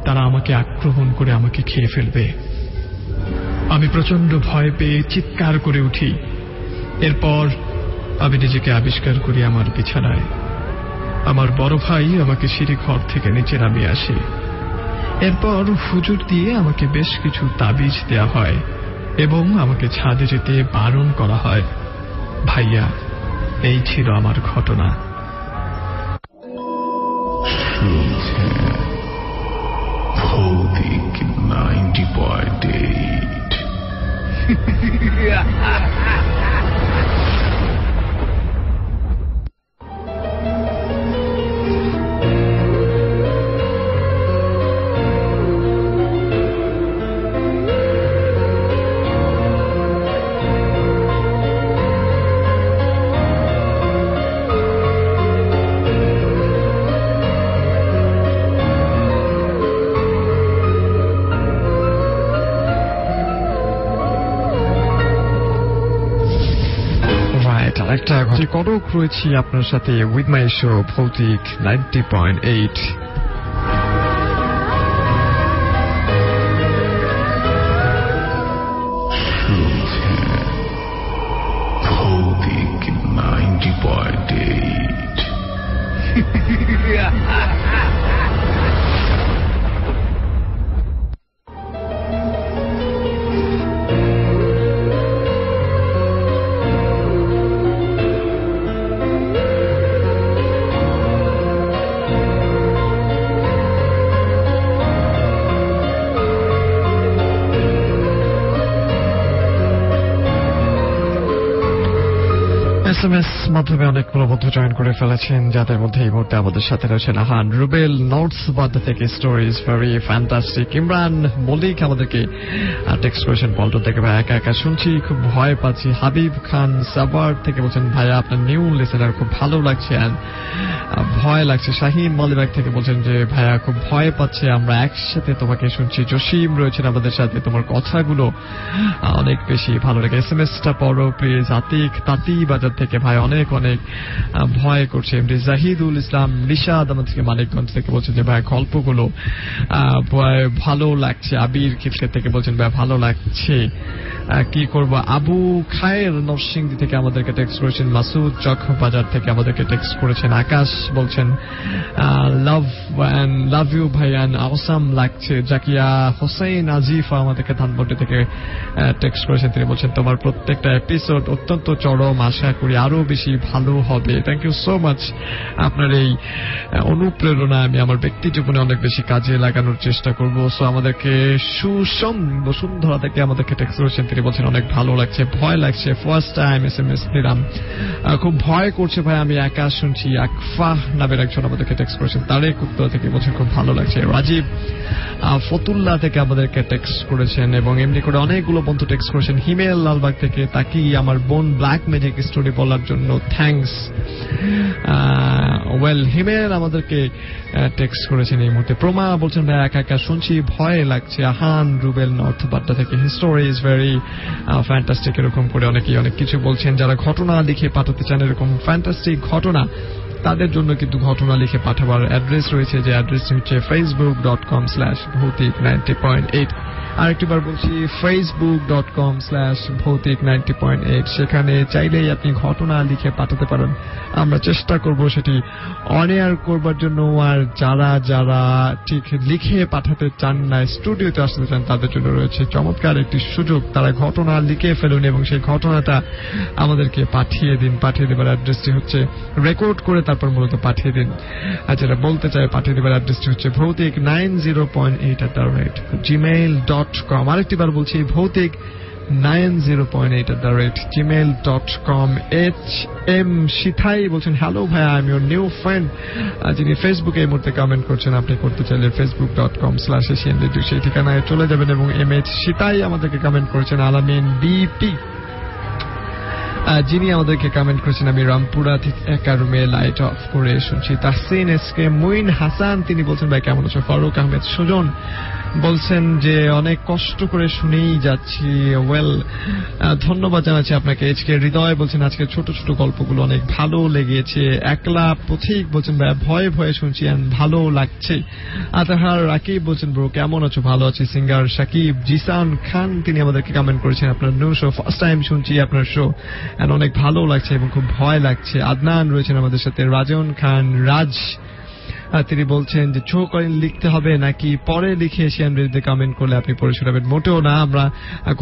তারা আমাকে আক্রমণ করে আমাকে খেয়ে ফেলবে। আমি প্রচন্ড ভয় পেয়ে চিৎকার করে উঠি। এরপর আমি নিজেকে আবিষ্কার করি আমার বিছানায়। আমার বড় ভাই আমাকে সিঁড়ি ঘর থেকে নিচে নামিয়ে আসে। এরপর হুজুর দিয়ে আমাকে বেশ কিছু তাবিজ দেয়া হয় এবং আমাকে ছাদে যেতে বারণ করা হয়। ভাইয়া, এই ছিল আমার ঘটনা। শুনছেন ভৌতিক 90.8। একটা কটক রয়েছি আপনার সাথে উইথ মাই শো ভৌতিক 90.8। শুনছেন ভৌতিক 90.8। SMS মাধ্যমে অনেকগুলো বন্ধু জয়েন করে ফেলেছেন, যাদের মধ্যে এই মুহূর্তে আমাদের সাথে রয়েছেন আহান রুবেল নর্থ বাড্ডা থেকে, stories very fantastic. Imran Mallick আমাদেরকে টেক্সট করেছেন পল্টন থেকে, ভাই একা একা শুনছি, খুব ভয় পাচ্ছি। হাবিব খান সাবার থেকে বলছেন, ভাইয়া আপনার নিউ লিসেনার, খুব ভালো লাগছে আর ভয় লাগছে। শাহিন মালিবাগ থেকে বলছেন যে ভাইয়া খুব ভয় পাচ্ছে, আমরা একসাথে তোমাকে শুনছি। জসিম রয়েছেন আমাদের সাথে, তোমার কথাগুলো অনেক বেশি ভালো লাগে। SMS-টা পড়ো প্লিজ। আতিক তাঁতি বাজার থেকে, ভাই অনেক অনেক ভয় করছে। এমডি জাহিদুল ইসলাম নিশাদ আমাদেরকে মানিকগঞ্জ থেকে বলছেন যে ভাই গল্পগুলো ভালো লাগছে। আবির খিলকে থেকে বলছেন ভাই ভালো লাগছে, কি করব। আবু খায়ের নরসিংদী থেকে আমাদেরকে টেক্সট করেছেন। মাসুদ চক বাজার থেকে আমাদেরকে টেক্সট করেছেন। আকাশ বলছেন লাভ ইউ ভাইয়ান, আওসাম লাগছে। জাকিয়া হোসেন আজিফা আমাদেরকে ধানবন্ডি থেকে টেক্সট করেছেন, তিনি বলছেন তোমার প্রত্যেকটা এপিসোড অত্যন্ত চরম, আশা করি আরো বেশি ভালো হবে। Thank you so much. আপনার এই অনুপ্রেরণা আমি আমার ব্যক্তি জীবনে অনেক বেশি কাজে লাগানোর চেষ্টা করব। সো আমাদেরকে সুষম বসুন্ধরা থেকে আমাদেরকে টেক্সট করেছেন, তিনি বলছেন অনেক ভালো লাগছে, ভয় লাগছে। ফার্স্ট টাইম SMS দিলাম, খুব ভয় করছে ভাই, আমি একা শুনছি। আকফাহ নামের একজন আমাদেরকে টেক্সট করেছেন তারেক উত্তরা থেকে, বলছেন খুব ভালো লাগছে। রাজীব ফতুল্লাহ থেকে আমাদেরকে টেক্সট করেছেন এবং এমনি করে অনেকগুলো বন্ধু টেক্সট করেছেন। হিমেল লালবাগ থেকে, তাকি আমার বোন ব্ল্যাক ম্যাজিক স্টোরি বলার জন্য থ্যাঙ্কস। ওয়েল হিমেল আমাদেরকে টেক্সট করেছেন এই মুহূর্তে। প্রমা বলছেন ভাই একা একা শুনছি, ভয় লাগছে। আহান রুবেল নর্থ বাড্ডা থেকে, হিস্টোরি ইজ ভেরি ফ্যান্টাস্টিক, এরকম করে অনেকেই অনেক কিছু বলছেন। যারা ঘটনা লিখে পাঠাতে চান এরকম ফ্যান্টাস্টিক ঘটনা, তাদের জন্য কিন্তু ঘটনা লিখে পাঠাবার অ্যাড্রেস রয়েছে, যে অ্যাড্রেসটি হচ্ছে facebook.com/ভৌতিক90.8। আরেকটিবার বলছি facebook.com/ভৌতিক90.8। সেখানে চাইলেই আপনি ঘটনা লিখে পাঠাতে পারেন, আমরা চেষ্টা করব সেটি অন এয়ার করবার জন্য। আর যারা যারা ঠিক লিখে পাঠাতে চান না, স্টুডিওতে আসতে চান, তাদের জন্য রয়েছে চমৎকার একটি সুযোগ, তারা ঘটনা লিখে ফেলুন এবং সেই ঘটনাটা আমাদেরকে পাঠিয়ে দিন। পাঠিয়ে দেবার অ্যাড্রেসটি হচ্ছে রেকর্ড করে তারপর মূলত পাঠিয়ে দিন। আর যারা বলতে চায় পাঠিয়ে দেবার অ্যাড্রেসটি হচ্ছে ভৌতিক90.8@gmail.com। আরেকটিবার বলছি ভৌতিক90.8@gmail.com। HM সিথাই বলছেন হ্যালো ভাইয়া, I am your new friend, যিনি ফেসবুকে এই মুহূর্তে কমেন্ট করছেন। আপনি করতে চাইলে facebook.com/asianradio সেই ঠিকানায় চলে যাবেন। এবং MH সিথাই আমাদেরকে কমেন্ট করেছেন। আলামিন বিপি যিনি আমাদেরকে কমেন্ট করেছেন, আমি রামপুরা থেকে একা রুমে লাইট অফ করে শুনছি। তাহসিন এসকে মুইন হাসান তিনি বলছেন ভাই কেমন আছো। ফারুক আহমেদ সুজন বলছেন যে অনেক কষ্ট করে শুনেই যাচ্ছি। ওয়েল, ধন্যবাদ জানাচ্ছি আপনাকে। আজকে হৃদয় বলছেন আজকে ছোট ছোট গল্পগুলো অনেক ভালো লেগেছে। একলা পথিক বলছেন ভয়ে ভয়ে শুনছি ভালো লাগছে। আতাহার রাকিব বলছেন ব্রো কেমন আছো? ভালো আছি। সিঙ্গার সাকিব জিসান খান তিনি আমাদেরকে কমেন্ট করেছেন আপনার নিউ শো ফার্স্ট টাইম শুনছি আপনার শো এন্ড অনেক ভালো লাগছে এবং খুব ভয় লাগছে। আদনান রয়েছেন আমাদের সাথে। রাজন খান রাজ তিনি বলছেন যে ছো করে লিখতে হবে নাকি পরে লিখে এশিয়ান রেডিওতে কমেন্ট করলে আপনি পড়ে শোনাবেন? মোটেও না, আমরা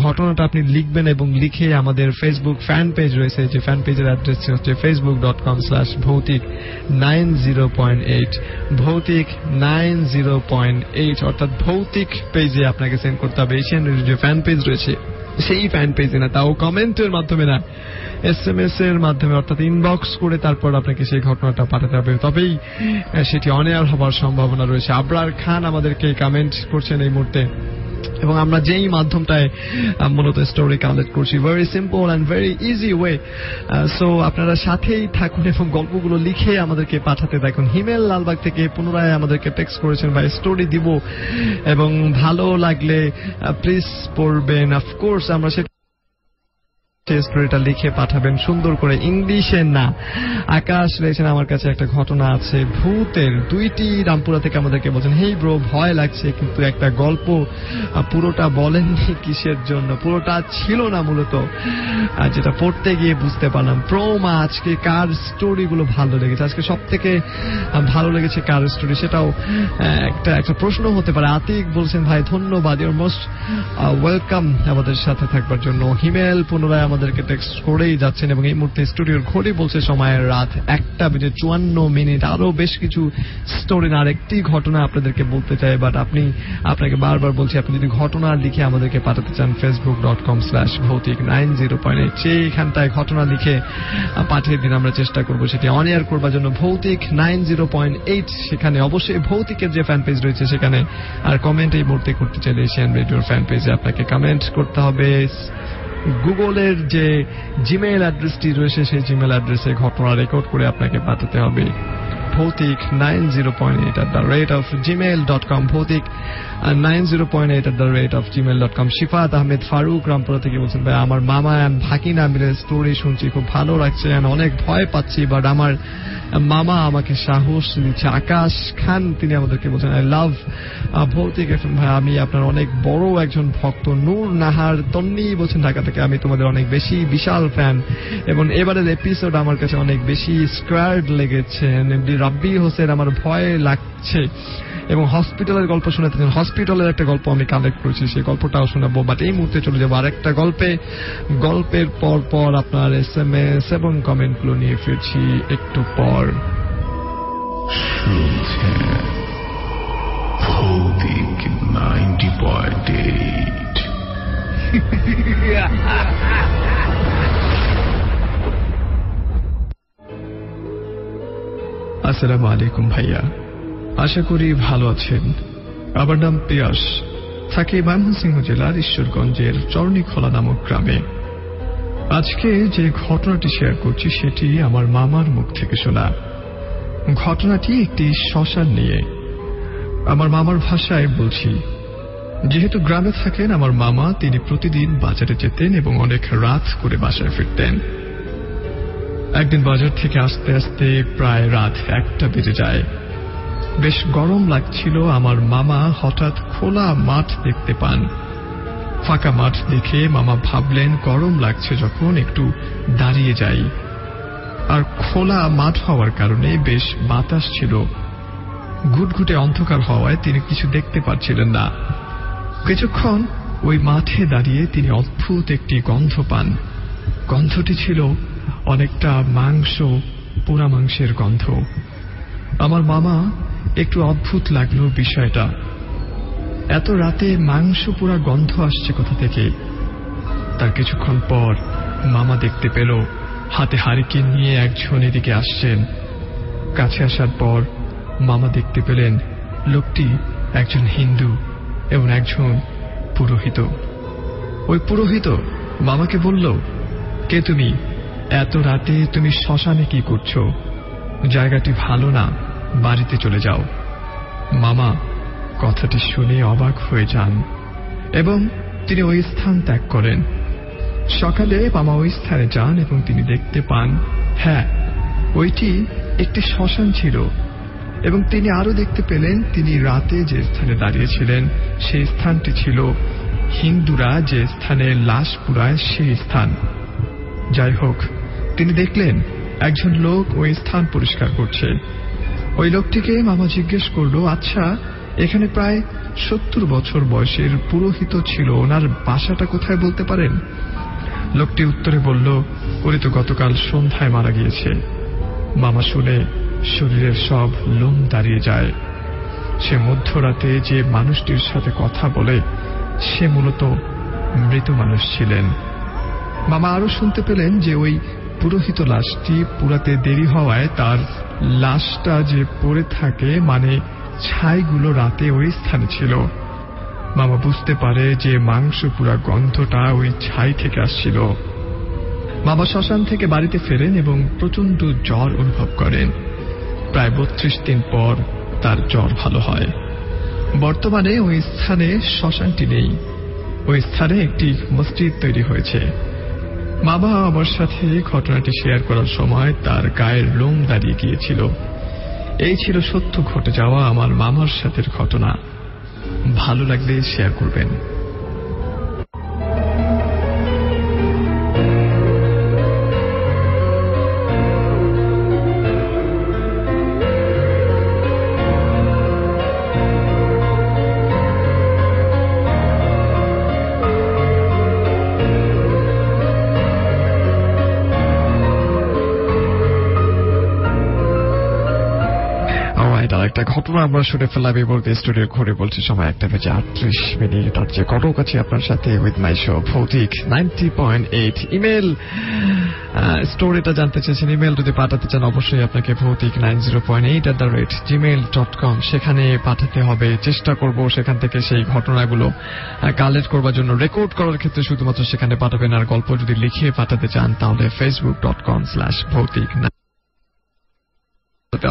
ঘটনাটা আপনি লিখবেন এবং লিখে আমাদের ফেসবুক ফ্যান পেজ রয়েছে, যে ফ্যান পেজের অ্যাড্রেস হচ্ছে facebook.com/ভৌতিক90.8 ভৌতিক90.8 অর্থাৎ ভৌতিক পেজে আপনাকে সেন্ড করতে হবে। এশিয়ান রেডিও যে ফ্যান পেজ রয়েছে সেই ফ্যান পেজে না, তাও কমেন্টের মাধ্যমে না, SMS এর মাধ্যমে অর্থাৎ ইনবক্স করে তারপর আপনাকে সেই ঘটনাটা পাঠাতে হবে, তবেই সেটি অন এয়ার হবার সম্ভাবনা রয়েছে। আবরার খান আমাদেরকে কমেন্ট করছেন এই মুহূর্তে এবং আমরা যেই মাধ্যমটায় মূলত স্টোরি কালেক্ট করছি, very simple and very easy way. So আপনারা সাথেই থাকুন এবং গল্পগুলো লিখে আমাদেরকে পাঠাতে থাকুন। হিমেল লালবাগ থেকে পুনরায় আমাদেরকে টেক্সট করেছেন ভাই স্টোরি দিব এবং ভালো লাগলে প্লিজ পড়বেন। অফকোর্স আমরা স্টোরিটা লিখে পাঠাবেন সুন্দর করে, ইংলিশে না। আকাশ রয়েছেন আমার কাছে একটা ঘটনা আছে ভূতের, 2টি রামপুরা থেকে আমাদেরকে বলছেন হেই ব্রো ভয় লাগছে কিন্তু একটা গল্প পুরোটা বলেননি কিসের জন্য? পুরোটা ছিল না মূলত, যেটা পড়তে গিয়ে বুঝতে পারলাম। প্রোমা আজকে কার স্টোরিগুলো ভালো লেগেছে? আজকে সব থেকে ভালো লেগেছে কার স্টোরি সেটাও একটা প্রশ্ন হতে পারে। আতিক বলছেন ভাই ধন্যবাদ, ইউর মোস্ট ওয়েলকাম আমাদের সাথে থাকবার জন্য। হিমেল পুনরায় আমাদেরকে টেক্সট করেই যাচ্ছেন এবং এই মুহূর্তে স্টুডিওর ঘড়ি বলছে সময়ের রাত 1:54। আরো বেশ কিছু স্টোরি না আরেকটি ঘটনা আপনাদেরকে বলতে চাই, বাট আপনাকে বারবার বলছি আপনি যদি ঘটনা লিখে আমাদেরকে পাঠাতে চান facebook.com/ভৌতিক90.8 সেইখানটায় ঘটনা লিখে পাঠিয়ে দিন, আমরা চেষ্টা করবো সেটি অন এয়ার করবার জন্য। ভৌতিক90.8 সেখানে অবশ্যই ভৌতিকের যে ফ্যান পেজ রয়েছে সেখানে, আর কমেন্ট এই মুহূর্তে করতে চাইলে এশিয়ান রেডিওর ফ্যান পেজে আপনাকে কমেন্ট করতে হবে। গুগলের যে জিমেইল অ্যাড্রেসটি রয়েছে সেই জিমেইল অ্যাড্রেসে ঘটনা রেকর্ড করে আপনাকে পাঠাতে হবে ভৌতিক90.8@gmail.com ভৌতিক90.8@gmail.com। শিফাত আহমেদ ফারুক রামপুরা থেকে বলছেন ভাই আমার মামা এন্ড ভাগিনা মিলে স্টোরি শুনছি, খুব ভালো লাগছে, অনেক ভয় পাচ্ছি, বাট আমার মামা আমাকে সাহস দিচ্ছে। আকাশ খান তিনি আমাদেরকে বলছেন আই লাভ ভৌতিক এফএম ভাই, আমি আপনার অনেক বড় একজন ভক্ত। নূর নাহার তন্নি বলছেন ঢাকা থেকে আমি তোমাদের অনেক বেশি বিশাল ফ্যান এবং এবারের এপিসোড আমার কাছে অনেক বেশি স্কোয়ার্ড লেগেছে। রাব্বি হোসেন আমার ভয় লাগছে এবং হসপিটালের গল্প শোনাতেছেন। হসপিটালের একটা গল্প আমি কালেক্ট করেছি, সেই গল্পটাও শোনাবো, বাট এই মুহূর্তে চলে যাবো আরেকটা গল্পের পর আপনার SMS এবং কমেন্টগুলো নিয়ে ফিরছি একটু পর। শুনছেন ভৌতিক 90.8। আসসালামু আলাইকুম ভাইয়া, আশা করি ভালো আছেন। আমার নাম পিয়াস, থাকি ময়মনসিংহ জেলার ঈশ্বরগঞ্জের চরণীখোলা নামক গ্রামে। আজকে যে ঘটনাটি শেয়ার করছি সেটি আমার মামার মুখ থেকে শোনা। ঘটনাটি একটি শ্মশান নিয়ে। আমার মামার ভাষায় বলছি। যেহেতু গ্রামে থাকেন আমার মামা, তিনি প্রতিদিন বাজারে যেতেন এবং অনেক রাত করে বাসায় ফিরতেন। একদিন বাজার থেকে আসতে আসতে প্রায় রাত 1টা বেজে যায়। বেশ গরম লাগছিল। আমার মামা হঠাৎ খোলা মাঠ দেখতে পান। ফাঁকা মাঠ দেখে মামা ভাবলেন গরম লাগছে যখন একটু দাঁড়িয়ে যাই। আর খোলা মাঠ হওয়ার কারণে বেশ বাতাস ছিল। ঘুটঘুটে অন্ধকার হওয়ায় তিনি কিছু দেখতে পাচ্ছিলেন না। কিছুক্ষণ ওই মাঠে দাঁড়িয়ে তিনি অদ্ভুত একটি গন্ধ পান। গন্ধটি ছিল অনেকটা পোড়া মাংসের গন্ধ। আমার মামা একটু অদ্ভুত লাগলো বিষয়টা, এত রাতে মাংস পোড়া গন্ধ আসছে কোথা থেকে। তার কিছুক্ষণ পর মামা দেখতে পেল হাতে হারিকেন নিয়ে একজন এদিকে আসছেন। কাছে আসার পর মামা দেখতে পেলেন লোকটি একজন হিন্দু এবং একজন পুরোহিত। ওই পুরোহিত মামাকে বলল, কে তুমি? এত রাতে তুমি শ্মশানে কি করছো? জায়গাটি ভালো না, বাড়িতে চলে যাও। মামা কথাটি শুনে অবাক হয়ে যান এবং তিনি ওই স্থান ত্যাগ করেন। সকালে মামা ওই স্থানে যান এবং তিনি দেখতে পান, হ্যাঁ, ওইটি একটি শ্মশান ছিল। এবং তিনি আরো দেখতে পেলেন, তিনি রাতে যে স্থানে দাঁড়িয়েছিলেন সেই স্থানটি ছিল হিন্দুরা যে স্থানে লাশ পুড়ায় সেই স্থান। যাই হোক, তিনি দেখলেন একজন লোক ওই স্থান পরিষ্কার করছে। ওই লোকটিকে মামা জিজ্ঞেস করল, আচ্ছা, এখানে প্রায় 70 বছর বয়সের পুরোহিত ছিল, ওনার বাসাটা কোথায় বলতে পারেন? লোকটি উত্তরে বলল, উনি তো গতকাল সন্ধ্যায় মারা গিয়েছে। মামা শুনে শরীরের সব লোম দাঁড়িয়ে যায়। সে মধ্যরাতে যে মানুষটির সাথে কথা বলে সে মূলত মৃত মানুষ ছিলেন। মামা আরো শুনতে পেলেন যে ওই পুরোহিত লাশটি পুরাতে দেরি হওয়ায় তার লাশটা যে পড়ে থাকে, মানে ছাইগুলো রাতে ওই স্থানে ছিল। মামা বুঝতে পারে যে মাংস পুরা গন্ধটা ওই ছাই থেকে আসছিল। মামা শ্মশান থেকে বাড়িতে ফেরেন এবং প্রচন্ড জ্বর অনুভব করেন। প্রায় 32 দিন পর তার জ্বর ভালো হয়। বর্তমানে ওই স্থানে শ্মশানটি নেই, ওই স্থানে একটি মসজিদ তৈরি হয়েছে। মামা আমার সাথে ঘটনাটি শেয়ার করার সময় তার গায়ের লোম দাঁড়িয়ে গিয়েছিল। এই ছিল সত্য ঘটে যাওয়া আমার মামার সাথে ঘটনা। ভালো লাগলে শেয়ার করবেন। একটা ঘটনা আমরা শুনে ফেলাম এবং স্টুডিও ঘুরে বলছি সময় 1:38 আর যে কটক আছে আপনার সাথে উইথ মাই শো ভৌতিক 90.8। ইমেল স্টোরিটা জানতে চাইছেন, ইমেল যদি পাঠাতে চান অবশ্যই আপনাকে ভৌতিক 90.8@gmail.com সেখানে পাঠাতে হবে। চেষ্টা করব সেখান থেকে সেই ঘটনাগুলো কালেক্ট করবার জন্য। রেকর্ড করার ক্ষেত্রে শুধুমাত্র সেখানে পাঠাবেন। আর গল্প যদি লিখে পাঠাতে চান তাহলে facebook.com/ভৌতিক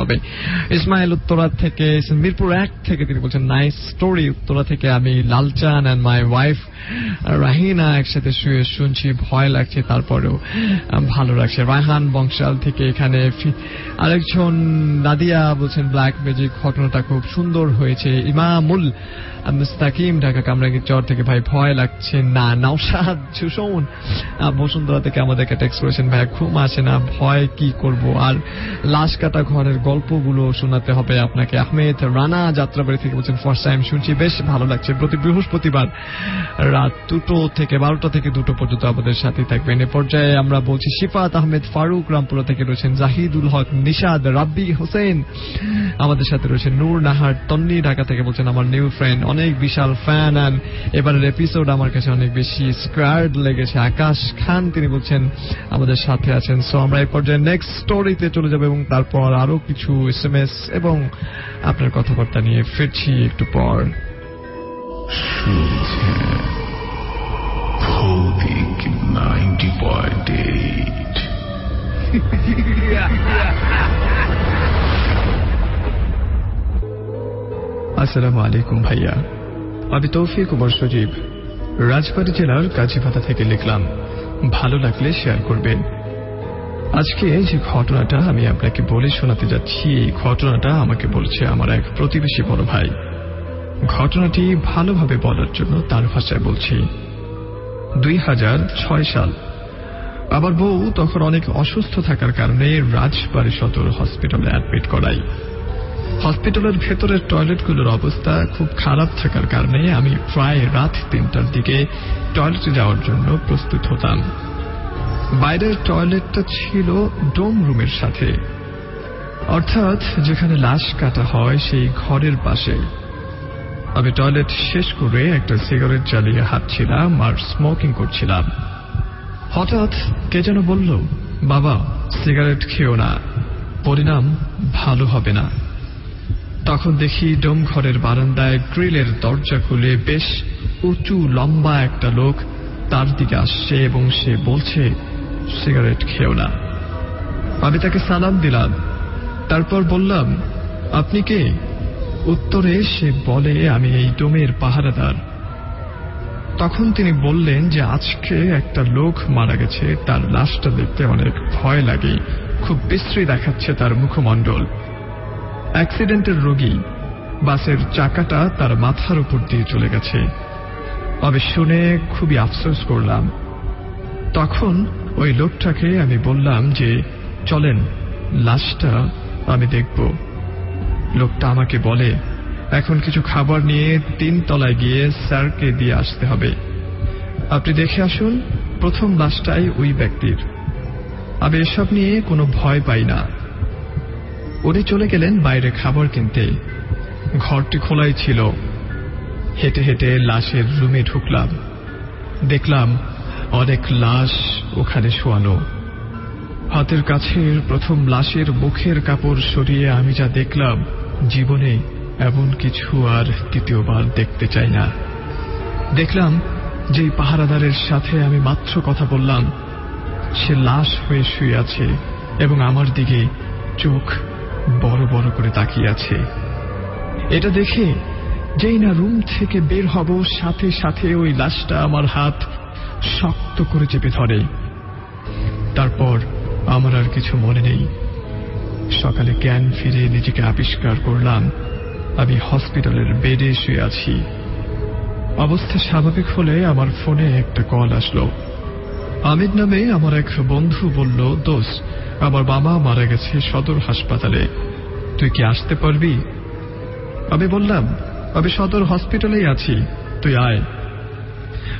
হবে। ইসমাইল উত্তরা থেকে, মিরপুর 1 থেকে তিনি বলছেন, নাইস স্টোরি। উত্তরা থেকে আমি লালচান এন্ড মাই ওয়াইফ রাহিনা একসাথে শুয়ে শুনছি, ভয় লাগছে তারপরেও ভালো লাগছে। রায়হান বংশাল থেকে এখানে আরেকজন নাদিয়া বলছেন, ব্ল্যাক ম্যাজিক ঘটনাটা খুব সুন্দর হয়েছে। ইমামুল মুস্তাকিম ঢাকা কামরাঙ্গীর চর থেকে, ভাই ভয় লাগছে না। নওশাদ সুশোন বসুন্ধরা থেকে আমাদেরকে টেক্সট করেছেন, ভাই ঘুম আসে না, ভয় কি করব, আর লাশ কাটা ঘরের গল্পগুলো শোনাতে হবে আপনাকে। আহমেদ রানা যাত্রাবাড়ি থেকে বলছেন, ফার্স্ট টাইম শুনছি, বেশ ভালো লাগছে। প্রতি বৃহস্পতিবার রাত 2 থেকে 12টা থেকে 2 পর্যন্ত আমাদের সাথে থাকবেন। এ পর্যায়ে আমরা বলছি শিফাত আহমেদ ফারুক রামপুরা থেকে রয়েছেন, জাহিদুল হক নিশাদ রাব্বি হোসেন আমাদের সাথে রয়েছেন। নূর নাহার তন্নি ঢাকা থেকে বলছেন, আমার নিউ ফ্রেন্ড, অনেক বিশাল ফ্যান, আর এবারের এপিসোড আমার কাছে অনেক বেশি স্কোয়ার্ড লেগেছে। আকাশ খান তিনি বলছেন আমাদের সাথে আছেন। সো আমরা এই পর্যায়ে নেক্সট স্টোরিতে চলে যাব এবং তারপর আরো কিছু SMS এবং আপনার কথাবার্তা নিয়ে ফিরছি একটু পর। শুনছেন ভৌতিক 90.8। আসসালামু আলাইকুম ভাইয়া, আমি তৌফিক ওমর সজীব, রাজবাড়ী জেলার কাজীপাতা থেকে লিখলাম। ভালো লাগলে শেয়ার করবেন। আজকে যে ঘটনাটা আমি আপনাকে বলে শোনাতে যাচ্ছি, এই ঘটনাটা আমাকে বলছে আমার এক প্রতিবেশী বড় ভাই। ঘটনাটি ভালোভাবে বলার জন্য তার ভাষায় বলছি। 2006 সাল। আমার বউ তখন অনেক অসুস্থ থাকার কারণে রাজবাড়ী সদর হসপিটালে অ্যাডমিট করাই। হসপিটালের ভেতরের টয়লেটগুলোর অবস্থা খুব খারাপ থাকার কারণে আমি প্রায় রাত 3টার দিকে টয়লেটে যাওয়ার জন্য প্রস্তুত হতাম। বাইরের টয়লেটটা ছিল ডোম রুমের সাথে, অর্থাৎ যেখানে লাশ কাটা হয় সেই ঘরের পাশে। আমি টয়লেট শেষ করে একটা সিগারেট জ্বালিয়ে হাঁটছিলাম আর স্মোকিং করছিলাম। হঠাৎ কে যেন বলল, বাবা সিগারেট খেও না, পরিণাম ভালো হবে না। তখন দেখি ডোম ঘরের বারান্দায় গ্রিলের দরজা খুলে বেশ উঁচু লম্বা একটা লোক তার দিকে আসছে এবং সে বলছে, সিগারেট খেও না। আমি তাকে সালাম দিলাম, তারপর বললাম, আপনি কে? উত্তরে সে বলে আমি এই ডোমের পাহারাদার। তখন তিনি বললেন যে আজকে একটা লোক মারা গেছে, তার লাশটা দেখতে অনেক ভয় লাগে, খুব বিশ্রী দেখাচ্ছে তার মুখমণ্ডল, অ্যাক্সিডেন্টের রোগী, বাসের চাকাটা তার মাথার উপর দিয়ে চলে গেছে। তবে শুনে খুবই আফসোস করলাম। তখন ওই লোকটাকে আমি বললাম যে চলেন লাশটা আমি দেখব। লোকটা আমাকে বলে এখন কিছু খাবার নিয়ে 3 তলায় গিয়ে স্যারকে দিয়ে আসতে হবে, আপনি দেখে আসুন প্রথম লাশটাই ওই ব্যক্তির। আমি এসব নিয়ে কোনো ভয় পাই না। উনি চলে গেলেন বাইরে খাবার কিনতে। ঘরটি খোলাই ছিল। হেঁটে হেঁটে লাশের রুমে ঢুকলাম। দেখলাম অনেক লাশ ওখানে শোয়ানো। হাতের কাছের প্রথম লাশের মুখের কাপড় সরিয়ে আমি যা দেখলাম, জীবনে এমন কিছু আর দ্বিতীয়বার দেখতে চাই না। দেখলাম যেই পাহারাদারের সাথে আমি মাত্র কথা বললাম, সে লাশ হয়ে শুয়ে আছে এবং আমার দিকে চোখ বড় বড় করে তাকিয়ে আছে। এটা দেখে যেই না রুম থেকে বের হব, সাথে সাথে ওই লাশটা আমার হাত শক্ত করে চেপে ধরে। তারপর আমার আর কিছু মনে নেই। সকালে জ্ঞান ফিরে নিজেকে আবিষ্কার করলাম আমি হসপিটালের বেডে শুয়ে আছি। অবস্থা স্বাভাবিক হলে আমার ফোনে একটা কল আসলো। আমির নামে আমার এক বন্ধু বলল, দোস্ত আমার মামা মারা গেছে সদর হাসপাতালে, তুই কি আসতে পারবি? আমি বললাম আমি সদর হসপিটালেই আছি, তুই আয়।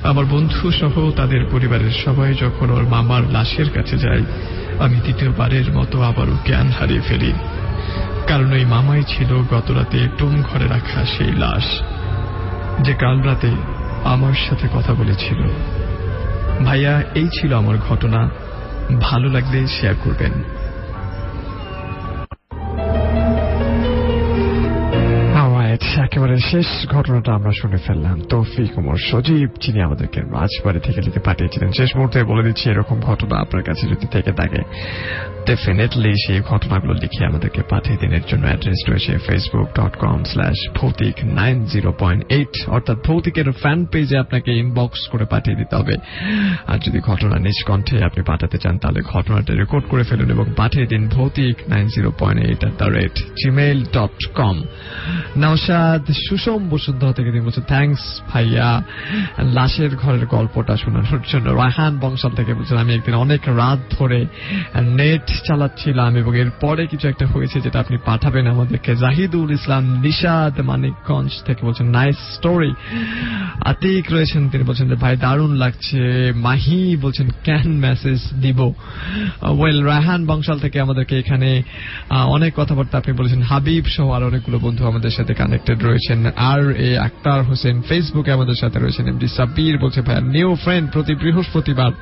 আমার বন্ধু সহ তাদের পরিবারের সবাই যখন ওর মামার লাশের কাছে যায়, আমি দ্বিতীয়বারের মতো আবারও জ্ঞান হারিয়ে ফেলি। কারণ ওই মামাই ছিল গত রাতে টুম ঘরে রাখা সেই লাশ, যে কাল রাতে আমার সাথে কথা বলেছিল। ভাইয়া, এই ছিল আমার ঘটনা। ভালো লাগলে শেয়ার করবেন। একেবারে শেষ ঘটনাটা আমরা শুনে ফেললাম। তৌফিক ওমর সজীব, যিনি আমাদেরকে রাজবাড়ি থেকে লিখে পাঠিয়েছিলেন। শেষ মুহূর্তে বলে দিচ্ছি, এরকম ঘটনা আপনার কাছে যদি থেকে থাকে ডেফিনেটলি সেই ঘটনাগুলো লিখে আমাদেরকে পাঠিয়ে দিন। এর জন্য অ্যাড্রেস রয়েছে facebook.com/ভৌতিক90.8, অর্থাৎ ভৌতিকের ফ্যান পেজে আপনাকে ইনবক্স করে পাঠিয়ে দিতে হবে। আর যদি ঘটনা নিজ কণ্ঠে আপনি পাঠাতে চান, তাহলে ঘটনাটা রেকর্ড করে ফেলুন এবং পাঠিয়ে দিন ভৌতিক90.8@gmail.com। নওশাদ সুষম বসুন্ধরা থেকে তিনি বলছেন, থ্যাংকস ভাইয়া লাশের ঘরের গল্পটা শোনানোর জন্য। রায়হান বংশাল থেকে বলছেন, আমি একদিন অনেক রাত ধরে নেট চালাচ্ছিলাম এবং এরপরে কিছু একটা হয়েছে যেটা আপনি পাঠাবেন আমাদেরকে। জাহিদুল ইসলাম নিশাদ মানিকগঞ্জ থেকে বলছেন, নাইস স্টোরি। আতিক রয়েছেন, তিনি বলছেন যে ভাই দারুণ লাগছে। মাহি বলছেন ক্যান মেসেজ দিব। ওয়েল, রায়হান বংশাল থেকে আমাদেরকে এখানে অনেক কথাবার্তা আপনি বলেছেন। হাবিব সহ আর অনেকগুলো বন্ধু আমাদের সাথে কানেক্টেড রয়েছেন। আর এ আক্তার হোসেন ফেসবুকে আমাদের সাথে রয়েছেন। এমডি সাব্বির বলছে, ভাইয়া নিউ ফ্রেন্ড, প্রতি বৃহস্পতিবার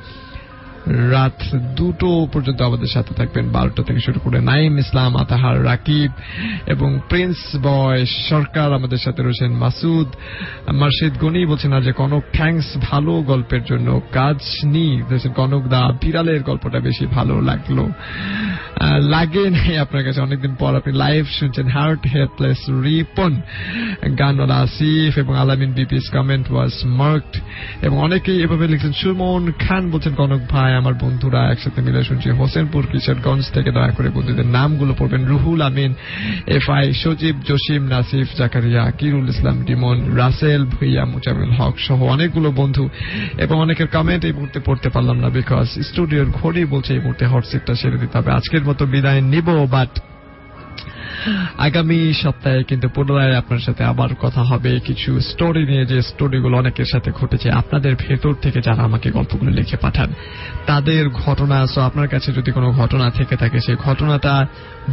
রাত 2টো পর্যন্ত আমাদের সাথে থাকবেন, 12টা থেকে শুরু করে। নাইম ইসলাম, আতাহার, রাকিব এবং প্রিন্স বয় সরকার আমাদের সাথে রয়েছেন। মাসুদ মার্শিদ গনি বলছেন, আর যে কনক থ্যাংকস ভালো গল্পের জন্য। কাজ নি কনক দা, বিড়ালের গল্পটা বেশি ভালো লাগলো। লাগে নাই আপনার কাছে, অনেকদিন পর আপনি লাইভ শুনছেন। হার্ট হেল্পলেস রিপন, গানওয়ালা আসিফ এবং আলামিন বিপিস কমেন্ট ওয়াজ মার্কড এবং অনেকেই এভাবে লিখছেন। সুমন খান বলছেন, কনক ভাই আমার বন্ধুরা একসাথে মিলে শুনছি হোসেনপুর কিশোরগঞ্জ থেকে, দয়া করে বন্ধুদের নামগুলো পড়বেন। রুহুল আমিন, এফআই, সজীব, জসিম, নাসিফ, জাকারিয়া, কিরুল ইসলাম, ডিমন, রাসেল, ভুইয়া, মুজামিল হক সহ অনেকগুলো বন্ধু এবং অনেকের কমেন্ট এই মুহূর্তে পড়তে পারলাম না, বিকজ স্টুডিওর ঘড়ি বলছে এই মুহূর্তে হটসিটটা সেরে দিতে হবে। আজকের মতো বিদায় নিব, বাট আগামী সপ্তাহে কিন্তু পুনরায় আপনার সাথে আবার কথা হবে কিছু স্টোরি নিয়ে, যে স্টোরিগুলো অনেকের সাথে ঘটেছে আপনাদের ভেতর থেকে, যারা আমাকে গল্পগুলো লিখে পাঠান তাদের ঘটনা। সো আপনার কাছে যদি কোনো ঘটনা থেকে থাকে, সেই ঘটনাটা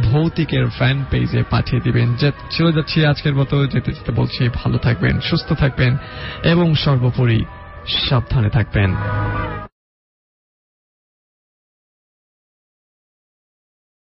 ভৌতিকের ফ্যান পেজে পাঠিয়ে দিবেন। চলে যাচ্ছি আজকের মতো, যেতে যেতে বলছি ভালো থাকবেন, সুস্থ থাকবেন এবং সর্বোপরি সাবধানে থাকবেন।